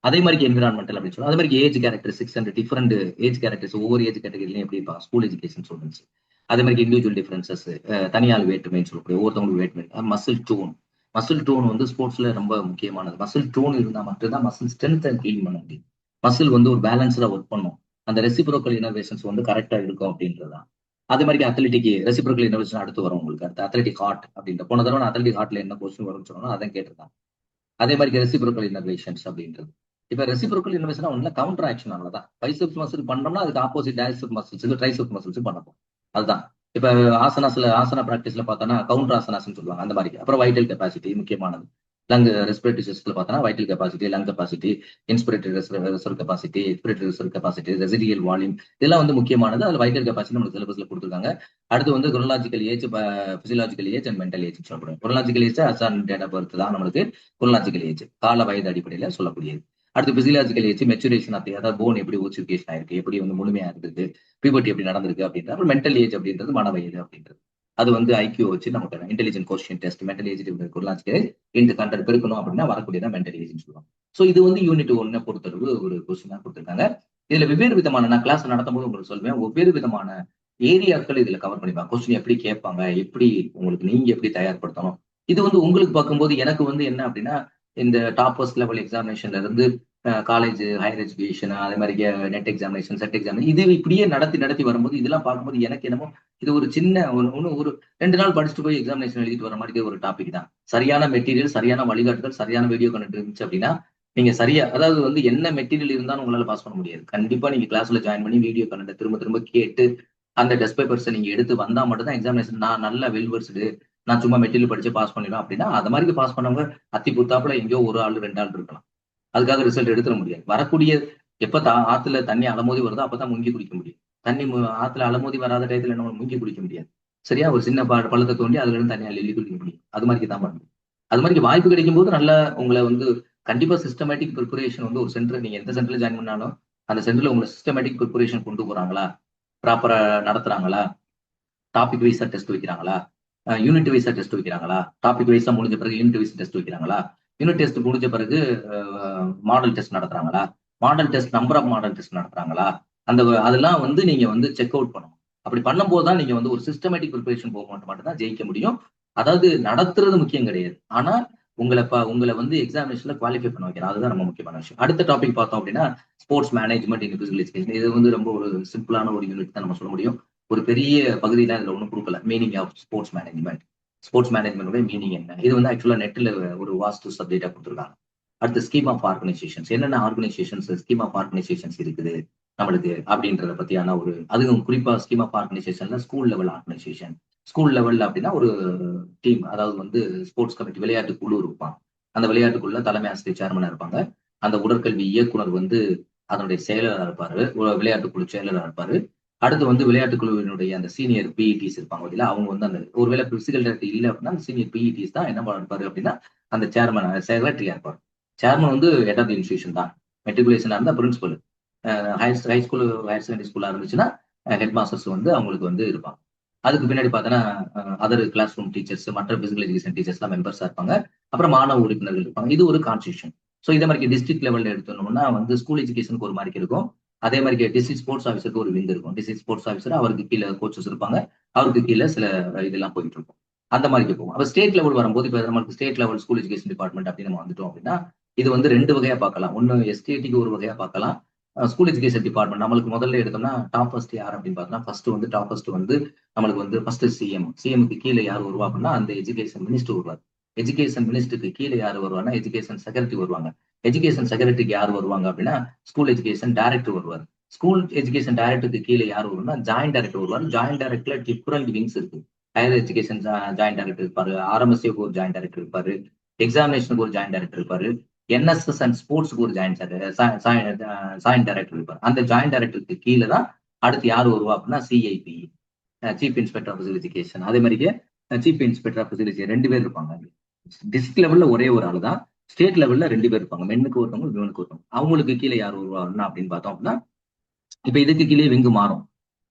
[SPEAKER 1] அதே மாதிரி என்விரான்மெண்டல் அப்படின்னு சொல்லுவாங்க. அதே மாதிரி age characteristics and different age characters, ஒவ்வொரு ஏஜ் கேட்டகரிலையும் எப்படி இருப்பாங்க ஸ்கூல் எஜுகேஷன் ஸ்டூடெண்ட்ஸ். அதே மாதிரி இண்டிவிஜுவல் டிஃபரன்சஸ், தனியால் வேற்றுமைன்னு சொல்லக்கூடிய ஒவ்வொருத்தவங்களுக்கு வேற்றுமை. மசில் டோன் வந்து ஸ்போர்ட்ஸ்ல ரொம்ப முக்கியமானது. மசில் டோன் இருந்தால் மட்டும்தான் மசில் ஸ்ட்ரென்த் கிளீன் பண்ண முடியும். மசில் வந்து ஒரு பேலன்ஸ்டா ஒர்க் பண்ணும். அந்த ரெசிப்ரோக்கல் இனோவேஷன்ஸ் வந்து கரெக்டா இருக்கும் அப்படின்றதுதான். அதே மாதிரி அத்லெட்டிக் ரெசிப்ரோக்கல் இனோவேஷன் அடுத்து வரும் உங்களுக்கு. அடுத்து அத்லெட்டிக் ஹார்ட் அப்படின்ற போன தடவை அத்லெட்டிக் ஹார்ட்ல என்ன கொஸ்டின் வரும்னு சொன்னா அதான் கேட்டிருக்காங்க. அதே மாதிரி ரெசிப்ரோக்கல் இன்னோவேஷன்ஸ் அப்படின்றது. இப்ப ரெசிப்ரோக்கல் இன்னோவேஷன் ஒன்றும் கவுண்டர் ஆக்ஷன் அவ்வளவுதான். பைசெப்ஸ் மசில் பண்ணோம்னா அதுக்கு ஆப்போசிட் டைசெப்ஸ் மசில்ஸ், ட்ரைசெப்ஸ் மசில்ஸ் பண்ணணும். அதுதான். இப்ப ஆசனா பிராக்டிஸ்ல பார்த்தோன்னா கவுண்டர் ஆசனாஸ்ன்னு சொல்லுவாங்க. அந்த மாதிரி. அப்புறம் வைட்டல் கெப்பாசிட்டி முக்கியமானது. லங் ரெஸ்பிரேட்டரி சிஸ்டத்துல பார்த்தோன்னா vital capacity, lung capacity, inspiratory reserve capacity, expiratory reserve capacity, residual volume, இதெல்லாம் வந்து முக்கியமானது. அதுல வைட்டல் கெப்பாசிட்டி நமக்கு சிலபஸ்ல கொடுத்துருக்காங்க. அடுத்து வந்து chronological age, physiological age and mental age சொல்லப்படுது. குரோனாலஜிக்கல் ஏஜ் அசான் டேட்டா பொறுத்து தான் நம்மளுக்கு குரோனாலஜிக்கல் ஏஜ் கால வயது அடிப்படையில சொல்லக்கூடியது. அடுத்து பிசியலாஜிக்கல் ஏஜ் மெச்சுரேஷன் ஆஃப் அதாவது போன் எப்படி ஓசிஃபிகேஷன் ஆயிருக்கு, எப்படி வந்து முழுமையா இருந்தது, பியூபர்ட்டி எப்படி நடந்திருக்கு அப்படின்றது. அப்புறம் மென்டல் ஏஜ் அப்படின்றது மன வயது அப்படின்றது. அது வந்து ஐக்கியூ வச்சு நமக்கு intelligent quotient test, mental age chronological age into hundred பெருக்கணும் அப்படின்னா வரக்கூடியதான் மென்டல் ஏஜ்னு சொல்லுவாங்க. ஸோ இது வந்து யூனிட் 1 பொறுத்தளவு ஒரு கொஸ்டினா கொடுத்துருக்காங்க. இதுல வெவ்வேறு விதமான, நான் கிளாஸ் நடத்தும் போது உங்களுக்கு சொல்லுவேன், வெவ்வேறு விதமான ஏரியாக்கள் இதுல கவர் பண்ணிப்பாங்க. கொஸ்டின் எப்படி கேட்பாங்க, எப்படி உங்களுக்கு நீங்க எப்படி தயார்படுத்தணும். இது வந்து உங்களுக்கு பார்க்கும்போது எனக்கு வந்து என்ன அப்படின்னா, இந்த டாப் ஃபர்ஸ்ட் லெவல் எக்ஸாமினேஷன்ல இருந்து காலேஜ், ஹையர் எஜுகேஷன், அதே மாதிரி நெட் எக்ஸாமினேஷன், செட் எக்ஸாமினேஷன், இது இப்படியே நடத்தி வரும்போது இதெல்லாம் பார்க்கும்போது எனக்கு என்னமோ இது ஒரு சின்ன ஒரு 2 நாள் படிச்சுட்டு போய் எக்ஸாமினேஷன் எழுதிட்டு வர மாதிரி ஒரு டாபிக் தான். சரியான மெட்டீரியல், சரியான வழிகாட்டுதல், சரியான வீடியோ கண்டென்ட் இருந்துச்சு அப்படின்னா நீங்க சரியா, அதாவது வந்து என்ன மெட்டீரியல் இருந்தாலும் உங்களால பாஸ் பண்ண முடியாது. கண்டிப்பா நீங்க கிளாஸ்ல ஜாயின் பண்ணி வீடியோ கண்டென்ட் திரும்ப திரும்ப கேட்டு அந்த டெஸ்ட் பேப்பர்ஸை நீங்க எடுத்து வந்தா மட்டும் தான் எக்ஸாமினேஷன் நான் நல்ல வெல் வெர்ஸ்டு, நான் சும்மா மெட்டீரியல் படிச்சு பாஸ் பண்ணிடுவேன் அப்படின்னா அது மாதிரி பாஸ் பண்ணவங்க அத்தி புத்தாப்புல எங்கேயோ ஒரு ஆள் 2 ஆள் இருக்கலாம். அதுக்காக ரிசல்ட் எடுத்துட முடியாது. வரக்கூடிய எப்ப ஆத்துல தண்ணி அலமோதி வருதோ அப்பதான் முங்கி குடிக்க முடியும். தண்ணி ஆத்துல அலமோதி வராத டயத்துல என்ன முங்கி குடிக்க முடியாது. சரியா? ஒரு சின்ன பள்ளத்தை தோண்டி அதுல இருந்து தண்ணி அள்ளி குடிக்க முடியும். அது மாதிரி தான் பண்ணணும். அது மாதிரி வாய்ப்பு கிடைக்கும் போது நல்லா உங்களை வந்து கண்டிப்பா சிஸ்டமேட்டிக் ப்ரிப்பரேஷன் வந்து ஒரு சென்டர், நீங்க எந்த சென்டர்ல ஜாயின் பண்ணாலும் அந்த சென்டர்ல உங்களை சிஸ்டமேட்டிக் ப்ரிப்பரேஷன் கொண்டு போறாங்களா, ப்ராப்பரா நடத்துறாங்களா, டாபிக் வைஸா டெஸ்ட் வைக்கிறாங்களா, யூனிட் வைஸா டெஸ்ட் வைக்கிறாங்களா, டாபிக் வைஸா முடிஞ்ச பிறகு யூனிட் வைஸ் டெஸ்ட் வைக்கிறாங்களா, யூனிட் டெஸ்ட் முடிஞ்ச பிறகு மாடல் டெஸ்ட் நடத்துறாங்களா, model test number of model test நடத்துறாங்களா, அதெல்லாம் வந்து நீங்க வந்து செக் அவுட் பண்ணணும். அப்படி பண்ணும்போது தான் நீங்க வந்து ஒரு சிஸ்டமேட்டிக் ப்ரிப்பரேஷன் போக மட்டும் தான் ஜெயிக்க முடியும். அதாவது நடத்துறது முக்கியம் கிடையாது, ஆனா உங்களை வந்து எக்ஸாமினேஷன்ல குவாலிஃபை பண்ண வைக்கணும். அதுதான் ரொம்ப முக்கியமான விஷயம். அடுத்த டாபிக் பார்த்தோம் அப்படின்னா ஸ்போர்ட்ஸ் மேனேஜ்மெண்ட் இன் பிசிக்கல் எஜுகேஷன். இது வந்து ரொம்ப ஒரு சிம்பிளான ஒரு யூனிட் தான் நம்ம சொல்ல முடியும். ஒரு பெரிய பகுதியெல்லாம் இதுல ஒன்றும் கொடுக்கல. Meaning of sports management, sports management meaning என்ன, இது வந்து ஆக்சுவலா நெட்ல ஒரு வாஸ்து சப்ஜெக்டா கொடுத்துருக்காங்க. அடுத்து ஸ்கீம் ஆஃப் ஆர்கனைசேஷன்ஸ், என்னென்ன ஆர்கனைசேஷன்ஸ் ஸ்கீம் ஆஃப் ஆர்கனைசேஷன்ஸ் இருக்குது நம்மளுக்கு அப்படின்றத பத்தியான ஒரு, அதுவும் குறிப்பா ஸ்கீம் ஆஃப் ஆர்கனைசேஷன்ல ஸ்கூல் லெவல் ஆர்கனைசேஷன். ஸ்கூல் லெவல்ல அப்படின்னா ஒரு டீம், அதாவது வந்து ஸ்போர்ட்ஸ் கமிட்டி விளையாட்டு குழு இருப்பாங்க. அந்த விளையாட்டுக்குள்ள தலைமை ஆசிரியர் சேர்மனா இருப்பாங்க. அந்த உடற்கல்வி இயக்குனர் வந்து அதனுடைய செயலராக இருப்பாரு, விளையாட்டு குழு செயலராக இருப்பாரு. அடுத்து வந்து விளையாட்டு குழுவினுடைய அந்த சீனியர் பிஇடிஸ் இருப்பாங்க இல்லையா, அவங்க வந்து அந்த ஒருவேளை பிசிக்கல் டைரக்டர் இல்லை அப்படின்னா அந்த சீனியர் பிஇடிஸ் தான் என்ன பண்ணிருப்பாரு அப்படின்னா அந்த சேர்மன் செக்ரட்டரியா இருப்பார். சேர்மன் வந்து ஹெட் ஆஃப் தி இன்ஸ்டியூஷன் தான். மெட்ரிகுலேஷனா இருந்தா principal, high school higher secondary ஸ்கூலா இருந்துச்சுன்னா ஹெட் மாஸ்டர்ஸ் வந்து அவங்களுக்கு வந்து இருப்பாங்க. அதுக்கு பின்னாடி பார்த்தோன்னா அதர் கிளாஸ் ரூம் டீச்சர்ஸ், மற்ற பிசிக்கல் எஜுகேஷன் டீச்சர்ஸ் எல்லாம் மெம்பர்ஸா இருப்பாங்க. அப்புறம் மாணவ உறுப்பினர்கள் இருப்பாங்க. இது ஒரு கான்ஸ்டியூஷன். ஸோ இதே மாதிரி டிஸ்ட்ரிக்ட் லெவல்ல எடுத்தோம்னா வந்து ஸ்கூல் எஜுகேஷனுக்கு ஒரு மாதிரி இருக்கும். அதே மாதிரி டிஸ்ட்ரிக்ட் ஸ்போர்ட்ஸ் ஆஃபீஸருக்கு ஒரு விங் இருக்கும். டிஸ்ட்ரிக்ட் ஸ்போர்ட்ஸ் ஆஃபீஸர், அவருக்கு கீழே கோச்சஸ் இருப்பாங்க. அவருக்கு கீழே சில இதெல்லாம் போயிட்டு இருக்கும். அந்த மாதிரி இருக்கும். அப்ப ஸ்டேட் லெவல் வரும்போது இப்ப நமக்கு state level school education department அப்படின்னு நம்ம வந்துட்டோம் அப்படின்னா இது வந்து ரெண்டு வகையா பார்க்கலாம். ஒன்னு எஸ்டிடிக்கு ஒரு வகையா பார்க்கலாம். ஸ்கூல் எஜுகேஷன் டிபார்ட்மெண்ட் நம்மளுக்கு முதல்ல எடுத்தோம்னா டாப் ஃபர்ஸ்ட் யார் அப்படின்னு பார்த்தோம்னா ஃபர்ஸ்ட் வந்து டாப் ஃபர்ஸ்ட் வந்து நம்மளுக்கு வந்து ஃபர்ஸ்ட் சிஎம்க்கு கீழே யார் வருவா அப்படின்னா அந்த எஜுகேஷன் மினிஸ்டர் வருவார். எஜுகேஷன் மினிஸ்டருக்கு கீழே யார் வருவாங்கன்னா எஜுகேஷன் செக்ரட்டரி வருவாங்க. எஜுகேஷன் செக்ரட்டரிக்கு யார் வருவாங்க அப்படின்னா ஸ்கூல் எஜுகேஷன் டைரக்டர் வருவார். ஸ்கூல் எஜுகேஷன் டைரக்டருக்கு கீழே யார் வருவாங்கன்னா ஜாயிண்ட் டைரக்டர் வருவார். ஜாயிண்ட் டைரக்டர்ல டிஃபரெண்ட் விங்ஸ் இருக்கு. ஹையர் எஜுகேஷன் ஜாயிண்ட் டைரக்டர் இருப்பாரு, ஆர்எம்எஸ்ஏக்கு ஒரு ஜாயிண்ட் டைரக்டர் இருப்பாரு, எக்ஸாமினேஷனுக்கு ஒரு ஜாயிண்ட் டைரக்டர் இருப்பாரு, என்எஸ்எஸ் அண்ட் ஸ்போர்ட்ஸ்க்கு ஒரு ஜாயிண்ட் டைரக்டர் இருப்பார். அந்த ஜாயிண்ட் டைரக்டருக்கு கீழே தான் அடுத்து யார் வருவா அப்படின்னா CIP, chief inspector of physical education. அதே மாதிரியே chief inspector of physical education 2 பேர் இருப்பாங்க. டிஸ்ட்ரிக்ட் லெவல்ல ஒரே ஒரு ஆளு தான், ஸ்டேட் லெவல்ல 2 பேர் இருப்பாங்க. மென்னுக்கு ஒருத்தவங்க, விமனுக்கு ஒருத்தவங்க. அவங்களுக்கு கீழே யார் வருவாங்கன்னா அப்படின்னு பார்த்தோம் அப்படின்னா இப்ப இதுக்கு கீழே விங்கு மாறும்.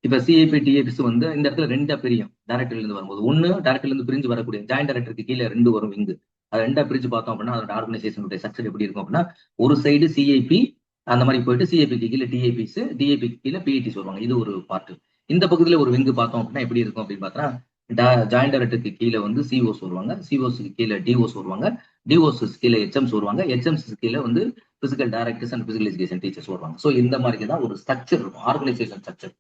[SPEAKER 1] இப்ப சிஐபி டிஏபிஸ் வந்து இந்த இடத்துல ரெண்டா பிரியும். டைரக்டர்ல இருந்து வரும்போது ஒன்னு டைரக்டர்ல இருந்து பிரிஞ்சு வரக்கூடிய ஜாயிண்ட் டைரக்டருக்கு கீழே 2 வரும் விங்கு. அது ரெண்டா பிரிச்சு பார்த்தோம் அப்படின்னா அதோட ஆர்கனைசேஷனுடைய ஸ்ட்ரக்சர் எப்படி இருக்கும் அப்படின்னா ஒரு சைடு சிஐபி அந்த மாதிரி போயிட்டு சிஐபிக்கு கீழே டிஏபிஸ், டிஏபிக்கு கீழே பிஐடிஸ் வருவாங்க. இது ஒரு பார்ட். இந்த பக்கத்துல ஒரு விங்கு பார்த்தோம் அப்படின்னா எப்படி இருக்கும் அப்படின்னு பார்த்தா ஜாயிண்ட் டைரக்டருக்கு கீழே வந்து சிஓஸ் வருவாங்க, சிஓஸ்க்கு கீழே டிஓஸ் வருவாங்க, டிஓஸ் கீழே ஹெச்எம்ஸ் வருவாங்க, ஹெச்எம்ஸ் கீழே வந்து physical directors and physical education teachers வருவாங்க. ஸோ இந்த மாதிரி தான் ஒரு ஸ்ட்ரக்சர் இருக்கும், ஆர்கனைசேஷன் ஸ்ட்ரக்சர்.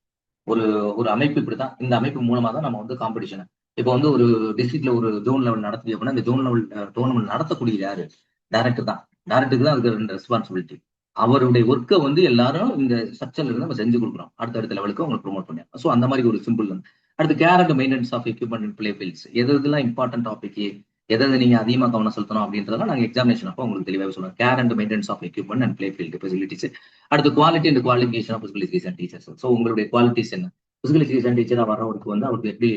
[SPEAKER 1] ஒரு ஒரு அமைப்பு இப்படிதான். இந்த அமைப்பு மூலமா தான் நம்ம வந்து காம்படிஷன். இப்போ வந்து ஒரு டிஸ்ட்ரிக்ட்ல ஒரு ஜோன் லெவல் நடத்தி அப்படின்னா இந்த ஜோன் லெவல் டோர்னமெண்ட் நடத்தக்கூடிய யாரு? டைரக்டர் தான். டைரக்டருக்கு தான் அதுக்கு ரெண்டு ரெஸ்பான்சிபிலிட்டி. அவருடைய ஒர்க்கை வந்து எல்லாரும் இந்த ஸ்ட்ரக்சர்ல இருந்து நம்ம செஞ்சு கொடுக்குறோம். அடுத்த லெவலுக்கு அவங்க ப்ரொமோட் பண்ணி. ஸோ அந்த மாதிரி ஒரு சிம்பிள். அடுத்து care and maintenance of equipment and play fields. எதெல்லாம் இம்பார்ட்டன்ட் டாபிக், எதாவது நீங்க அதிகமா கவனம் செலுத்தணும் அப்படின்றதெல்லாம் நாங்க எக்ஸாமினேஷன் அப்போ உங்களுக்கு தெளிவாக சொல்லுவோம். Care and maintenance of equipment and play field facilities. அடுத்து quality and qualification of physical education teachers. So உங்களுடைய குவாலிட்டிஸ் என்ன? பிசிக்கல் எஜுகேஷன் டீச்சரா வர்றவருக்கு வந்து அவருக்கு எப்படி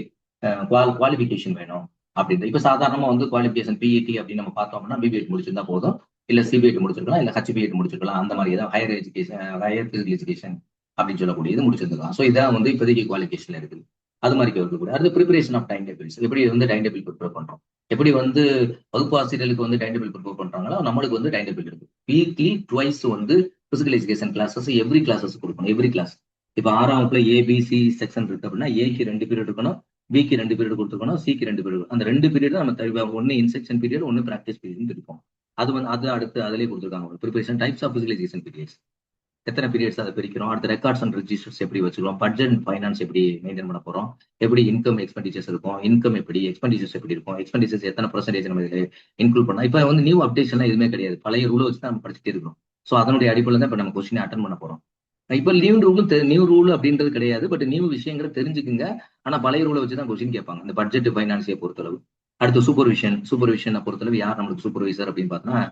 [SPEAKER 1] குவாலிஃபிகேஷன் வேணும் அப்படின்றது. இப்ப சாதாரணமா வந்து குவாலிஃபிகேஷன் பிஇடி அப்படின்னு நம்ம பார்த்தோம்னா பிபிஎட் முடிச்சிருந்தா போதும், இல்ல சிபிஎட் முடிச்சிருக்கலாம், இல்ல ஹெச்பிஎட் முடிச்சிருக்கலாம். அந்த மாதிரி ஏதாவது higher education, higher physical education அப்படின்னு சொல்லக்கூடியது முடிச்சிருக்கலாம். ஸோ இதான் வந்து இப்போதைக்கு குவாலிஃபிகேஷன்ல இருக்குது. அது மாதிரி இருக்கக்கூடாது. அடுத்து ப்ரிப்பரேஷன் ஆஃப் டைம் டேபிள்ஸ். எப்படி வந்து டைம் டேபிள் ப்ரிப்பேர் பண்றோம், எப்படி வந்து வகுப்பு ஆசிரியர்களுக்கு வந்து டைம் டேபிள் ப்ரிப்பேர் பண்றாங்களோ நம்மளுக்கு வந்து டைம் டேபிள் இருக்கு. வீக்லி ட்வைஸ் வந்து physical education classes every classes கொடுக்கணும். Every class. இப்ப 6ஆம் வகுப்புல ஏபிசி செக்ஷன் இருக்கு அப்படின்னா ஏக்கு 2 பீரியட் இருக்கணும், பிக்கு 2 பீரியட் கொடுத்துருக்கணும், சிக்கு 2 பீரியட். அந்த 2 பீரியட் நம்ம ஒன்னு இன்ஸ்ட்ரக்ஷன் பீரியட், ஒன்னு பிராக்டிஸ் பீரியட் இருக்கும். அது வந்து அது அடுத்து அதிலே கொடுத்துருக்காங்க. Preparation types of physical education periods, எத்தனை பீரியட்ஸ் அதை பிரிக்கிறோம், அடுத்த ரெக்கார்ட்ஸ் அண்ட் ரெஜிஸ்டர்ஸ் எப்படி வச்சுக்கிறோம், பட்ஜெட் அண்ட் ஃபைனான்ஸ் எப்படி மெயின்டைன் பண்ண போறோம், எப்படி இன்கம் எக்ஸ்பெண்டிச்சர்ஸ் இருக்கும், இன்கம் எப்படி, எக்ஸ்பெண்டிச்சர்ஸ் எப்படி இருக்கும், எக்ஸ்பெண்டிச்சர்ஸ் எத்தனை பர்சன்டேஜ் நம்ம இதில் இன்க்ளூட் பண்ணலாம். இப்போ வந்து நியூ அப்டேஷன்லாம் எதுவுமே கிடையாது, பழைய ரூலை வச்சு தான் நம்ம படிச்சுட்டே இருக்கோம். ஸோ அதனுடைய அடிப்படையில் தான் இப்போ நம்ம கொஸ்டினை அட்டன் பண்ண போறோம். இப்போ நியூ ரூல் அப்படின்றது கிடையாது, பட் நியூ விஷயங்களை தெரிஞ்சுக்குங்க. ஆனா பழைய ரூலை வச்சு தான் கொஸ்டின் கேட்பாங்க இந்த பட்ஜெட் ஃபைனான்ஸை பொறுத்தளவு. அடுத்து சூப்பர்விஷனை பொறுத்தளவு யார் நம்மளுக்கு சூப்பர்வைசர் அப்படின்னு பார்த்தோம்னா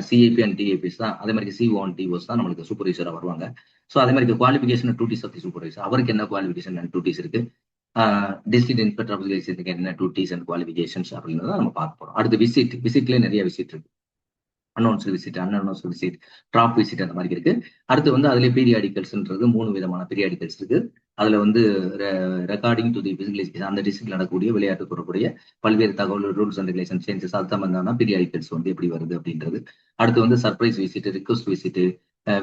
[SPEAKER 1] சிஐபி அண்ட் டிஏபிஸ் தான். அதே மாதிரி சிஓ அண்ட் டிஓஸ் தான் நம்மளுக்கு சூப்பர்வைசரா வருவாங்க. ஸோ அதே மாதிரி qualification duties of the supervisor, அவருக்கு என்ன குவாலிஃபிகேஷன் அண்ட் டூட்டிஸ் இருக்கு, டிஸ்ட்ரிக்ட் இன்ஸ்பெக்டர் ஆஃப் எஜுகேஷனுக்கு என்ன டூட்டிஸ் அண்ட் குவாலிஃபிகேஷன்ஸ் அப்படின்றத நம்ம பார்க்க போறோம். அடுத்து விசிட்லேயே நிறைய விசிட் இருக்கு. அன்னௌன்ஸ்டு விசிட், அன்அனௌன்ஸ்டு விசிட், ட்ராப் விசிட் அந்த மாதிரி இருக்கு. அடுத்து வந்து அதுல பீரியாடிக்கல்ஸ்ன்றது 3 விதமான பீரியாடிக்கல்ஸ் இருக்கு. அதுல வந்து recording to the physical education, அந்த டிஸ்ட்ரிக்ட் நடக்கக்கூடிய விளையாட்டு கூறக்கூடிய பல்வேறு தகவல், ரூல்ஸ் அண்ட் ரெகுலேஷன் சேஞ்சஸ், அது சம்பந்தமான பீரியாடிக்கல்ஸ் வந்து எப்படி வருது அப்படின்றது. அடுத்து வந்து surprise visit, request visit,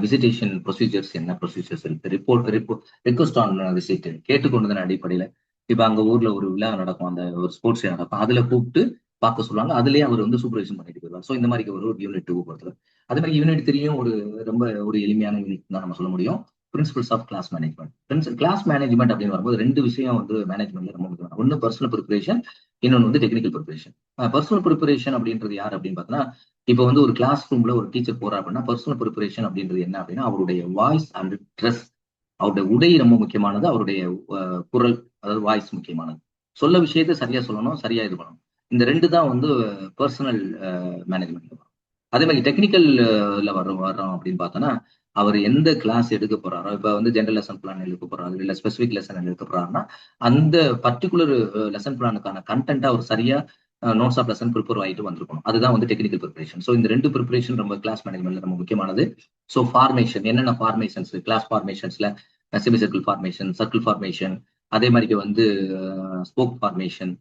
[SPEAKER 1] visitation procedures என்ன ப்ரொசீஜர்ஸ் இருக்கு, ரிக்வஸ்ட் ஆன் விசிட், கேட்டுக்கொண்டதன் அடிப்படையில இப்ப அங்க ஊர்ல ஒரு விழா நடக்கும், அந்த ஒரு ஸ்போர்ட்ஸ் நடக்கும், அதுல கூப்பிட்டு பார்க்க சொல்லுவாங்க. அதுலயே அவர் வந்து சூப்பர்வைசன் பண்ணிட்டு போயிருவார். ஸோ இந்த மாதிரி ஒரு யூனிட் 2 பொறுத்தல. அதே மாதிரி யூனிட் 3யும் ரொம்ப ஒரு எளிமையான யூனிட் தான் நம்ம சொல்ல முடியும். Principles of class management. Class management அப்படின்னு வரும்போது 2 விஷயம் வந்து மேனேஜ்மெண்ட்ல ரொம்ப முக்கியம். ஒன்னு பர்சனல் ப்ரிப்பரேஷன், இன்னொன்று வந்து டெக்னிக்கல் ப்ரிப்பரேஷன். பர்சனல் ப்ரிப்பரேஷன் அப்படின்றது யார் அப்படின்னு பார்த்தோன்னா, இப்போ வந்து ஒரு கிளாஸ் ரூம்ல ஒரு டீச்சர் போறா அப்படின்னா, பர்சனல் ப்ரிப்பரேஷன் அப்படின்றது என்ன அப்படின்னா, அவருடைய வாய்ஸ் அண்ட் ட்ரெஸ், அவருடைய உடை ரொம்ப முக்கியமானது, அவருடைய குரல், அதாவது வாய்ஸ் முக்கியமானது. சொல்ல விஷயத்தை சரியா சொல்லணும், சரியா இது பண்ணணும். இந்த ரெண்டு தான் வந்து பர்சனல் மேனேஜ்மெண்ட். அதே மாதிரி டெக்னிக்கல்ல வர்றோம் அப்படின்னு பார்த்தோன்னா, அவர் எந்த கிளாஸ் எடுக்க போறாரோ, இப்ப வந்து ஜெனரல் லெசன் பிளான் எடுக்க போறாரு, இல்ல ஸ்பெசிபிக் லெசன் எடுக்க போறாருன்னா, அந்த பர்டிகுலர் லெசன் பிளானுக்கான கண்டென்ட் அவர் சரியா நோட்ஸ் ஆஃப் லெசன் ப்ரிப்பேர் ஆகிட்டு வந்திருக்கணும். அதுதான் வந்து டெக்னிக்கல் ப்ரிப்பரேஷன். ஸோ இந்த ரெண்டு ப்ரிப்பரேஷன் ரொம்ப கிளாஸ் மேனேஜ்மெண்ட்ல ரொம்ப முக்கியமானது. ஸோ ஃபார்மேஷன், என்னென்ன ஃபார்மேஷன்ஸ் கிளாஸ் ஃபார்மேஷன்ஸ்ல, semi circle formation, circle formation, அதே மாதிரி வந்து ஸ்போக் ஃபார்மேஷன்,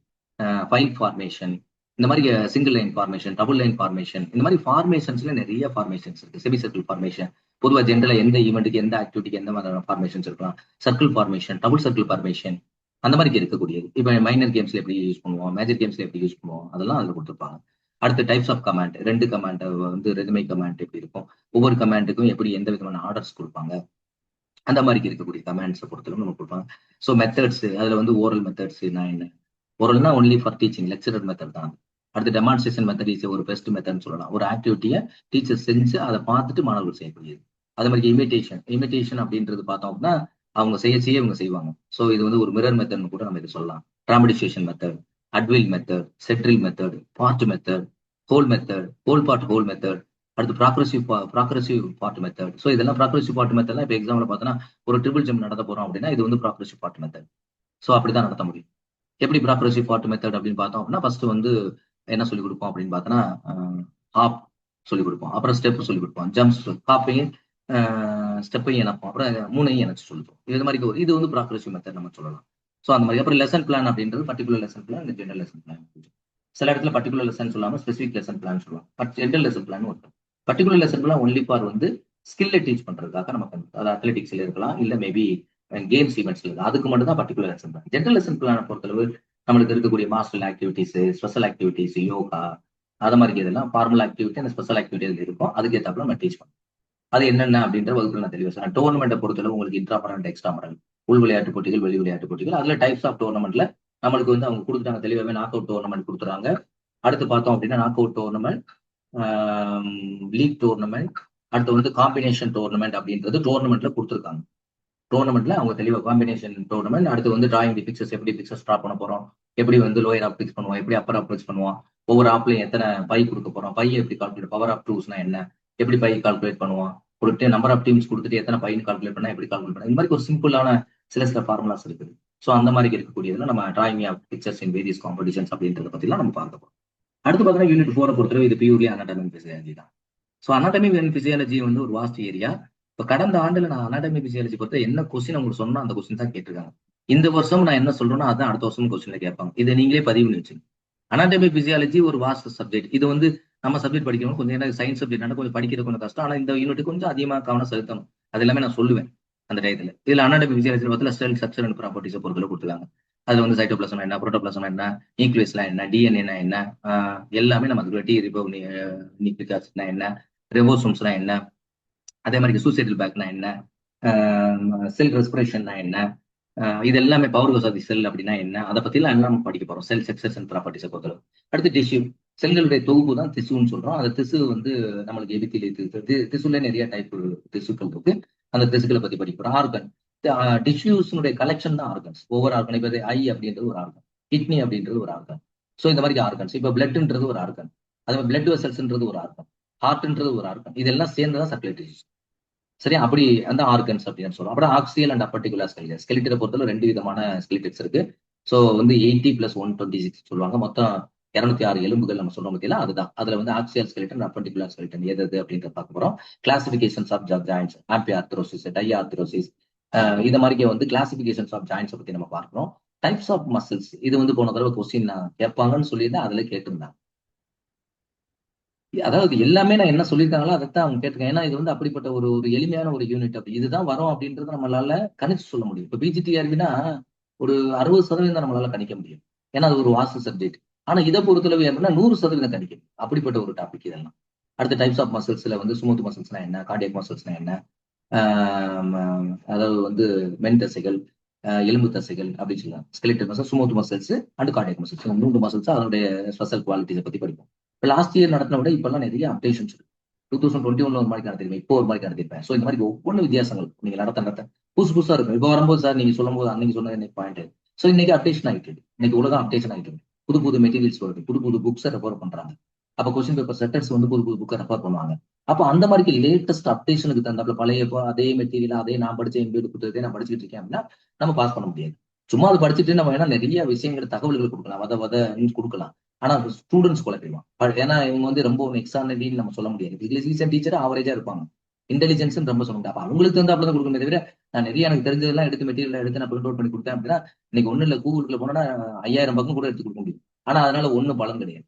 [SPEAKER 1] ஃபைல் ஃபார்மேஷன், இந்த மாதிரி single line formation, double line formation, இந்த மாதிரி ஃபார்மேஷன்ஸ்ல நிறைய ஃபார்மேஷன்ஸ் இருக்கு. செமி சர்க்கிள் ஃபார்மேஷன், பொதுவாக ஜென்ரலா எந்த ஈவெண்ட்டுக்கு எந்த ஆக்டிவிட்டிக்கு எந்த மாதிரியான ஃபார்மேஷன்ஸ் இருக்கலாம். Circle formation, double circle formation, அந்த மாதிரி இருக்கக்கூடியது. இப்போ மைனர் கேம்ஸ்ல எப்படி யூஸ் பண்ணுவோம், மேஜர் கேம்ஸ்ல எப்படி யூஸ் பண்ணுவோம், அதெல்லாம் அதில் கொடுத்துருப்பாங்க. அடுத்த டைப்ஸ் ஆஃப் கமாண்ட், ரெண்டு கமாண்ட் வந்து ரெதுமை கமாண்ட் எப்படி இருக்கும், ஒவ்வொரு கமாண்டுக்கும் எப்படி எந்த விதமான ஆர்டர்ஸ் கொடுப்பாங்க, அந்த மாதிரி இருக்கக்கூடிய கமாண்ட்ஸை பொறுத்தவரை நம்ம கொடுப்பாங்க. ஸோ மெத்தட்ஸ், அதுல வந்து ஓரல் மெத்தட்ஸ் என்ன, ஓரல்னா only for teaching, lecturer method தான். அடுத்து டெமான்ஸ்ட்ரேஷன் மெத்தட் இஸ் ஒரு பெஸ்ட் மெத்தட்னு சொல்லலாம். ஒரு ஆக்டிவிட்டியை டீச்சர் செஞ்சு அதை பார்த்துட்டு மாணவர்கள் செய்யக்கூடியது. அதே மாதிரி இமிட்டேஷன் அப்படின்றது பார்த்தோம் அப்படின்னா, அவங்க செய்ய இவங்க செய்வாங்க. ஸோ இது வந்து ஒரு மிரர் மெத்தட்னு கூட நம்ம இது சொல்லலாம். டிராமடைசேஷன் மெத்தட், அட்வில் மெத்தட், செட்ரில் method, part method, whole method, whole part whole method, அடுத்து ப்ராக்ரஸிவ் பார்ட் மெத்தட். ஸோ இதெல்லாம் ப்ராக்ரஸிவ் பார்ட் மெத்தட்லாம் இப்போ எக்ஸாம்பிள் பார்த்தோன்னா, ஒரு ட்ரிபிள் ஜம்ப் நடத்த போறோம் அப்படின்னா இது வந்து ப்ராக்ரஸிவ் பார்ட் மெத்தட். ஸோ அப்படிதான் நடத்த முடியும். எப்படி ப்ராக்ரஸிவ் பார்ட் மெத்தட் அப்படின்னு பார்த்தோம் அப்படின்னா, ஃபர்ஸ்ட் வந்து என்ன சொல்லிக் கொடுப்போம் அப்படின்னு பார்த்தோன்னா, ஹாப் சொல்லிக் கொடுப்போம், அப்புறம் ஸ்டெப் சொல்லிக் கொடுப்போம், ஜம்ப்ஸ், ஹாப்பையும் ஸ்டெப்பையும் இணைப்போம், அப்புறம் மூணையும் இணைச்சு சொல்லுவோம். இது மாதிரி இது வந்து ப்ராக்ரஸிவ் மெத்தட் நம்ம சொல்லலாம். ஸோ அந்த மாதிரி அப்புறம் லெசன் பிளான் அப்படின்றது பர்டிகுலர் லெசன் பிளான், இந்த ஜெனரல் லெசன் பிளான். சில இடத்துல பர்டிகுலர் லெசன் சொல்லாம ஸ்பெசிபிக் லெசன் பிளான் சொல்லுவாங்க. பட் ஜெனரல் லெசன் பிளான் இருக்கும். Particular lesson plan only for வந்து ஸ்கில்லை டீச் பண்றதுக்காக நமக்கு, அதாவது அத்லெட்டிக்ஸ்ல இருக்கலாம், இல்ல மேபி கேம்ஸ் ஈவெண்ட்ஸ்ல இருக்கு, அதுக்கு மட்டும் தான் particular lesson plan. General lesson பிளானை பொறுத்தளவு நம்மளுக்கு இருக்கக்கூடிய master activities, special activities, yoga, அது மாதிரி இதெல்லாம் ஃபார்மல் ஆக்டிவிட்டி அந்த ஸ்பெஷல் ஆக்டிவிட்டி இருக்கும். அதுக்கு ஏற்றாப்புல நம்ம டீச் பண்ணுவோம். அது என்னென்ன அப்படின்ற வகுப்புல நான் தெளிவாக சொன்னேன். டோர்னமெண்ட்டை பொறுத்தளவு உங்களுக்கு இன்ட்ராமரல், எக்ஸ்ட்ராமரல், உள் விளையாட்டு போட்டிகள், வெளி விளையாட்டு போட்டிகள், அதுல டைப்ஸ் ஆஃப் டோர்னமெண்ட்ல நம்மளுக்கு வந்து அவங்க கொடுத்துட்டாங்க தெளிவாகவே. நாக் அவுட் டோர்னமெண்ட் கொடுத்துறாங்க. அடுத்து பார்த்தோம் அப்படின்னா knock out tournament, league tournament, அடுத்து வந்து காம்பினேஷன் டோர்னமெண்ட் அப்படின்றது டோர்னமெண்ட்ல கொடுத்துருக்காங்க. டோர்னமெண்ட்ல அவங்க தெளிவாக காம்பினேஷன் டோர்னமெண்ட், அடுத்து வந்து டிராயிங் தி பிக்சர்ஸ், எப்படி பிக்சர்ஸ் ட்ரா பண்ண போறோம், எப்படி வந்து லோயர் ஆப் பிக்ஸ் பண்ணுவோம், எப்படி அப்பர் ஆப் பிக்ஸ் பண்ணுவோம், ஒவ்வொரு ஆப்லையும் எத்தனை பை கொடுக்க போறோம், பை எப்படி கால்குலேட், பவர் ஆஃப் டூஸ்னா என்ன, எப்படி பை கால்குலேட் பண்ணுவோம், கொடுத்து நம்பர் ஆஃப் டீம்ஸ் கொடுத்துட்டு எத்தனை பைன்னு கால்குலேட் பண்ணா எப்படி கால்குலேட் பண்ணா, இந்த மாதிரி ஒரு சிம்பிளான சில ஃபார்முலாஸ் இருக்குது. ஸோ அந்த மாதிரி இருக்கக்கூடியதுல நம்ம drawing of fixtures in various competitions அப்படின்றத பத்திலாம் நம்ம பார்க்க போறோம். அடுத்து பார்த்தீங்கன்னா யூனிட் 4 பொறுத்தவரை இது பியூர்லி அனாட்டமி அண்ட் பிசியாலஜி தான். ஸோ அனாட்டமி அண்ட் பிசியாலஜி வந்து ஒரு வாஸ்ட் ஏரியா. இப்போ கடந்த ஆண்டுல நான் அனாட்டமி பிசியாலஜி பொறுத்த என்ன கொஸ்டின் உங்களுக்கு சொன்னா அந்த கொஸ்டின் தான் கேட்டிருக்காங்க. இந்த வருஷம் நான் என்ன சொல்றேன்னா அதான் அடுத்த வருஷம் கொஸ்டின்ல கேட்பாங்க. இதை நீங்களே பதிவு பண்ணி வச்சுங்க. அனாட்டமி பிசியாலஜி ஒரு வாஸ்ட் சப்ஜெக்ட். இது வந்து நம்ம சப்ஜெக்ட் படிக்கணும், கொஞ்சம் எனக்கு சயின்ஸ் சப்ஜெக்ட் கொஞ்சம் படிக்கிறது கொஞ்சம் கஷ்டம். ஆனா இந்த யூனிட் கொஞ்சம் அதிகமாக கவனம் செலுத்தணும். அது எல்லாமே நான் சொல்லுவேன் அந்த டயத்துல. இதுல அனாட்டமி பிசியாலஜி பார்த்தா செல் ஸ்ட்ரக்சர் அண்ட் ப்ராப்பர்ட்டிஸ் பொறுத்தல கொடுத்துருக்காங்க. அதுல வந்து சைட்டோபிளாசம் என்ன, புரோட்டோபிளாசம் என்ன, நியூக்ளியஸ்லாம் என்ன, டிஎன்ஏ என்ன, எல்லாமே நம்ம டி நியூக்ளிக் ஆசிட்னா என்ன, ரெபோசோம்ஸ்னா என்ன, அதே மாதிரி சூசைடல் பேக்னா என்ன, செல் ரெஸ்பிரேஷன்னா என்ன, இது எல்லாமே பவர் வசதி செல் அப்படின்னா என்ன, அதை பத்திலாம் எல்லாம் நம்ம படிக்க போறோம். செல் ஸ்ட்ரக்சர்ஸ் அண்ட் ப்ராப்பர்ட்டிஸை பொறுத்தளவு. அடுத்து டிஷ்யூ, செல்களுடைய தொகுப்பு தான் திசுன்னு சொல்றோம். அந்த திசு வந்து நம்மளுக்கு எபித்திலியல் திசுல நிறைய டைப் திசுக்கள் இருக்கு. அந்த திசுக்களை பத்தி படிக்க போறோம். ஆர்கன், டிஷ்யூஸ்னுடைய கலெக்ஷன் தான் ஆர்கன்ஸ். ஒவ்வொரு ஆர்கன், இப்போ ஐ அப்படின்றது ஒரு ஆர்கன், கிட்னி அப்படின்றது ஒரு ஆர்கன். ஸோ இந்த மாதிரி ஆர்கன்ஸ். இப்போ பிளட்ன்றது ஒரு ஆர்கன், அதே மாதிரி பிளட் வெசல்ஸ்ன்றது ஒரு ஆர்கன், ஹார்ட்ன்றது ஒரு ஆர்கன். இதெல்லாம் சேர்ந்துதான் சர்க்குலேட்டரி. சரி, அப்படி அந்த ஆர்கன்ஸ் அப்படின்னு சொல்லுவோம். அப்புறம் ஆக்சியல் அண்ட் அப்பர்டிகுலர் ஸ்கெலிட்டஸ். ஸ்கெலிட்டரை பொறுத்தவரை 2 விதமான ஸ்கெலிட்டஸ் இருக்கு. ஸோ வந்து 80 + 126 சொல்லுவாங்க. மொத்தம் 206 எலும்புகள் நம்ம சொல்றோம் பத்தியில, அதுதான். அதுல வந்து ஆக்சியல் ஸ்கெலிட்டன், அப்பர்டிகுலர் ஸ்கெலிட்டன் எது அப்படின்றத பார்க்க போறோம். Classifications of joints, amphiarthrosis, diarthrosis, இது மாதிரி வந்து கிளாசிபிகேஷன்ஸ் ஆஃப் ஜாயின்ஸ் பத்தி நம்ம பார்க்கிறோம். டைப்ஸ் ஆஃப் மசில்ஸ், இது வந்து போன தடவை கொஸ்டின் கேட்பாங்கன்னு சொல்லியிருந்தேன், அதுல கேட்டிருந்தாங்க. அதாவது எல்லாமே நான் என்ன சொல்லியிருக்காங்களோ அதைத்தான் அவங்க கேட்டிருக்காங்க. ஏன்னா இது வந்து அப்படிப்பட்ட ஒரு ஒரு எளிமையான ஒரு யூனிட். அப்படி இதுதான் வரும் அப்படின்றத நம்மளால கணிச்சு சொல்ல முடியும். இப்போ பிஜிடிஆர்பினா ஒரு 60% தான் நம்மளால கணிக்க முடியும். ஏன்னா அது ஒரு வாஸ்து சப்ஜெக்ட். ஆனா இதை பொறுத்தளவு அப்படின்னா 100% கணிக்கும். அப்படிப்பட்ட ஒரு டாபிக் இதெல்லாம். அடுத்த டைப்ஸ் ஆஃப் மசில்ஸ்ல வந்து ஸ்மூத் மசில்ஸ்னா என்ன, கார்டியக் மசில்ஸ்னா என்ன, அதாவது வந்து மென் தசைகள், எலும்பு தசைகள் அப்படின்னு சொல்லலாம். Skeletal muscle, smooth muscles and cardiac muscles, 3 muscles அதனுடைய ஸ்பெஷல் குவாலிட்டிஸை பத்தி படிப்போம். இப்போ லாஸ்ட் இயர் நடத்தின விட இப்பெல்லாம் நிறைய அப்டேஷன்ஸ் இருக்கு. 2021 ஒரு மாதிரி நடத்திருப்பேன், இப்போ ஒரு மாதிரி நடத்திருப்பேன். ஸோ இந்த மாதிரி ஒவ்வொன்றும் வித்தியாசங்கள் நீங்க நடத்த புதுசு புதுசா இருக்கும். இப்போ வரும்போது சார் நீங்க சொல்லும் போது அன்னைக்கு சொன்னது எனக்கு பாயிண்ட். ஸோ இன்னைக்கு அப்டேஷன் ஆகிட்டு, இன்னைக்கு உலகம் அப்டேஷன் ஆகிட்டு, புது புது மெட்டீரியல்ஸ் வருது, புது புது புக்ஸை ரெஃபர் பண்றாங்க. அப்போ கொஸ்டின் பேப்பர் செட்டர்ஸ் வந்து புது புது புக்கை ரெஃபர் பண்ணுவாங்க. அப்போ அந்த மாதிரி லேட்டஸ்ட் அப்டேஷனுக்கு தந்தாப்புல பழைய அதே மெட்டீரியல் அதே நான் படிச்ச எம்பிஏடு புத்தகத்தை நான் படிச்சுட்டு இருக்கேன் அப்படின்னா நம்ம பாஸ் பண்ண முடியாது. சும்மா அதை படிச்சுட்டு நம்ம வேணா நிறைய விஷயங்கள் தகவல்கள் கொடுக்கலாம், நியூஸ் கொடுக்கலாம். ஆனா ஸ்டூடெண்ட்ஸ் குழப்பிடுவான். ஏன்னா இவங்க வந்து ரொம்ப எக்ஸ்ட்ரானரின்னு நம்ம சொல்ல முடியாது. டீச்சர் ஆவரேஜா இருப்பாங்க, இன்டெலிஜென்ஸ் ரொம்ப சொல்ல முடியாது. அப்ப அவங்களுக்கு வந்து அப்படிதான் கொடுக்கணும். தவிர நான் நிறைய எனக்கு தெரிஞ்சதெல்லாம் எடுத்து மெட்டீரியல் எடுத்து நான் பிரிண்ட் அவுட் பண்ணி கொடுத்தேன் அப்படின்னா இன்னைக்கு ஒண்ணு இல்ல, கூகுளுக்குள்ள போனா 5000 பக்கம் கூட எடுத்து கொடுக்க முடியும். ஆனா அதனால ஒண்ணும் பலன் கிடையாது.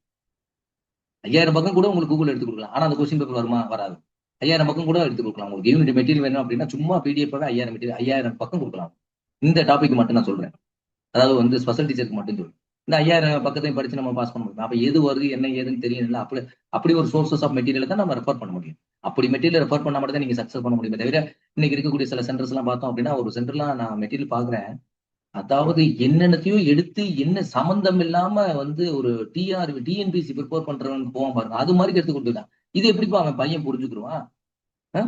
[SPEAKER 1] 5000 பக்கம் கூட உங்களுக்கு கூகுள் எடுத்து கொடுக்கலாம், ஆனா அந்த கொஸ்டின் பேப்பர் வருமா? வராது. 5000 பக்கம் கூட எடுத்து கொடுக்கலாம். உங்களுக்கு யூனிட் மெட்டீரியல் வேணும் அப்படின்னா சும்மா பிடிஎஃப் 5000 பக்கம் கொடுக்கலாம். இந்த டாபிக் மட்டும் நான் சொல்றேன், அதாவது வந்து ஸ்பெஷல் டீச்சருக்கு மட்டும் சொல்றேன். இந்த 5000 பக்கத்தையும் படிச்சு நம்ம பாஸ் பண்ண முடியும். அப்ப எது வருது என்ன ஏதுன்னு தெரியல. அப்படி ஒரு சோர்சஸ் ஆஃப் மெட்டீரியல் தான் நம்ம ரெஃபர் பண்ண முடியும். அப்படி மெட்டீரியல் ரெஃபர் பண்ணா மட்டும் தான் நீங்க சக்சஸ் பண்ண முடியுமே தவிர இன்னைக்கு இருக்கக்கூடிய சில சென்டர்ஸ் எல்லாம் பார்த்தோம் அப்படின்னா ஒரு சென்டர்லாம் நான் மெட்டீரியல் பாக்குறேன், அதாவது என்னென்னத்தையோ எடுத்து என்ன சம்பந்தம் இல்லாம வந்து ஒரு டிஎன்பிசி ப்ரிப்பேர் பண்றவங்க போவான் பாருங்க, அது மாதிரி எடுத்து கொடுத்துருக்கான். இது எப்படிப்பா அவன் பையன் புரிஞ்சுக்கிடுவான்?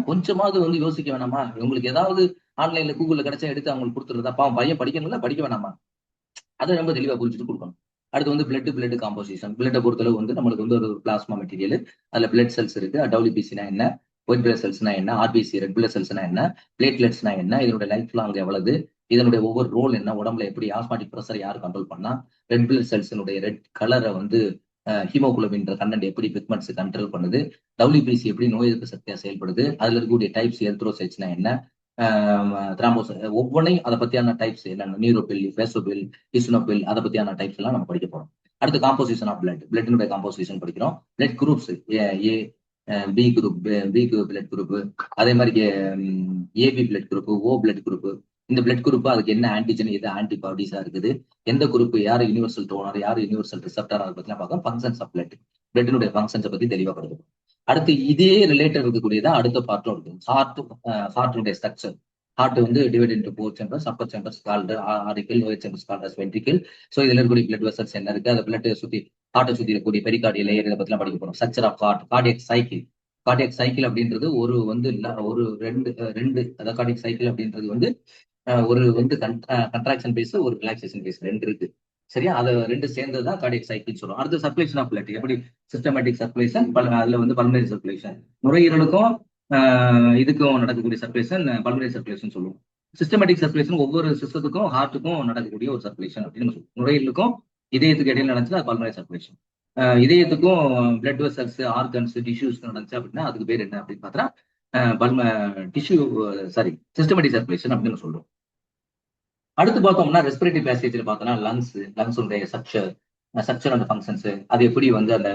[SPEAKER 1] கொஞ்சமாவது வந்து யோசிக்க வேணாமா? உங்களுக்கு ஏதாவது ஆன்லைன்ல கூகுள்ல கிடைச்சா எடுத்து அவங்களுக்கு கொடுத்துருதா? அவன் பையன் படிக்கணும்ல, படிக்க வேணாமா? அதை ரொம்ப தெளிவா புரிஞ்சுட்டு கொடுக்கணும். அடுத்து வந்து பிளட் காம்போசிஷன். பிளட்டை பொறுத்தளவு வந்து நம்மளுக்கு வந்து ஒரு பிளாஸ்மா மெட்டீரியல், அதுல பிளட் செல்ஸ் இருக்கு. டபிள்யூபிசினா என்ன, ஒயிட் பிளட் செல்ஸ்னா என்ன, ஆர்பிசி ரெட் பிளட் செல்ஸ்னா என்ன, பிளேட்லெட்ஸ்னா என்ன, இதனுடைய லைஃப் லாங் எவ்வளவு, இதனுடைய ஒவ்வொரு ரோல் என்ன, உடம்புல எப்படி ஆஸ்மாட்டிக் ப்ரெஷர் யார் கண்ட்ரோல் பண்ணா, ரெட் பிளட் செல்ஸினுடைய ரெட் கலரை வந்து ஹீமோகுளோபின் கண்டென்ட் எப்படி பிக்மெண்ட்ஸ் கண்ட்ரோல் பண்ணுது, டபிள்யூபிசி எப்படி நோய் எதிர்ப்பு சக்தியா செயல்படுது, அதுல இருக்கக்கூடிய டைப்ஸ் எர்த்ரோசைட்ஸ்னா என்ன, திராம்போஸ், ஒவ்வொன்றையும் அதை பத்தியான டைப்ஸ் என்னென்ன, நியூரோபில், பேசோபில், இசுனோபில், அதை பத்தியான டைப்ஸ் எல்லாம் நம்ம படிக்க போறோம். அடுத்து காம்போசிஷன் ஆஃப் பிளட்னுடைய காம்போசிஷன் படிக்கிறோம். Blood groups, A B group, B blood group, அதே மாதிரி AB blood group, O blood group. இந்த பிளட் குரூப் அதுக்கு என்ன ஆன்டிஜன், எது ஆன்டிபாடிஸா இருக்குது, எந்த குரூப் யார் யூனிவர்சல் டோனர், யார் யூனிவர்சல் ரிசப்டர், அதை பத்தி பார்க்க ஃபங்க்ஷன்ஸ் ஆஃப் பிளட்னுடைய ஃபங்க்ஷன்ஸை பத்தி தெளிவா படிக்கணும். அடுத்து இதே ரிலேட்டட் இருக்கக்கூடியதான் அடுத்த பார்ட்டும் இருக்கு. ஹார்ட்டுடைய ஸ்ட்ரக்சர். ஹார்ட் வந்து divide into 4 chambers, upper chambers called auricle, lower chambers called as ventricle. So இதுல இருக்கக்கூடிய பிளட் வெசல்ஸ் என்ன இருக்கு, அந்த பிளட் சுத்தி ஹார்ட்டை சுத்தி இருக்கக்கூடிய பெரிகார்டியல் லேயர், இதை பத்திலாம் படிக்க போறோம். Structure of heart, cardiac cycle. Cardiac cycle அப்படின்றது ஒரு வந்து ஒரு ரெண்டு அதாவது கார்டியக் சைக்கிள் அப்படின்றது வந்து ஒரு வந்து கண்ட்ராக்ஷன் பேஸ், ஒரு ரிலாக்ஸேஷன் பேஸ், ரெண்டு இருக்கு. சரியா? அதை ரெண்டு சேர்ந்ததுதான் கார்டியக் சைக்கிள் சொல்றோம். அடுத்து சர்க்குலேஷன் ஆஃப் பிளட், எப்படி சிஸ்டமேட்டிக் சர்க்குலேஷன், அதுல வந்து பல்மனரி சர்க்குலேஷன், நுரையீரலுக்கும் இதுக்கும் நடக்கக்கூடிய சர்க்குலேஷன் பல்மனரி சர்க்குலேஷன் சொல்லுவோம். சிஸ்டமேட்டிக் சர்க்குலேஷன் ஒவ்வொரு சிஸ்டத்துக்கும் ஹார்ட்டுக்கும் நடக்கக்கூடிய ஒரு சர்க்குலேஷன் அப்படின்னு சொல்லுவோம். நுரையீரலுக்கும் இதயத்துக்கு இடையில நடந்துச்சுன்னா அது பல்மனரி சர்க்குலேஷன். இதயத்துக்கும் பிளட் வெசல்ஸ், ஆர்கன்ஸ், டிஷ்யூஸ் நடந்துச்சு அப்படின்னா அதுக்கு பேர் என்ன அப்படின்னு பார்த்தா டிஷ்யூ சாரி சிஸ்டமேட்டிக் சர்க்குலேஷன் அப்படின்னு சொல்றோம். அடுத்து பார்த்தோம்னா ரெஸ்பிரேட்டரி பேசேஜ்ல பார்த்தோம்னா லங்ஸுடைய ஸ்ட்ரக்சர் அண்ட் ஃபங்க்ஷன்ஸ், அது எப்படி வந்து அந்த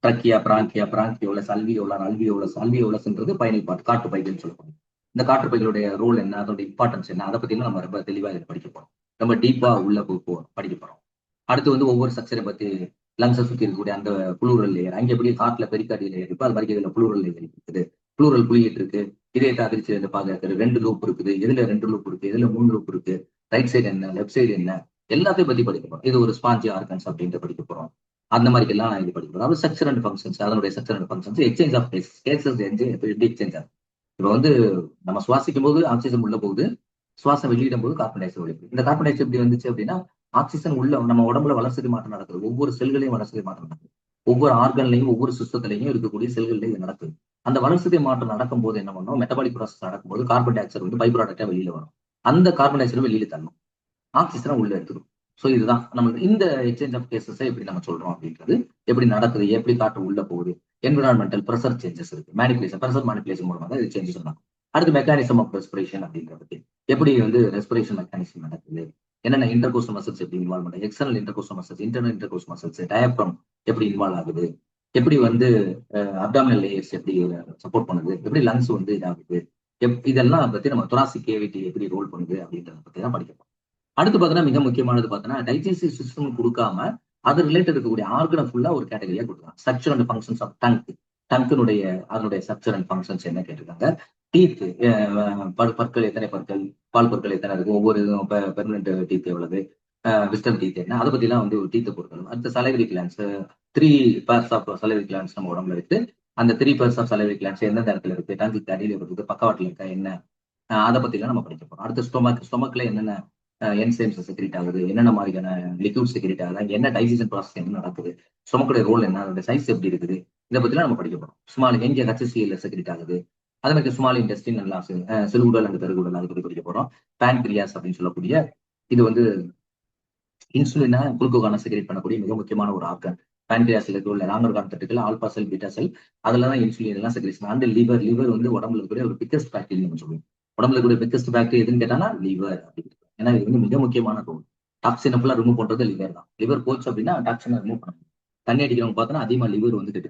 [SPEAKER 1] ட்ரக்கியா, பிராங்கியோலஸ், அல்வியோலஸ்ன்றது பைனல் பார்ட், காற்று பைகள்னு சொல்லப்படும். இந்த காற்று பைகளுடைய ரோல் என்ன, அதோட இம்பார்ட்டன்ஸ் என்ன, அதை பத்தி நம்ம ரொம்ப தெளிவா இதில் படிக்க போறோம். ரொம்ப டீப்பா உள்ள படிக்க போறோம். அடுத்து வந்து ஒவ்வொரு ஸ்ட்ரக்சரை பத்தி, லங்ஸை சுற்றி இருக்கக்கூடிய அந்த புளூரல் லேயர், அங்கே எப்படி ஹார்ட்ல பெரிகார்டியல் லேயர் இருக்கு, அது மாதிரி இதுல புளூரல் லேயர் இருக்குது, புளூரல் குளியிட்டு இருக்கு, இதயத்தை அதிர்ச்சி பாதுகாக்கிறது, 2 லூப் இருக்குது, எதுல 2 லூப் இருக்கு, எதுல 3 லூப் இருக்கு, ரைட் சைடு என்ன, லெஃப்ட் சைடு என்ன, எல்லாத்தையும் பத்தி படிக்க போறோம். இது ஒரு ஸ்பாஞ்சி ஆர்கன்ஸ் அப்படின்ட்டு படிக்க போறோம். அந்த மாதிரி எல்லாம் இது படிக்க போறோம். அதாவது ஸ்ட்ரக்சர் அண்ட் ஃபங்க்ஷன்ஸ், அதனுடைய structure and functions, exchange of gases எப்படி எக்ஸ்சேஞ்ச் ஆகும். இப்போ வந்து நம்ம சுவாசிக்கும் போது ஆக்சிஜன் உள்ள போகுது, சுவாசம் வெளியிடும் போது கார்பன் டை ஆக்சைடு வெளியிடும். இந்த கார்பன் டை ஆக்சைடு எப்படி வந்துச்சு அப்படின்னா ஆக்சிஜன் உள்ள நம்ம உடம்புல வளர்ச்சி மாற்றம் நடக்குது, ஒவ்வொரு செல்களையும் வளர்ச்சி மாற்றம் நடக்குது, ஒவ்வொரு ஆர்கன்லையும் ஒவ்வொரு சிஸ்டத்திலையும் இருக்கக்கூடிய செல்கள்லையும் இது நடக்குது. அந்த வளர்ச்சி மாற்றம் நடக்கும் போது என்ன பண்ணும், மெட்டபாலிக் ப்ராசஸ் நடக்கும்போது கார்பன் டை ஆக்சைடு வந்து பை ப்ராடக்டா வெளியில வரும். அந்த கார்பன் டை ஆக்சைடு வெளியில தள்ளும், ஆக்சிஜனை உள்ள எடுத்துரும். ஸோ இதுதான் நம்ம இந்த எக்ஸ்சேஞ்ச் ஆஃப் கேசஸ் எப்படி நம்ம சொல்றோம் அப்படின்றது, எப்படி நடக்குது, எப்படி காற்று உள்ள போகுது, என்விரான்மெண்டல் ப்ரெஷர் சேஞ்சஸ் இருக்கு, மேனிபுலேஷன், ப்ரெஷர் மேனிபுலேஷன் மூலமாக இது சேஞ்சஸ் நடக்கும். அடுத்து மெக்கானிசம் ஆஃப் ரெஸ்பிரேஷன் அப்படின்றது, எப்படி வந்து ரெஸ்பிரேஷன் மெக்கானிசம் நடக்குது, என்னென்ன இன்டர்கோஸ்டல் மசில்ஸ் எப்படி இன்வால்வ் பண்ணுது, external intercostal muscles, internal intercostal muscles, diaphragm எப்படி இன்வால்வ் ஆகுது, எப்படி வந்து அப்டாமினல் லேயர்ஸ் எப்படி சப்போர்ட் பண்ணுது, எப்படி லங்ஸ் வந்து இதாகுது, இதெல்லாம் பத்தி நம்ம thoracic கேவிட்டி எப்படி ரோல் பண்ணுது அப்படின்றத பத்தி தான் படிக்கப்போம். அடுத்து பார்த்தீங்கன்னா மிக முக்கியமானது பார்த்தீங்கன்னா டைஜஸ்டிவ் சிஸ்டம் கொடுக்காம அது ரிலேட்டட் இருக்கக்கூடிய ஆர்கனை ஃபுல்லா ஒரு கேட்டகரியா கொடுக்கலாம். ஸ்ட்ரக்சர் அண்ட் ஃபங்க்ஷன்ஸ் ஆஃப் டங்க்னுடைய அதனுடைய ஸ்ட்ரக்சர் அண்ட் ஃபங்க்ஷன்ஸ் என்ன கேட்டிருக்காங்க. டீத், பற்கள் எத்தனை பற்கள், பால் பொருட்கள் எத்தனை இருக்கு, ஒவ்வொரு பெர்மனன்ட் டீத் எவ்வளவு, விஸ்டம் டீத் என்ன, அதை பத்தி எல்லாம் வந்து ஒரு டீத்தை பொருட்கள். அடுத்த salivary glands, 3 pairs of salivary glands நம்ம உடம்புல இருக்கு. அந்த 3 pairs ஆஃப் சலைவரி கிளான்ஸ் எந்த இடத்துல இருக்கு, டங்குக்கு அடியில் இருக்குது, பக்கவாட்டில் இருக்கா என்ன, அதை பத்தி எல்லாம் நம்ம படிக்க போறோம். அடுத்து ஸ்டொமக்ல என்னென்ன என்சைம்ஸ் செக்ரேட் ஆகுது, என்னென்ன மாதிரியான லிக்விட் செக்ரேட் ஆகுது, அங்க என்ன டைஜஷன் ப்ராசஸ் என்ன நடக்குது, ஸ்டொமக்குடைய ரோல் என்ன, அதோட சைஸ் எப்படி இருக்குது, இதை பத்திலாம் நம்ம படிக்க போறோம். ஸ்மால் எங்க ஹச்சிஎல் செக்ரேட் ஆகுது, அதே மாதிரி ஸ்மால் இன்டெஸ்டின் நல்லா சிறுகுடல் அண்ட் பெருகுடல் அதை பத்தி படிக்க போறோம். பேன்கிரியாஸ் அப்படின்னு சொல்லக்கூடிய இது வந்து இன்சுலினை குளுக்கோகான செக்ரேட் பண்ணக்கூடிய மிக முக்கியமான ஒரு ஆர்கன். பேன்கிரியாஸ்ல உள்ள நான்கார்கான் தட்டுகள், ஆல்பா செல், பீட்டா செல், அதுல தான் இன்சுலின் எல்லாம் செக்ரேஷன். அந்த லிவர் வந்து உடம்புல இருக்கக்கூடிய ஒரு பிக்கஸ்ட் பாக்டீரியா நம்ம சொல்லுவோம். உடம்புல இருக்கக்கூடிய பிக்கஸ்ட் பாக்டீரியா எதுன்னு கேட்டானா லிவர் அப்படின்னு. ஏன்னா இது வந்து மிக முக்கியமான ரோல். டாக்ஸினை ஃபுல்லா ரிமூவ் பண்றது லிவர் தான். லிவர் போச்சு அப்படின்னா டாக்ஸினை ரிமூவ் பண்ணணும். தண்ணி அடிக்கிறவங்க பார்த்தோன்னா அதிகமா லிவர் வந்து கெட்டு.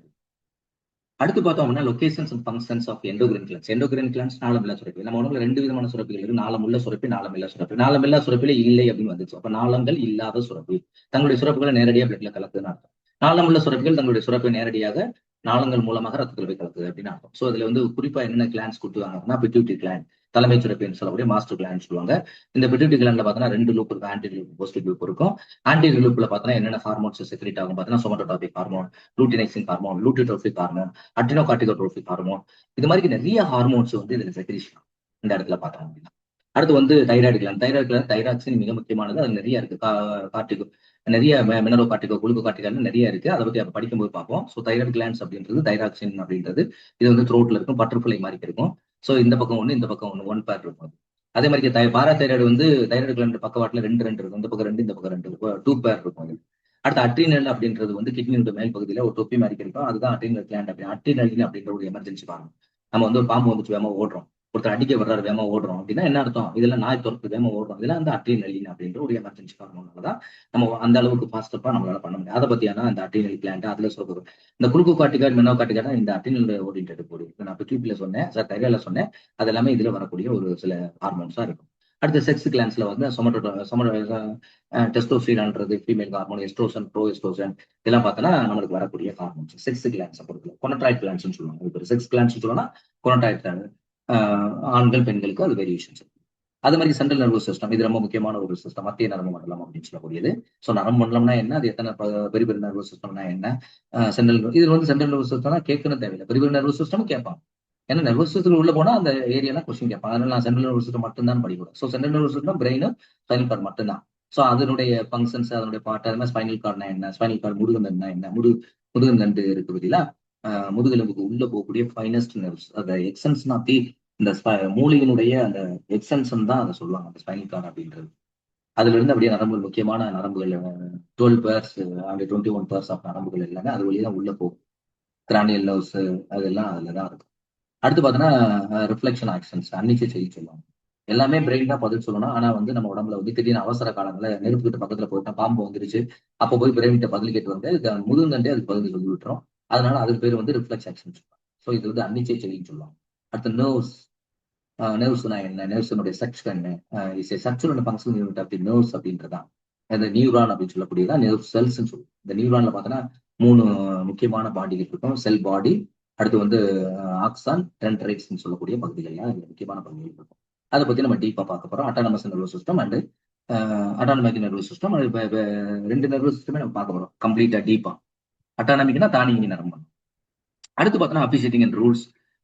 [SPEAKER 1] அடுத்து பார்த்தோம் அப்படின்னா locations and functions of endocrine glands. Endocrine glands நாளமில்லா சுரப்பி. நம்ம உடம்புல 2 விதமான சுரப்பிகள் இருக்கு, நாளமுள்ள சுரப்பி, நாளமில்லா சுரப்பி. நாளமில்லா சுரப்பில இல்லை அப்படின்னு வந்துச்சு, அப்ப நாளங்கள் இல்லாத சுரப்பி தங்களுடைய சுரப்புகளை நேரடியாக பிளட்ல கலக்குதுன்னு அர்த்தம். நாளமுள்ள சுரப்பிகள் தங்களுடைய சுரப்பை நேரடியாக நாளங்கள் மூலமாக ரத்தத்தில் போய் கலக்குது அப்படின்னு அர்த்தம். ஸோ அதுல வந்து குறிப்பா என்னென்ன கிளான்ஸ் கொடுத்துருவாங்க அப்படின்னா பிட்யூட்டரி கிளாண்ட், தலைமை சுரப்பின்னு சொல்லக்கூடிய மாஸ்டர் கிளாண்ட் சொல்லுவாங்க. இந்த பிட்யூட்டரி கிளாண்ட்ல பார்த்தோன்னா 2 லூப் இருக்கும், ஆன்டி லூப், போஸ்டிவ் லூப் இருக்கும். ஆன்டி லூப்ல பார்த்தோன்னா என்னென்ன ஹார்மோன்ஸ் செக்ரேட் ஆகும் பார்த்தீங்கன்னா சோமட்டோடாபிக் ஹார்மோன், லூட்டினைசின் ஹார்மோன், லூட்டிட்ரோபிக் ஹார்மோன், அட்டினோகார்டிகோட்ரோபிக் ஹார்மோன், இது மாதிரி நிறைய ஹார்மோன்ஸ் வந்து இதுல செக்ரேஷன் இந்த இடத்துல பார்த்தோம் அப்படின்னா. அடுத்து வந்து thyroid gland. Thyroid gland thyroxine மிக முக்கியமானது, அது நிறைய இருக்கு. கார்டிகோ நிறைய மினரோ கார்டிகோ, குளுக்கோ கார்டிகோ நிறைய இருக்கு. அதை பத்தி அப்ப படிக்கும்போது பார்ப்போம். ஸோ தைராய்டு கிளாண்ட்ஸ் அப்படின்றது தைராக்சின் அப்படின்றது இது வந்து த்ரோட்ல இருக்கும், பட்டர்ஃபிளை மாதிரி இருக்கும். ஸோ இந்த பக்கம் ஒன்று, இந்த பக்கம் ஒன்று, 1 பேர் இருக்கும். அதே மாதிரி பாராதைராய்டு வந்து தைராய்டு கிளாண்ட் பக்கவாட்டில் 2 இருக்கும், இந்த பக்கம் 2, இந்த பக்கம் 2, 2 பேர் இருக்கும். அடுத்து அட்ரினல் அப்படின்றது வந்து கிட்னியோட மேல் பகுதியில ஒரு தொப்பி மாதிரி இருக்கும், அதுதான் அட்ரினல் கிளாண்ட். அட்ரினலின் அப்படின்ற ஒரு எமர்ஜென்சி காரணம். நம்ம வந்து ஒரு பாம்பு வந்துச்சு வேகமா ஓடுறோம், ஒருத்தர் அடிக்க வர்றாரு வேகமா ஓடுறோம் அப்படின்னா என்ன அர்த்தம், இதெல்லாம் நாய் துரத்து வேகமா ஓடுறோம், இதெல்லாம் வந்து அட்ரினலின் அப்படின்ற ஒரு எமர்ஜென்சி காரணம்னாலதான் நம்ம அந்த அளவுக்கு ஃபாஸ்டப்பா நம்மளால பண்ண முடியும். அதை பத்தியான அந்த அட்ரினல் கிளாண்ட் அதுல சொல்றது. இந்த குளுக்கோ கார்டிகாய்டு, மெனோ கார்டிகாய்டு இந்த அட்ரினல் ஓரியன்டட் போடி நான் பிட்யூட்டரியில சொன்னேன், சார் தைராய்டுல சொன்னேன், அது எல்லாமே இதுல வரக்கூடிய ஒரு சில ஹார்மோன்ஸா இருக்கும். அடுத்த செக்ஸ் கிளான்ஸ்ல வந்து டெஸ்டோஸ்டிரான்ன்றது ஃபீமேல் ஹார்மோன், எஸ்ட்ரோசன், ப்ரோ எஸ்ட்ரோசன், இதெல்லாம் பார்த்தோன்னா நம்மளுக்கு வரக்கூடிய ஹார்மோன்ஸ். செக்ஸ் கிளான்ஸ் பொறுத்தல கொனட்ராய்ட் கிளான்ஸ் சொல்லுவாங்க. இப்போ செக்ஸ் கிளான்ஸ் சொல்லணும்னா கொனட்ராய்ட் ஆண்கள் பெண்களுக்கு அது வேரியேஷன்ஸ். அது மாதிரி சென்ட்ரல் நர்வஸ் சிஸ்டம், இது ரொம்ப முக்கியமான ஒரு சிஸ்டம், மத்திய நரம்பு மண்டலம் அப்படின்னு சொல்லக்கூடியது. ஸோ நரம்பு மண்டலம்னா என்ன, அது எத்தனை பெரிய பெரிய நர்வஸ் சிஸ்டம்னா என்ன, சென்ட்ரல் இது வந்து சென்ட்ரல் நர்வஸ் சிஸ்டம்னா கேட்கணும் தேவையில்லை, பெரிய பெரிய நர்வஸ் சிஸ்டம் கேட்பாங்க. ஏன்னா நர்வஸ் சிஸ்டத்தில் உள்ள போனா அந்த ஏரியாலாம் கொஸ்டின் கேட்பாங்க. அதனால நான் சென்ட்ரல் நர்வஸ் சிஸ்டம் மட்டும் தான் படிக்கூடாது. So central nervous system brain, spinal cord மட்டும்தான். ஸோ அதனுடைய ஃபங்க்ஷன்ஸ், அதனுடைய பார்ட், அது மாதிரி ஸ்பைனல் கார்டுனா என்ன, ஸ்பைனல் கார்டு முதுகுந்தண்டுனா என்ன, முதுகுந்தண்டு இருக்கு பத்தியில முதுகெலும்புக்கு உள்ள போகக்கூடிய ஃபைனஸ்ட் நர்வ்ஸ், அந்த எக்ஸன்ஸ்னா இந்த மூளையினுடைய அந்த எக்ஸ்டென்ஷன் தான் அதை சொல்லுவாங்க, அந்த ஸ்பைனல் கார்டு அப்படின்றது. அதுல இருந்து அப்படியே நரம்புகள், முக்கியமான நரம்புகள் 12 பேர்ஸ் அப்படி 21 பேர்ஸ் ஆஃப் நரம்புகள் எல்லாமே அது வழியா தான் உள்ள போகும். கிரானியல் நர்வ்ஸ் அதெல்லாம் அதுலதான் இருக்கும். அடுத்து பார்த்தோன்னா ரிஃப்ளெக்ஷன் ஆக்ஷன்ஸ், அன்னிச்சை செய்தி சொல்லுவாங்க. எல்லாமே பிரெயின் தான் பதில் சொல்லணும். ஆனா வந்து நம்ம உடம்புல வந்து திடீர்னு அவசர காலங்கள நெருப்பு கிட்ட பக்கத்துல போயிட்டா பாம்பு வந்துருச்சு, அப்போ போய் பிரெயின் கிட்ட பதில் கேட்டு வந்து முதுகுந்தண்டே அதுக்கு பதில் சொல்லி விட்டுரும். அதனால அதுக்கு பேர் வந்து ரிஃப்ளெக்ஸ் ஆக்ஷன் சொல்லுவாங்க. ஸோ இது வந்து அன்னிச்சை செய்தின்னு சொல்லுவாங்க. அடுத்து நர்வ்ஸ். நர்வ்ஸ்னா என்ன, நர்வ்ஸினுடைய செக்ஷன் இஸ் ஏ செக்ஷுவல் functional unit of the nerves அப்படின்றதான். அந்த நியூரான் அப்படின்னு சொல்லக்கூடியதான் நர்வ் செல்ஸ் சொல்லுவோம். இந்த நியூரான்ல பார்த்தோன்னா 3 முக்கியமான பாடிகள் இருக்கும். செல் பாடி, அடுத்து வந்து ஆக்சான், டென்ட்ரைட்ஸ் சொல்லக்கூடிய பகுதிகள்லாம் முக்கியமான பகுதிகள் இருக்கும். அதை பத்தி நம்ம டீப்பா பார்க்க போறோம். Autonomous nervous system and autonomic nervous system. 2 nervous சிஸ்டமே நம்ம பார்க்க போறோம் கம்ப்ளீட்டா டீப்பா. அட்டானமிக்னா தானியங்கி நரம்பு. அடுத்து பார்த்தோன்னா appreciating and rules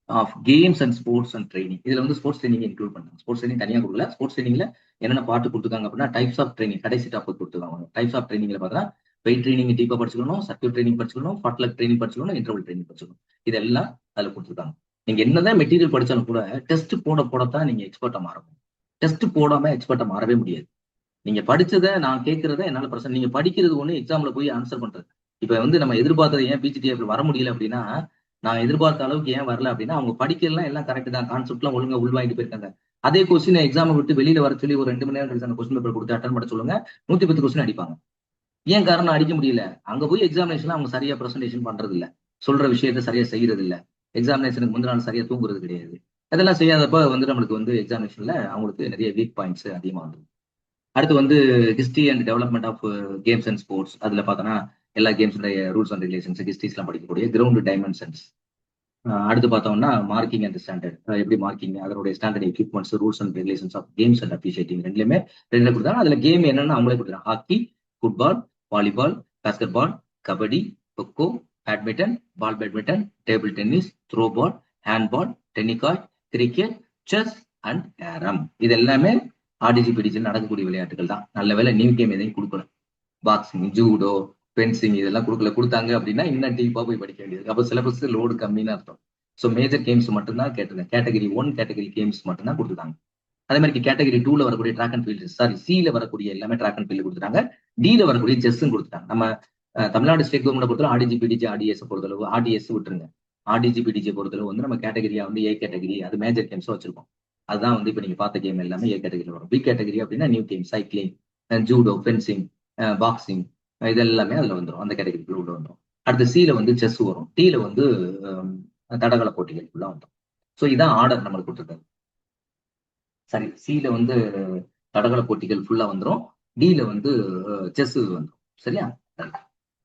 [SPEAKER 1] of games and sports and training. இதுல வந்து ஸ்போர்ட்ஸ் ட்ரைனிங் இன்க்ளூட் பண்ணாங்க. ஸ்போர்ட்ஸ் ட்ரைனிங் தனியாக கொடுக்கல. ஸ்போர்ட்ஸ் ட்ரைனிங்ல என்னென்ன பார்ட் கொடுத்துருக்காங்க அப்படின்னா டைப்ஸ் ஆஃப் ட்ரைனிங் கடைசி டாபிக் கொடுத்துருக்காங்க. டைப்ஸ் ஆஃப் ட்ரைனிங்ல பார்த்தா வெயிட் ட்ரைனிங் டீப்பா படிச்சுக்கணும், சர்க்யூட் ட்ரைனிங் படிச்சுக்கணும், ஃபாட்லக் ட்ரைனிங் படிச்சுக்கணும், இன்டர்வல் ட்ரைனிங் படிச்சுக்கணும். இதெல்லாம் அதுல கொடுத்துருக்காங்க. நீங்க என்னதான் மெட்டீரியல் படிச்சாலும் கூட டெஸ்ட் போடத்தான் நீங்க எக்ஸ்பர்ட்டா மாறணும். டெஸ்ட் போடாம எக்ஸ்பர்ட்டா மாறவே முடியாது. நீங்க படிச்சதை நான் கேட்கறத என்னால பிரச்சனை, நீங்க படிக்கிறது ஒண்ணு, எக்ஸாம்ல போய் ஆன்சர் பண்றது. இப்ப வந்து நம்ம எதிர்பார்த்தது ஏன் பிஜிடிஎஃப்ல வர முடியல அப்படின்னா, நான் எதிர்பார்த்த அளவுக்கு ஏன் வரல அப்படின்னா அவங்க படிக்கலாம் எல்லாம் கரெக்ட் தான், கான்செப்ட்லாம் ஒழுங்கா உள்வாங்கிட்டு போயிருக்காங்க. அதே கொஸ்டின் எக்ஸாம் விட்டு வெளியில வர சொல்லி ஒரு 2 மணி நேரம் கழிச்சு அந்த கொஸ்டின் பேப்பர் கொடுத்து அட்டன் பண்ண சொல்லுங்க, 110 கொஸ்டின் அடிப்பாங்க. ஏன் காரணம் அடிக்க முடியல, அங்க போய் எக்ஸாமினேஷன் அவங்க சரியா பிரசன்டேஷன் பண்றது இல்ல, சொல்ற விஷயத்த சரியா செய்யறது இல்ல, எக்ஸாமினேஷனுக்கு முந்தின நாள் சரியா தூங்குறது கிடையாது. அதெல்லாம் செய்யாதப்ப வந்து நம்மளுக்கு வந்து எக்ஸாமினேஷன்ல அவங்களுக்கு நிறைய வீக் பாயிண்ட்ஸ் அதிகமா வந்து. அடுத்து வந்து history and development of games and sports. அதுல பார்த்தோன்னா எல்லா கேம்ஸ் ரூல்ஸ் அண்ட் ரெகுலேஷன்ஸ், ஹிஸ்டரிஸ்லாம் படிக்கக்கூடிய கிரவுண்ட் டைமென்ஷன்ஸ். அடுத்து பார்த்தோம்னா மார்க்கிங் அண்ட் ஸ்டாண்டர்ட், எப்படி மார்க்கிங், அதனுடைய standard equipments, rules and regulations of games and appreciating ரெண்டுலயுமே ரெண்டு கொடுத்தாங்க. அதுல கேம் என்னன்னு அவங்களே கொடுத்தாங்க. Hockey, football, volleyball, basketball, kabaddi, kho kho, badminton, ball badminton, table tennis, throw ball, handball, tennikoit, cricket, chess and carrom. இது எல்லாமே ஆர்டிஜி பிடிஜி நடக்கக்கூடிய விளையாட்டுகள் தான். நல்ல வேலை நியூ கேம் எதையும் கொடுக்கல. பாக்ஸிங், ஜூடோ, பென்சிங் இதெல்லாம் கொடுத்தாங்க அப்படின்னா இன்னும் டீப்பா போய் படிக்க வேண்டியது. அப்போ சிலபஸ் லோடு கம்மின்னு அர்த்தம். ஸோ மேஜர் கேம்ஸ் மட்டும்தான் கேட்டிருந்தேன். கேட்டகரி 1 கேட்டகரி கேம்ஸ் மட்டும்தான் கொடுத்துருக்காங்க. அதே மாதிரி கேட்டகரி 2ல வரக்கூடிய ட்ராக் அண்ட் ஃபீல்டு, சாரி சில வரக்கூடிய எல்லாமே ட்ராக் அண்ட் ஃபீல்டு கொடுத்துட்டாங்க. டில வரக்கூடிய செஸ்ஸும் கொடுத்துட்டாங்க. நம்ம தமிழ்நாடு ஸ்டேட் கவர்மெண்ட் பொறுத்தவரை ஆர்டிஜி பிடிஜி ஆர்டிஎஸ் பொறுத்தளவு, ஆர்டிஎஸ் விட்டுருங்க, ஆர்டிஜி பிடிஜி பொறுத்தளவு வந்து நம்ம கேட்டகரியா வந்து ஏ கேட்டகரி, அது மேஜர் கேம்ஸா வச்சிருக்கோம். அதுதான் வந்து இப்போ நீங்க பார்த்த கேம் எல்லாமே ஏ கேட்டகரியில் வரும். பி கேட்டகரி அப்படின்னா new game, cycling, judo, fencing, boxing, இது எல்லாமே அதுல வந்துடும். அந்த கேட்டகரிக்குள்ள உள்ள வந்துடும். அடுத்து சில வந்து செஸ் வரும். டில வந்து தடகள போட்டிகளுக்குள்ள வந்துடும். ஸோ இதான் ஆர்டர் நம்மளுக்கு கொடுத்துருக்காரு. சரி, சில வந்து தடகள போட்டிகள் ஃபுல்லா வந்துடும். டில வந்து செஸ் வந்துடும். சரியா?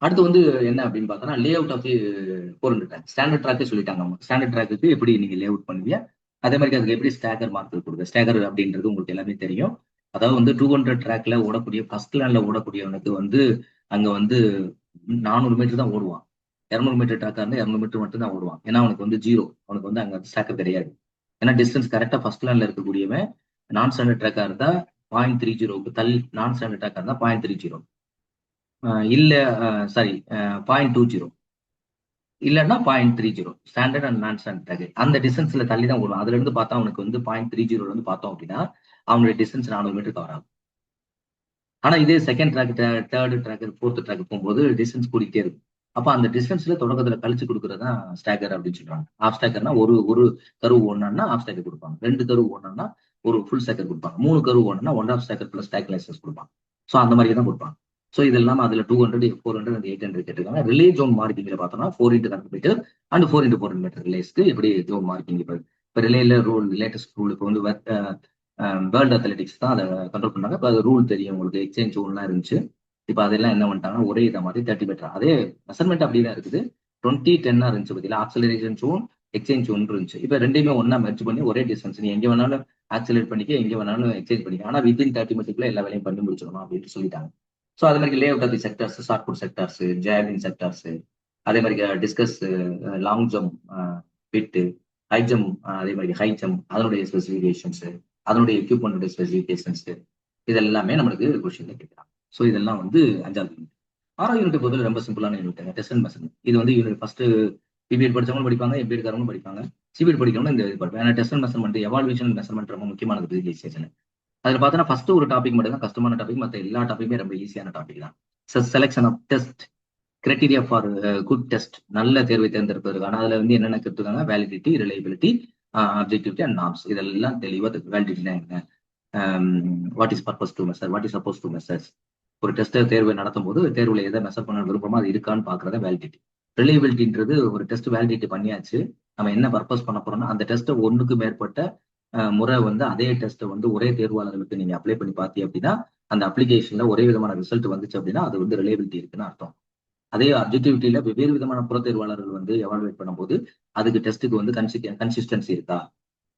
[SPEAKER 1] அடுத்து வந்து என்ன அப்படின்னு பார்த்தோம்னா lay out of 400 track. Standard ட்ராக்கே சொல்லிட்டாங்க அவங்க. ஸ்டாண்டர்ட் ட்ராக்கு எப்படி நீங்க லே அவுட் பண்ணுவீங்க, அதே மாதிரி அதுக்கு எப்படி ஸ்டாகர் மார்க் கொடுக்குது. ஸ்டாகர் அப்படின்றது உங்களுக்கு எல்லாமே தெரியும். அதாவது வந்து 200 ட்ராக்ல ஓடக்கூடிய ஃபர்ஸ்ட் லேண்ட்ல ஓடக்கூடியவனுக்கு வந்து அங்க வந்து 400 மீட்டர் தான் ஓடுவான். 200 மீட்டர் ட்ராக்கா இருந்தா 200 மீட்டர் மட்டும் தான் ஓடுவான். ஏன்னா அவனுக்கு வந்து ஜீரோ, அவனுக்கு வந்து அங்க ஸ்டாக்கர் கிடையாது. ஏன்னா டிஸ்டன்ஸ் கரெக்டா ஃபர்ஸ்ட் லேண்ட்ல இருக்கக்கூடியவன் நான் ஸ்டாண்டர்ட் ட்ராக்கா இருந்தா 0.30 தள்ளி, நான் ஸ்டாண்டர்ட் ட்ராக்கா இருந்தா 0.30, இல்ல சாரி 0.20, இல்லைன்னா 0.30. ஸ்டாண்டர்ட் அண்ட் நான் ஸ்டாண்டர்ட் ட்ராக் அந்த டிஸ்டன்ஸ்ல தள்ளி தான் ஓடுவான். அதுல இருந்து பார்த்தா அவனுக்கு வந்து 0.30 இருந்து பார்த்தோம் அப்படின்னா அவனுடைய டிஸ்டன்ஸ் 400 மீட்டர் கவர் ஆகும். ஆனா இதே second track, third track, fourth track போகும்போது டிஸ்டன்ஸ் கூடிட்டே இருக்கும். அப்ப அந்த டிஸ்டன்ஸ்ல தொடக்கத்துல கழிச்சு கொடுக்கறதா ஸ்டாக்கர் அப்படின்னு சொல்றாங்க. ஆஃப் ஸ்டாக்கர்னா ஒரு ஒரு கருவு ஓடனா ஆஃப் ஸ்டாக்கர் கொடுப்பாங்க. 2 கருவு ஓடனா ஒரு ஃபுல் ஸ்டாக்கர் கொடுப்பாங்க. 3 கருவு ஓடனா 1/2 ஸ்டாக்கர் பிளஸ் ஸ்டாக் லைசன்ஸ் கொடுப்பாங்க. ஸோ அந்த மாதிரி தான் கொடுப்பாங்க. ஸோ இது இல்லாம அதுல 200, 400 and 800 கேட்டிருக்காங்க. ரிலே ஜோன் மார்க்கிங்ல பார்த்தோம்னா 4x100 metre and 4x400 metre ரிலேஸ்க்கு எப்படி ஜோன் மார்க்கிங். இப்போ ரிலேல ரூல், லேட்டஸ்ட் ரூல் இப்போ வந்து வேர்ல்டு அத்லெட்டிக்ஸ் தான் அதை கண்ட்ரோல் பண்ணாங்க. இப்போ அது ரூல் தெரியும் உங்களுக்கு, எக்ஸ்சேஞ்ச் ஜோன்லாம் இருந்துச்சு. இப்போ அதெல்லாம் என்ன பண்ணிட்டாங்கன்னா ஒரே இதை மாதிரி 30 மீட்டர், அதே மெஷர்மெண்ட் அப்படி தான் இருக்குது. 20-10 இருந்துச்சு பார்த்தீங்களா, ஆக்சலரேஷன் ஜோன், எக்ஸ்சேஞ்ச் ஜோன் இருந்துச்சு. இப்போ ரெண்டையுமே ஒன்னா மெர்ஜ் பண்ணி ஒரே டிஸ்டன்ஸ், நீ எங்க வேணாலும் ஆக்சலேட் பண்ணிக்க, எங்க வேணாலும் எக்ஸ்சேஞ்ச் பண்ணிக்க, ஆனா வித்தின் 30 மீட்டருக்குள்ள எல்லா வேலையும் பண்ணி முடிச்சிடணும் அப்படின்னு சொல்லிட்டாங்க. ஸோ அதே மாதிரி lay out of the sectors, shot put sectors, javelin sectors, அதே மாதிரி discus, long jump, pit, high jump, அதே மாதிரி ஹை ஜம்ப் அதனுடைய ஸ்பெசிஃபிகேஷன்ஸ், அதனுடைய எக்யூப்மெண்ட் ஸ்பெசிஃபிகேஷன்ஸ், இது எல்லாமே நம்மளுக்கு கொஸ்டின்ல கேட்கலாம். ஸோ இதெல்லாம் வந்து 5வது யூனிட். 6வது யூனிட் பொறுத்தவரை ரொம்ப சிம்பிளான யூனிட், டெஸ்ட் அண்ட் மெஷர்மெண்ட். இது வந்து யூனிட் ஃபர்ஸ்ட் பிபிஎட் படிச்சவங்களும் படிப்பாங்க, எம்பிஎட் காரங்களும் படிப்பாங்க, சிபிஎட் படிக்கிறவங்க இந்த இது படிப்பாங்க. ஏன்னா test and measurement, evaluation measurement ரொம்ப முக்கியமானது பிசிகேஷன். அதுல பார்த்தோன்னா ஃபர்ஸ்ட் ஒரு டாபிக் மட்டும் தான் கஷ்டமான டாபிக், மற்ற எல்லா டாபிக்குமே ரொம்ப ஈஸியான டாபிக் தான். Selection of test, criteria for good test, நல்ல தேர்வை தேர்ந்தெடுப்பதற்கான அதுல வந்து என்னென்ன கேட்டுருக்காங்க, validity, reliability, objectivity and norms. இதெல்லாம் தெளிவாக வேலிடிட்டினா என்ன, what is purpose to measure, what is suppose to measures. ஒரு டெஸ்ட் தேர்வை நடத்தும் போது தேர்வுல எதை மெஷர் பண்ண விருப்பமோ அது இருக்கான்னு பாக்குறத வேலிடிட்டி. ரிலையபிலிட்டின்றது ஒரு டெஸ்ட் வேலிடிட்டி பண்ணியாச்சு, நம்ம என்ன பர்பஸ் பண்ண போறோம்னா அந்த டெஸ்ட்டை ஒன்றுக்கு மேற்பட்ட முறை வந்து அதே டெஸ்ட்டை வந்து ஒரே தேர்வாளர்களுக்கு நீங்க அப்ளை பண்ணி பார்த்தீங்க அப்படின்னா அந்த அப்ளிகேஷன்ல ஒரே விதமான ரிசல்ட் வந்துச்சு அப்படின்னா அது வந்து ரிலையபிலிட்டி இருக்குன்னு அர்த்தம். அதே அப்ஜெக்டிவிட்டியில வெவ்வேறு விதமான புறத்தேர்வாளர்கள் வந்து எவாலுவேட் பண்ணும்போது அதுக்கு டெஸ்ட்டுக்கு வந்து கன்சிஸ்டன்சி இருக்கா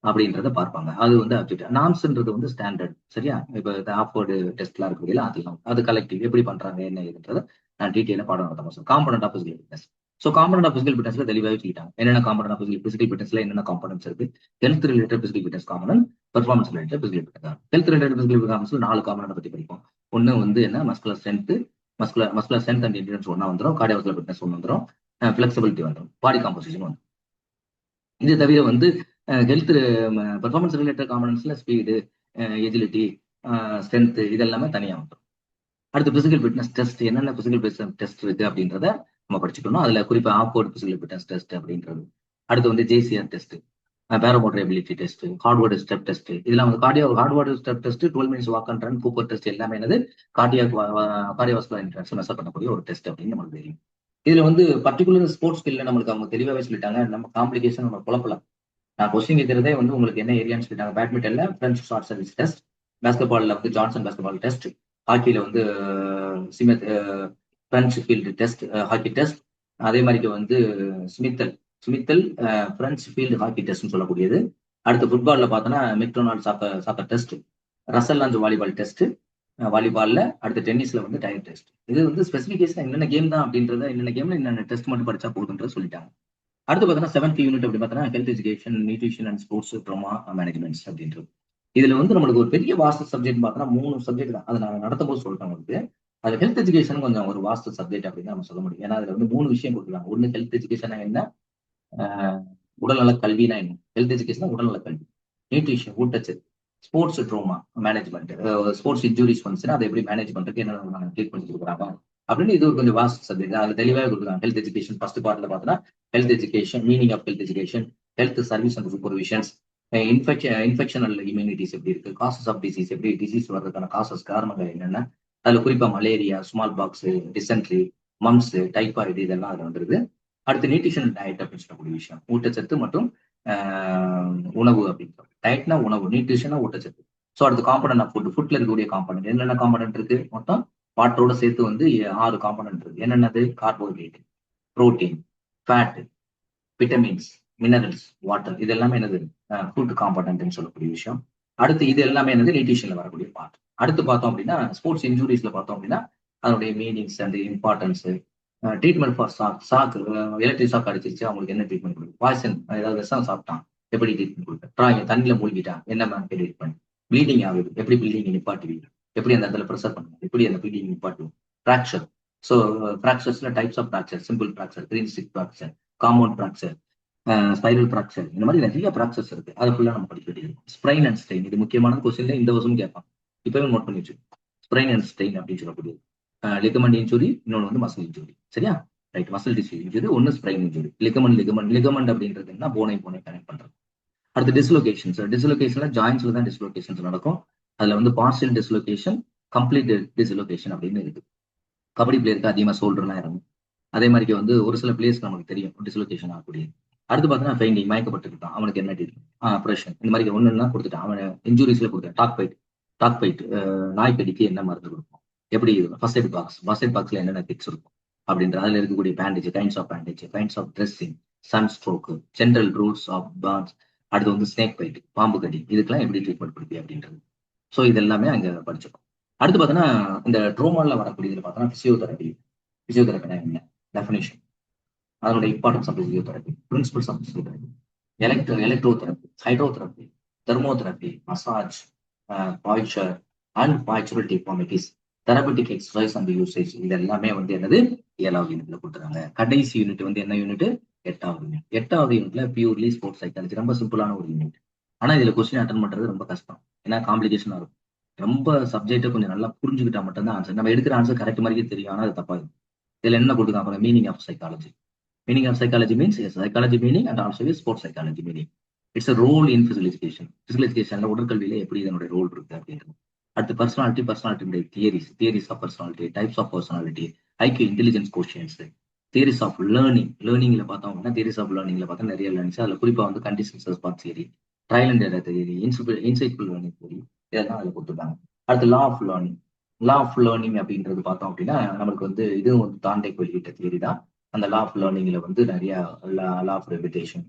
[SPEAKER 1] அப்படின்றத பார்ப்பாங்க. அது வந்து அப்ஜெக்டிவ். நார்ம்ஸ்ன்றது வந்து ஸ்டாண்டர்ட். சரியா? இப்போ ஆஃபோர்டு டெஸ்ட்லாம் இருக்கு இல்லையா, அதெல்லாம் அது கலெக்டிவ் எப்படி பண்றாங்க என்ன ஏதுன்றத நான் டீட்டெயிலாக பாடம் நடத்த. Component of physical fitness. So component of physical ஃபிட்னஸ்ல தெளிவாகவே சொல்லிட்டாங்க என்னென்ன காம்பனன்ட் ஆஃப் பிசிக்கல் ஃபிட்னஸ்ல என்னென்ன காம்பனன்ட்ஸ் இருக்கு. Health related physical fitness component, performance related physical fitness. Health related physical ஃபிட்னஸ்ல 4 காம்பனன்ட் பத்தி படிப்போம். ஒன்னு வந்து என்ன, muscular strength, muscular strength and endurance ஒன்னா வந்துடும், கார்டியோவாஸ்குலர் ஃபிட்னஸ் ஒன்று வந்துடும், ஃபிளெக்சிபிலிட்டி வந்துடும், பாடி காம்போசிஷன் வந்துடும். இது தவிர வந்து ஹெல்த் பெர்ஃபார்மன்ஸ் ரிலேட்டட் காம்பனன்ட்ஸ்ல ஸ்பீடு, எஜிலிட்டி, ஸ்ட்ரென்த் இதெல்லாமே தனியாக வந்துடும். அடுத்து பிசிக்கல் ஃபிட்னஸ் டெஸ்ட், என்னென்ன பிசிக்கல் ஃபிட்னஸ் டெஸ்ட் இருக்கு அப்படின்றத நம்ம படிச்சுக்கணும். அதுல குறிப்பா ஆஃப்வர்ட் பிசிக்கல் ஃபிட்னஸ் டெஸ்ட் அப்படின்றது. அடுத்து வந்து ஜேசிஆர் டெஸ்ட், பேராமோட்டர் ability test, Harvard step test, இதெல்லாம் வந்து Harvard step test, 12 minutes walk and run, Cooper test எல்லாமே என்னது கார்டியோவாஸ்குலர் இன்டராக்ஷன் மெஷர் பண்ணக்கூடிய ஒரு டெஸ்ட் அப்படின்னு நமக்கு தெரியும். இதுல வந்து பர்டிகுலர் ஸ்போர்ட்ஸ் ஸ்கில்ல நம்மளுக்கு அவங்க தெளிவாகவே சொல்லிட்டாங்க. நம்ம காம்ப்ளிகேஷன் நம்ம குழப்பலாம். நான் கொஸ்டின் கேட்கறதே வந்து உங்களுக்கு என்ன ஏரியான்னு சொல்லிட்டாங்க. பேட்மிண்டன்ல பிரெஞ்ச் ஷார்ட் சர்வீஸ் டெஸ்ட், பாஸ்கெட்பால்ல வந்து ஜான்சன் பாஸ்கெட்பால் டெஸ்ட், ஹாக்கியில வந்து Smith French field test, hockey test, அதே மாதிரி வந்து Schmithals Schmithals French field hockey டெஸ்ட்னு சொல்லக்கூடியது. அடுத்து ஃபுட்பால்ல பார்த்தோன்னா McDonald soccer test, Russell Lange volleyball test, வாலிபால்ல அடுத்து டென்னிஸ்ல வந்து டயர் டெஸ்ட். இது வந்து ஸ்பெசிபிகேஷன் என்னென்ன கேம் தான் அப்படின்றத, என்னென்ன கேம்ல என்னென்ன டெஸ்ட் மட்டும் படிச்சா போதுன்றது சொல்லிட்டாங்க. அடுத்து பார்த்தோன்னா 7th யூனிட் அப்படி பார்த்தோன்னா health education, nutrition and sports trauma managements அப்படின்றது. இதுல வந்து நம்மளுக்கு ஒரு பெரிய வாஸ்ட் சப்ஜெக்ட் பார்த்தோன்னா 3 சப்ஜெக்ட் தான். அதை நான் நடத்தும் போது சொல்லிட்டேன் உங்களுக்கு. அது ஹெல்த் எஜுகேஷன் கொஞ்சம் ஒரு வாஸ்ட் சப்ஜெக்ட் அப்படின்னு நம்ம சொல்ல முடியும். ஏன்னா அதுல வந்து 3 விஷயம் கொடுக்குறாங்க. ஒன்று ஹெல்த் எஜுகேஷனா என்ன, உடல்நல கல்வினா என்ன, ஹெல்த் எஜுகேஷன் உடல்நல கல்வி, நியூட்ரிஷன் ஊட்டச்சத்து, sports trauma management, sports injuries வந்துச்சுன்னா அதை எப்படி மேனேஜ் பண்றதுக்கு என்ன ட்ரீட்மெண்ட் கொடுக்குறாங்க அப்படின்னு. இது ஒரு கொஞ்சம் வாஸ்ட் சப்ஜெக்ட். அது தெளிவாக கொடுக்குறாங்க. ஹெல்த் எஜுகேஷன் ஃபர்ஸ்ட் பார்ட்ல பார்த்தோன்னா health education, meaning of health education, health service and supervisions, infectional immunities எப்படி இருக்கு, காசஸ் ஆஃப் டிசீஸ் எப்படி, டிசீஸ் வர்றதுக்கான காசஸ் காரணங்கள் என்னென்ன, அதுல குறிப்பா malaria, smallpox, dysentery, mumps, typhoid இதெல்லாம் அதுல வந்துருது. அடுத்து நியூட்ரிஷனல் டயட் அப்படின்னு சொல்லக்கூடிய விஷயம், ஊட்டச்சத்து மற்றும் உணவு அப்படின்னு. டயட்னா உணவு, நியூட்ரிஷனா ஊட்டச்சத்து. ஸோ அடுத்து காம்பனன்ட் ஆஃப் ஃபுட், ஃபுட்ல இருக்கக்கூடிய காம்பனன்ட் என்னென்ன காம்பனன்ட் இருக்கு, மொத்தம் வாட்டரோட சேர்த்து வந்து 6 காம்பனன்ட் இருக்கு. என்னென்னது, carbohydrate, protein, fat, vitamins, minerals, water, இது எல்லாமே என்னது ஃபுட் காம்பனன்ட்னு சொல்லக்கூடிய விஷயம். அடுத்து இது எல்லாமே என்னது நியூட்ரிஷன்ல வரக்கூடிய பார்ட். அடுத்து பார்த்தோம் அப்படின்னா ஸ்போர்ட்ஸ் இன்ஜுரிஸ்ல பார்த்தோம் அப்படின்னா அதனுடைய meanings and importance, treatment for shock, electric shock அடிச்சிருச்சு அவங்களுக்கு என்ன ட்ரீட்மெண்ட் கொடுக்கும், பாய்சன் ஏதாவது விஷம் சாப்பிட்டான் எப்படி ட்ரீட்மெண்ட் கொடுக்கும், தண்ணியில மூழ்கிட்டான் என்ன மாதிரி ட்ரீட்மெண்ட், ப்ளீடிங் ஆகுது எப்படி ப்ளீடிங் நிப்பாட்டுவீங்க, எப்படி அந்த இடத்துல ப்ரெஷர் பண்ணுவோம், எப்படி அந்த ப்ளீடிங் நிப்பாட்டுவோம், ஃப்ராக்சர். ஸோ ஃப்ராக்சர்ஸ்ல types of fracture, simple fracture, greenstick fracture, compound fracture, spiral fracture, இந்த மாதிரி நிறைய ஃப்ராக்சர்ஸ் இருக்கு. அதை ஃபுல்லா நம்ம படிக்க வேண்டியது. ஸ்ப்ரைன் அண்ட் ஸ்ட்ரெயின், இது முக்கியமான கொஸ்டின்ல இந்த வருஷம் கேட்பாங்க. இப்பவே நோட் பண்ணி வச்சு. ஸ்ப்ரைன் அண்ட் ஸ்ட்ரெயின் அப்படின்னு சொல்லக்கூடியது லிகமெண்ட் இன்ஜுரி, இன்னொன்று வந்து மசில் இன்ஜுரி. சரியா, ரைட். மசில் டிஷ்யூ இன்ஜுரி ஒன்று, ஸ்ப்ரைன் இன்ஜுரி. லிகமெண்ட் அப்படின்றது என்ன, போனை கனெக்ட் பண்றது. அடுத்து டிஸ்லோகேஷன்ஸ். டிஸ்லோகேஷன்ல ஜாயின்ஸ்ல தான் டிஸ்லோகேஷன்ஸ் நடக்கும். அதுல வந்து பார்ஷியல் டிஸ்லோகேஷன், கம்ப்ளீட் டிஸ்லோகேஷன் அப்படின்னு இருக்கு. கபடி பிளேயருக்கு அதிகமாக ஷோல்டர்லாம் இறங்கும். அதே மாதிரி வந்து ஒரு சில பிளேஸ்க்கு நமக்கு தெரியும் டிஸ்லோகேஷன் ஆகக்கூடியது. அடுத்து பார்த்தீங்கன்னா ஃபெயிண்டிங், மயக்கப்பட்டிருக்கான், அவனுக்கு என்ன ட்ரீட்மெண்ட், ப்ரெஷன், இந்த மாதிரி ஒன்றுன்னா கொடுத்துட்டான். அவன் இன்ஜுரிஸ்ல கொடுத்தான். டாக் பைட், நாய்க்கடிக்கு என்ன மருந்து கொடுக்கும், எப்படி ஃபர்ஸ்ட் எய்ட் பாக்ஸ்ல என்னென்ன கிட்ஸ் இருக்கும் அப்படின்ற, அதுல இருக்கக்கூடிய bandage, kinds of dressing, sunstroke, general rules of burns, அடுத்து வந்து ஸ்னேக் பைட், பாம்பு கடி, இதுக்கெல்லாம் எப்படி ட்ரீட்மெண்ட் கொடுப்பி அப்படின்றது. ஸோ இது எல்லாமே அங்கே படிச்சிருக்கோம். அடுத்து பார்த்தோன்னா இந்த ட்ரோமால வரக்கூடியதுல பார்த்தோன்னா பிசியோதெரபி என்ன டெஃபினேஷன், அதனுடைய importance of physiotherapy, principles of physiotherapy, electrotherapy, hydrotherapy, thermotherapy, massage, posture and postural deformities, therapeutic exercise and usage, இது எல்லாமே வந்து என்னது 7வது யூனிட்ல கொடுத்துருக்காங்க. கடைசி யூனிட் வந்து என்ன யூனிட், 8வது யூனிட். 8வது யூனிட்ல பியூர்லி ஸ்போர்ட்ஸ் சைக்காலஜி, ரொம்ப சிம்பிளான ஒரு யூனிட். ஆனா இதுல கொஸ்டின் அட்டன் பண்றது ரொம்ப கஷ்டம், ஏன்னா காம்ப்ளிகேஷனா இருக்கும். ரொம்ப சப்ஜெக்டை கொஞ்சம் நல்லா புரிஞ்சுக்கிட்டா மட்டும்தான் ஆன்சர். நம்ம எடுக்கிற ஆன்சர் கரெக்ட் மாதிரியே தெரியும், ஆனா அது தப்பா இருக்கும். இதுல என்ன கொடுத்துருக்காங்க, meaning of psychology. Meaning of psychology means yes, psychology meaning and also is sports psychology meaning. It's a role in physical education. Physical education உடற்கல்வியில எப்படி இதனுடைய ரோல் இருக்கு அப்படின்றது. அடுத்து personality theories of personality, types of personality, IQ intelligence quotients, theories of லேர்னிங்ல பார்த்தோம் அப்படின்னா தியரிஸ் ஆஃப் லேர்னிங்ல பார்த்தா நிறைய லேர்னிங்ஸ். அதுல குறிப்பா வந்து conditions response theory, trial and error theory, insightful learning theory, இதெல்லாம் அதுல கொடுத்துருக்காங்க. அடுத்து லா ஆஃப் லேர்னிங் அப்படின்றது பார்த்தோம் அப்படின்னா நம்மளுக்கு வந்து இதுவும் வந்து தாண்டேக் வெளியிட்ட தியரி தான். அந்த லா ஆஃப் லேர்னிங்ல வந்து நிறைய law of repetition,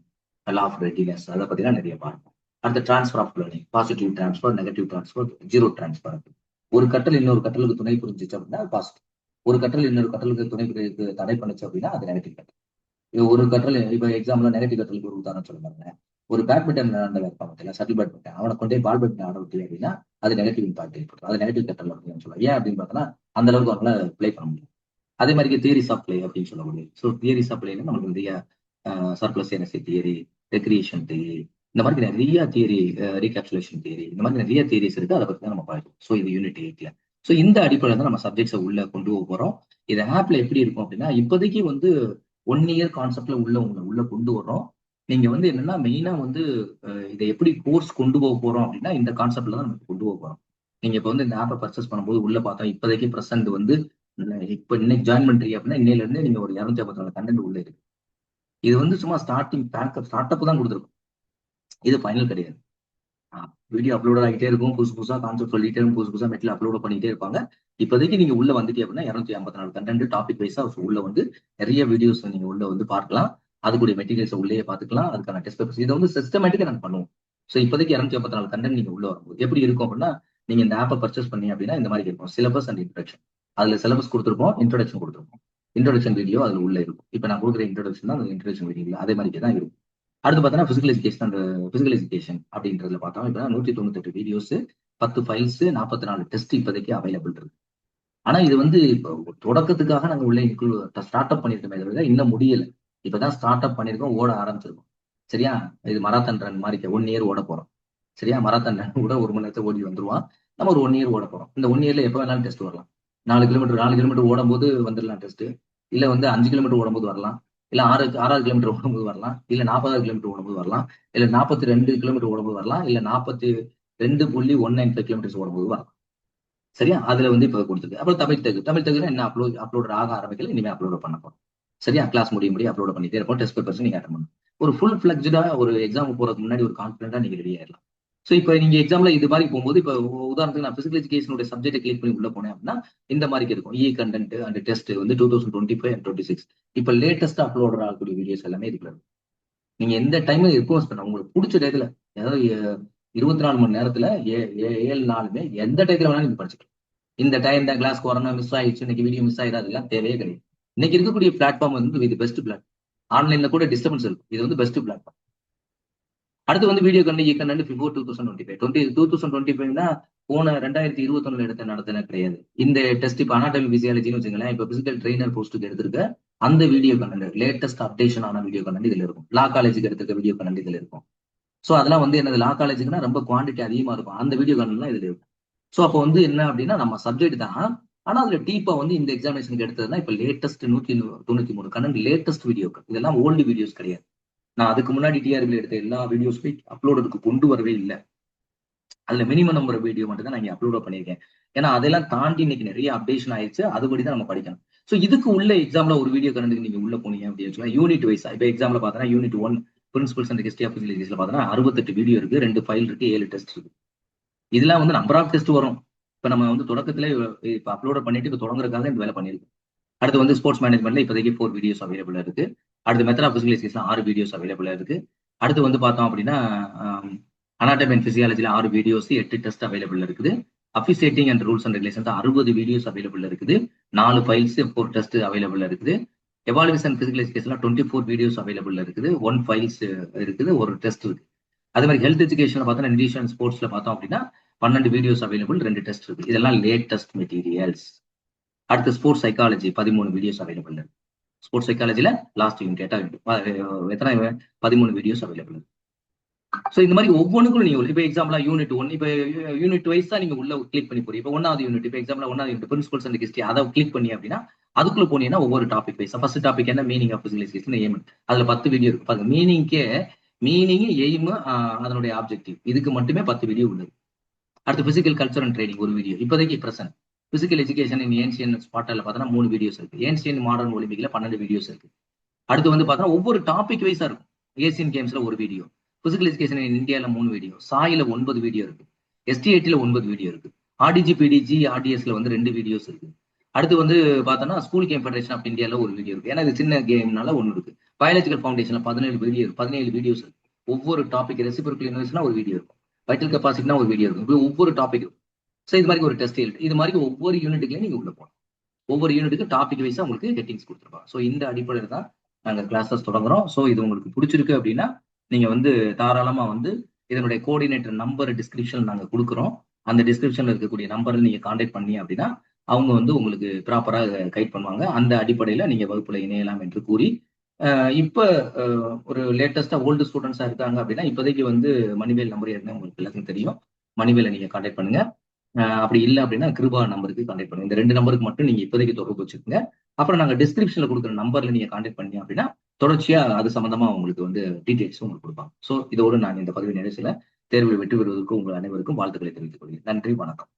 [SPEAKER 1] law of readiness, அதை பத்தினா நிறைய பார்ப்போம். அடுத்த transfer of learning, positive transfer, negative transfer, zero transfer. ஒரு கட்டல் இன்னொரு கட்டலுக்கு துணை புரிஞ்சிச்சு அப்படின்னா அது பாசிட்டிவ். ஒரு கட்டல் இன்னொரு கட்டலுக்கு துணை தடை பண்ணுச்சு அப்படின்னா அது நெகட்டிவ் கட்டல். ஒரு கட்டல், இப்போ எக்ஸாம்பிள் நெகட்டிவ் கட்டலுக்கு ஒரு உதாரணம் சொல்ல பாருங்க. ஒரு பேட்மிண்டன் இருப்பாங்க, சட்டில் பேட்மிண்டன், அவனை கொண்டே பால் பேட்மிண்டன் ஆட விட்டு அப்படின்னா அது நெகட்டிவ் இம்பாக்ட் ஏற்படும், அது நெகட்டிவ் கட்டல் அப்படின்னு சொல்லலாம். ஏன் அப்படின்னு பார்த்தோன்னா அந்த அளவுக்கு அவங்களால பிளே பண்ண முடியும். அதே மாதிரி தியரிஸ் ஆஃப் பிளே அப்படின்னு சொல்லக்கூடிய, ஸோ தியரிஸ் ஆஃப் பிளேல நமக்கு நிறைய surplus energy theory, recreation theory, இந்த மாதிரி நிறைய தியரி, ரீகேப்சுலேஷன் தியரி, இந்த மாதிரி நிறைய தியரிஸ் இருக்கு. அதை பத்தி தான் நம்ம பார்க்கணும். ஸோ இது யூனிட் 8ல. ஸோ இந்த அடிப்படையில் தான் நம்ம சப்ஜெக்ட்ஸை உள்ள கொண்டு போக போறோம். இது ஆப்ல எப்படி இருக்கும் அப்படின்னா இப்போதைக்கு வந்து 1 இயர் கான்செப்ட்ல உள்ள கொண்டு வர்றோம். நீங்க வந்து என்னன்னா மெயினா வந்து இதை எப்படி கோர்ஸ் கொண்டு போக போறோம் அப்படின்னா இந்த கான்செப்ட்ல தான் நம்ம கொண்டு போக போறோம். நீங்க இப்போ வந்து இந்த ஆப்பை பர்ச்சேஸ் பண்ணும்போது உள்ள பார்த்தா இப்போதைக்கு ப்ரெசென்ட் வந்து இப்ப இன்னைக்கு ஜாயின் பண்றீங்க அப்படின்னா இன்னையில இருந்து நீங்க ஒரு 254 கண்டென்ட் உள்ள இருக்கு. இது வந்து சும்மா ஸ்டார்ட் அப் தான் கொடுத்துருக்கும், இது ஃபைனல் கிடையாது. வீடியோ அப்லோட் ஆகிட்டே இருக்கும், புதுசா கான்செப்ட் சொல்லிட்டே இருக்கும், புதுசா மெட்டில் அப்லோட் பண்ணிட்டே இருப்பாங்க. இப்போதைக்கு நீங்க உள்ள வந்துட்டே அப்படின்னா 254 கண்டென்ட் டாபிக் வைஸா உள்ள வந்து நிறைய வீடியோஸ் நீங்க உள்ள வந்து பார்க்கலாம். அதுக்குரிய மெட்டீரியல்ஸ் உள்ளே பார்த்துக்கலாம். அதுக்கான டெஸ்ட் பேப்பர்ஸ் இதை வந்து சிஸ்டமேட்டிக்கா நாங்கள் பண்ணுவோம். ஸோ இப்போதைக்கு 254 கண்டென்ட் நீங்க உள்ள வரும்போது எப்படி இருக்கும் அப்படின்னா, நீங்க இந்த ஆப்பை பர்ச்சேஸ் பண்ணி அப்படின்னா இந்த மாதிரி இருக்கும். Syllabus and introduction. அதுல சிலபஸ் கொடுத்துருப்போம், இன்ட்ரடக்ஷன் கொடுத்துருப்போம். இன்ட்ரடக்ஷன் வீடியோ அதுல உள்ள இருக்கும். இப்போ நான் கொடுக்குற இன்ட்ரடக்ஷன் தான் அந்த இன்ட்ரடக்ஷன் வீடியோ அதே மாதிரி தான் இருக்கும். அடுத்து பார்த்தோன்னா physical education and physical education அப்படின்றதுல பார்த்தோம். இப்போ 198 வீடியோஸ், 10 ஃபைல்ஸ், 44 டெஸ்ட் இப்போதைக்கு அவைலபிள் இருக்கு. ஆனா இது வந்து இப்போ தொடக்கத்துக்காக நாங்க உள்ள ஸ்டார்ட் அப் பண்ணிருக்கோமே தவிர இன்னும் முடியல. இப்பதான் ஸ்டார்ட் அப் பண்ணிருக்கோம், ஓட ஆரம்பிச்சிருக்கோம். சரியா? இது மராத்தான் ரன் மாதிரி 1 இயர் ஓட போறோம். சரியா? மராத்தான் ரன் கூட 1 மணி நேரத்தை ஓடி வந்துருவான். நம்ம ஒரு 1 இயர் ஓட போறோம். இந்த 1 இயர்ல எப்ப வேணாலும் டெஸ்ட் வரலாம். 4 கிலோமீட்டர் ஓடும் போது வந்துடலாம் டெஸ்ட். இல்ல வந்து 5 கிலோமீட்டர் ஓடும்போது வரலாம். இல்ல 6 கிலோமீட்டர் ஓடும்போது வரலாம். இல்ல 40 கிலோமீட்டர் ஓடும்போது வரலாம். இல்ல 42 கிலோமீட்டர் ஓடும்போது வரலாம். இல்ல 42.195 கிலோமீட்டர்ஸ் ஓடும்போது வரலாம். சரியா? அதுல வந்து இப்ப கொடுத்துருக்கு. அப்புறம் தமிழ் தகுதினா என்ன அப்லோட் ஆக ஆரம்பிக்கல. இனிமே அப்லோட் பண்ண போறோம். சரியா? கிளாஸ் முடிய அப்லோட் பண்ணிட்டே இருப்போம். டெஸ்ட் பேப்பர்ஸ் நீங்க அட்டன் பண்ணணும். ஒரு ஃபுல் ஃபிளெக்ஜ்டா ஒரு எக்ஸாம் போறதுக்கு முன்னாடி ஒரு கான்ஃபிடென்ட்டா நீங்க ரெடி ஆயிடலாம். சோ இப்ப நீங்க எக்ஸாம்ல இது மாதிரி போகும்போது, இப்ப உதாரணத்துக்கு நான் பிசிக்கல் எஜுகேஷனுடைய சப்ஜெக்ட் கிளிக் பண்ணி உள்ள போனேன் அப்படின்னா இந்த மாதிரி இருக்கும். கண்டென்ட் அண்ட் டெஸ்ட் வந்து 2025 அண்ட் 26. இப்ப லேட்டஸ்டா அப்லோட் ஆகக்கூடிய வீடியோஸ் எல்லாமே இதுல இருக்கும். நீங்க எந்த டைம்ல ரெஸ்பான்ஸ் பண்ண உங்களுக்கு பிடிச்ச டயத்துல, அதாவது 24 மணி நேரத்துல 7 நாளுமே எந்த டயத்துல வேணாலும் நீங்க படிச்சுக்கலாம். இந்த டைம் தான் கிளாஸ்க்கு வரணும், மிஸ் ஆயிடுச்சு, இன்னைக்கு வீடியோ மிஸ் ஆயிடாது, எல்லாம் தேவையே கிடையாது. இன்னைக்கு இருக்கக்கூடிய பிளாட்ஃபார்ம் வந்து இது பெஸ்ட் பிளாட்ஃபார்ம். ஆன்லைன்ல கூட டிஸ்டர்பன்ஸ் இருக்கும். இது வந்து பெஸ்ட் பிளாட்ஃபார்ம். அடுத்து வந்து வீடியோ கண்டென்ட் பிஃபோர் 2025 போன 2021 எடுத்த நடத்தின கிடையாது. இந்த டெஸ்ட் இப்ப அனாட்டமி பிசியாலஜின்னு வச்சுங்களேன், இப்ப பிசிக்கல் ட்ரெயினர் போஸ்ட்டுக்கு எடுத்திருக்க அந்த வீடியோ கண்டென்ட், லேட்டஸ்ட் அப்டேஷன் ஆன வீடியோ கண்டென்ட் இதுல இருக்கும். லா காலேஜுக்கு எடுத்திருக்க வீடியோ கண்டென்ட் இதுல இருக்கும். சோ அதெல்லாம் வந்து என்னது, லா காலேஜுக்குன்னா ரொம்ப குவான்டிட்டி அதிகமா இருக்கும். அந்த வீடியோ கண்டென்ட்லாம் இதுல இருக்கும். சோ அப்போ வந்து என்ன அப்படின்னா, நம்ம சப்ஜெக்ட் தான். ஆனா அதுல டீப்பா வந்து இந்த எக்ஸாமினேஷனுக்கு எடுத்ததுன்னா இப்ப லேட்டஸ்ட் 193 கண்டென்ட் லேட்டஸ்ட் வீடியோக்கள். இதெல்லாம் ஓல்டு வீடியோஸ் கிடையாது. நான் அதுக்கு முன்னாடி டிஆர்பியில் எடுத்த எல்லா வீடியோஸுமே அப்லோடுக்கு கொண்டு வரவே இல்லை. அதுல மினிமம் நம்பர் வீடியோ மட்டும் தான் நான் அப்லோட் பண்ணியிருக்கேன். ஏன்னா அதெல்லாம் தாண்டி இன்னைக்கு நிறைய அப்டேஷன் ஆயிடுச்சு. அதுபடி தான் நம்ம படிக்கணும். ஸோ இதுக்கு உள்ள எக்ஸாம்ல ஒரு வீடியோ கரண்ட் நீங்க உள்ள போனீங்க அப்படின்னு சொல்லலாம். யூனிட் வைஸ் இப்ப எக்ஸாம்ல பார்த்தா unit 1 principles and history of physical பார்த்தா 68 வீடியோ இருக்கு, 2 ஃபைல் இருக்கு, 7 டெஸ்ட் இருக்கு. இதெல்லாம் வந்து நம்பர் ஆஃப் டெஸ்ட் வரும். இப்ப நம்ம வந்து தொடக்கத்துல இப்ப அப்லோட் பண்ணிட்டு இப்ப தொடங்குறதுக்காக இந்த வேலை பண்ணிருக்கோம். அடுத்து வந்து ஸ்போர்ட்ஸ் மேனேஜ்மெண்ட்ல இப்போதைக்கு 4 வீடியோஸ் அவைலபிளா இருக்கு. அடுத்து method of physical education 6 videos அவைலபிளா இருக்கு. அடுத்து வந்து பார்த்தோம் அப்படின்னா அனாட்டமி அண்ட் பிசியாலஜில 6 வீடியோஸ், 8 டெஸ்ட் அவைலபிள் இருக்குது. Officiating and rules and regulations 60 videos available இருக்குது. 4 ஃபைல்ஸ், 4 டெஸ்ட் அவைலபிள் இருக்குது. எவாலுவேஷன் பிசிக்கல் எஜுகேஷன்ல 24 வீடியோஸ் அவைலபிள் இருக்குது. 1 ஃபைல்ஸ் இருக்குது, ஒரு டெஸ்ட் இருக்கு. அதே மாதிரி ஹெல்த் எஜுகேஷன்ல பார்த்தோம்னா நியூட்ரிஷன் ஸ்போர்ட்ஸ்ல பார்த்தோம் அப்படின்னா 12 வீடியோஸ் அவைலபிள், 2 டெஸ்ட் இருக்கு. இதெல்லாம் லேட்டஸ்ட் மெட்டீரியல்ஸ். அடுத்து ஸ்போர்ட்ஸ் சைக்காலஜி 13 வீடியோஸ் அவைலபிள் இருக்கு. ஸ்போர்ட்ஸ் சைக்காலஜில லாஸ்ட் யூனிட் எத்தனை 13 வீடியோஸ் அவைலபிள். சோ இந்த மாதிரி ஒவ்வொன்றுக்கும் நீங்க இப்ப எக்ஸாம்பிளா யூனிட் 1 இப்ப யூனிட் வைஸ் தான் நீங்க உள்ள கிளிக் பண்ணி போறீங்க. இப்ப 1வது யூனிட், இப்ப எக்ஸாம்பிளா 1வது யூனிட் பிரின்சிபல்ஸ் அண்ட் ஹிஸ்டரி அதை கிளிக் பண்ணி அப்படின்னா அதுக்குள்ள போனீங்கன்னா ஒவ்வொரு டாபிக் வைஸ். ஃபர்ஸ்ட் டாபிக் என்ன, meaning of physical education, aim. அதுல 10 வீடியோ இருக்கு பாருங்க. மீனிங், எய்ம், அதனுடைய ஆப்ஜெக்டிவ், இதுக்கு மட்டுமே 10 வீடியோ உள்ளது. அடுத்து பிசிக்கல் கல்ச்சர் அண்ட் ட்ரைனிங் ஒரு வீடியோ இப்போதைக்கு present. Physical education in ancient ஸ்பாட்டர்ல பார்த்தோன்னா 3 வீடியோஸ் இருக்கு. ஏன்சியன் மாடர்ன் ஒலிம்பிக்ல 12 வீடியோஸ் இருக்கு. அடுத்து வந்து பார்த்தோன்னா ஒவ்வொரு டாபிக் வைஸா இருக்கும். ஏசியன் கேம்ஸ்ல ஒரு வீடியோ, பிசிக்கல் எஜுகேஷன் இன் இந்தியால 3 வீடியோ, சாயில 9 வீடியோ இருக்கு, எஸ்டிஐடில 9 வீடியோ இருக்கு, ஆர்டிஜி பிடிஜி ஆர்டிஎஸ்ல வந்து 2 வீடியோஸ் இருக்கு. அடுத்து வந்து பார்த்தோன்னா ஸ்கூல் கேம் ஃபெடரேஷன் ஆஃப் இந்தியால ஒரு வீடியோ இருக்கு. ஏன்னா இது சின்ன கேம்னால ஒன்று இருக்கு. பயாலஜிக்கல் ஃபவுண்டேஷன்ல 17 வீடியோஸ் இருக்கு. ஒவ்வொரு டாபிக் ரெசிபிரிக்கல் யூனிவர்ஸ்னா ஒரு வீடியோ இருக்கும், வைட்டல் கெப்பாசிட்டினா ஒரு வீடியோ இருக்கும். ஒவ்வொரு டாபிக். ஸோ இது மாதிரி ஒரு டெஸ்ட் இது மாதிரி ஒவ்வொரு யூனிட்டுக்குலையும் நீங்க உள்ள போகணும். ஒவ்வொரு யூனிட்டுக்கு டாபிக் வைஸா உங்களுக்கு ஹெட்டிங்ஸ் கொடுத்துருப்பாங்க. ஸோ இந்த அடிப்படையில் தான் நாங்க கிளாஸஸ் தொடங்குறோம். ஸோ இது உங்களுக்கு பிடிச்சிருக்கு அப்படின்னா நீங்க வந்து தாராளமா வந்து இதனுடைய கோஆர்டினேட்டர் நம்பர் டிஸ்கிரிப்ஷன் நாங்க கொடுக்குறோம். அந்த டிஸ்கிரிப்ஷன்ல இருக்கக்கூடிய நம்பர்ல நீங்க கான்டாக்ட் பண்ணி அப்படின்னா அவங்க வந்து உங்களுக்கு ப்ராப்பரா கைட் பண்ணுவாங்க. அந்த அடிப்படையில நீங்க வகுப்புல இணையலாம் என்று கூறி, இப்ப ஒரு லேட்டஸ்டா ஓல்டு ஸ்டூடெண்ட்ஸா இருக்காங்க அப்படின்னா இப்போதைக்கு வந்து மணிவேல் நம்பர் ஏற்கனவே உங்களுக்கு எல்லாத்துக்கும் தெரியும். மணிவேலை நீங்க கான்டாக்ட் பண்ணுங்க. அப்படி இல்லை அப்படின்னா கிருபா நம்பருக்கு கான்டாக்ட் பண்ணுங்க. இந்த 2 நம்பருக்கு மட்டும் நீங்க இப்போதைக்கு தொடர்பு வச்சுக்கோங்க. அப்புறம் நாங்க டிஸ்கிரிப்ஷன்ல கொடுக்குற நம்பர்ல நீங்க கான்டாக்ட் பண்ணீங்க அப்படின்னா தொடர்ச்சியா அது சம்பந்தமா உங்களுக்கு வந்து டீடைல்ஸ் உங்களுக்கு கொடுப்பாங்க. ஸோ இதோடு நான் இந்த பதிவு நிறைவு தேர்வில் வெற்றி பெறுவதற்கு உங்கள் அனைவருக்கும் வாழ்த்துக்களை தெரிவித்துக் கொள்கிறேன். நன்றி, வணக்கம்.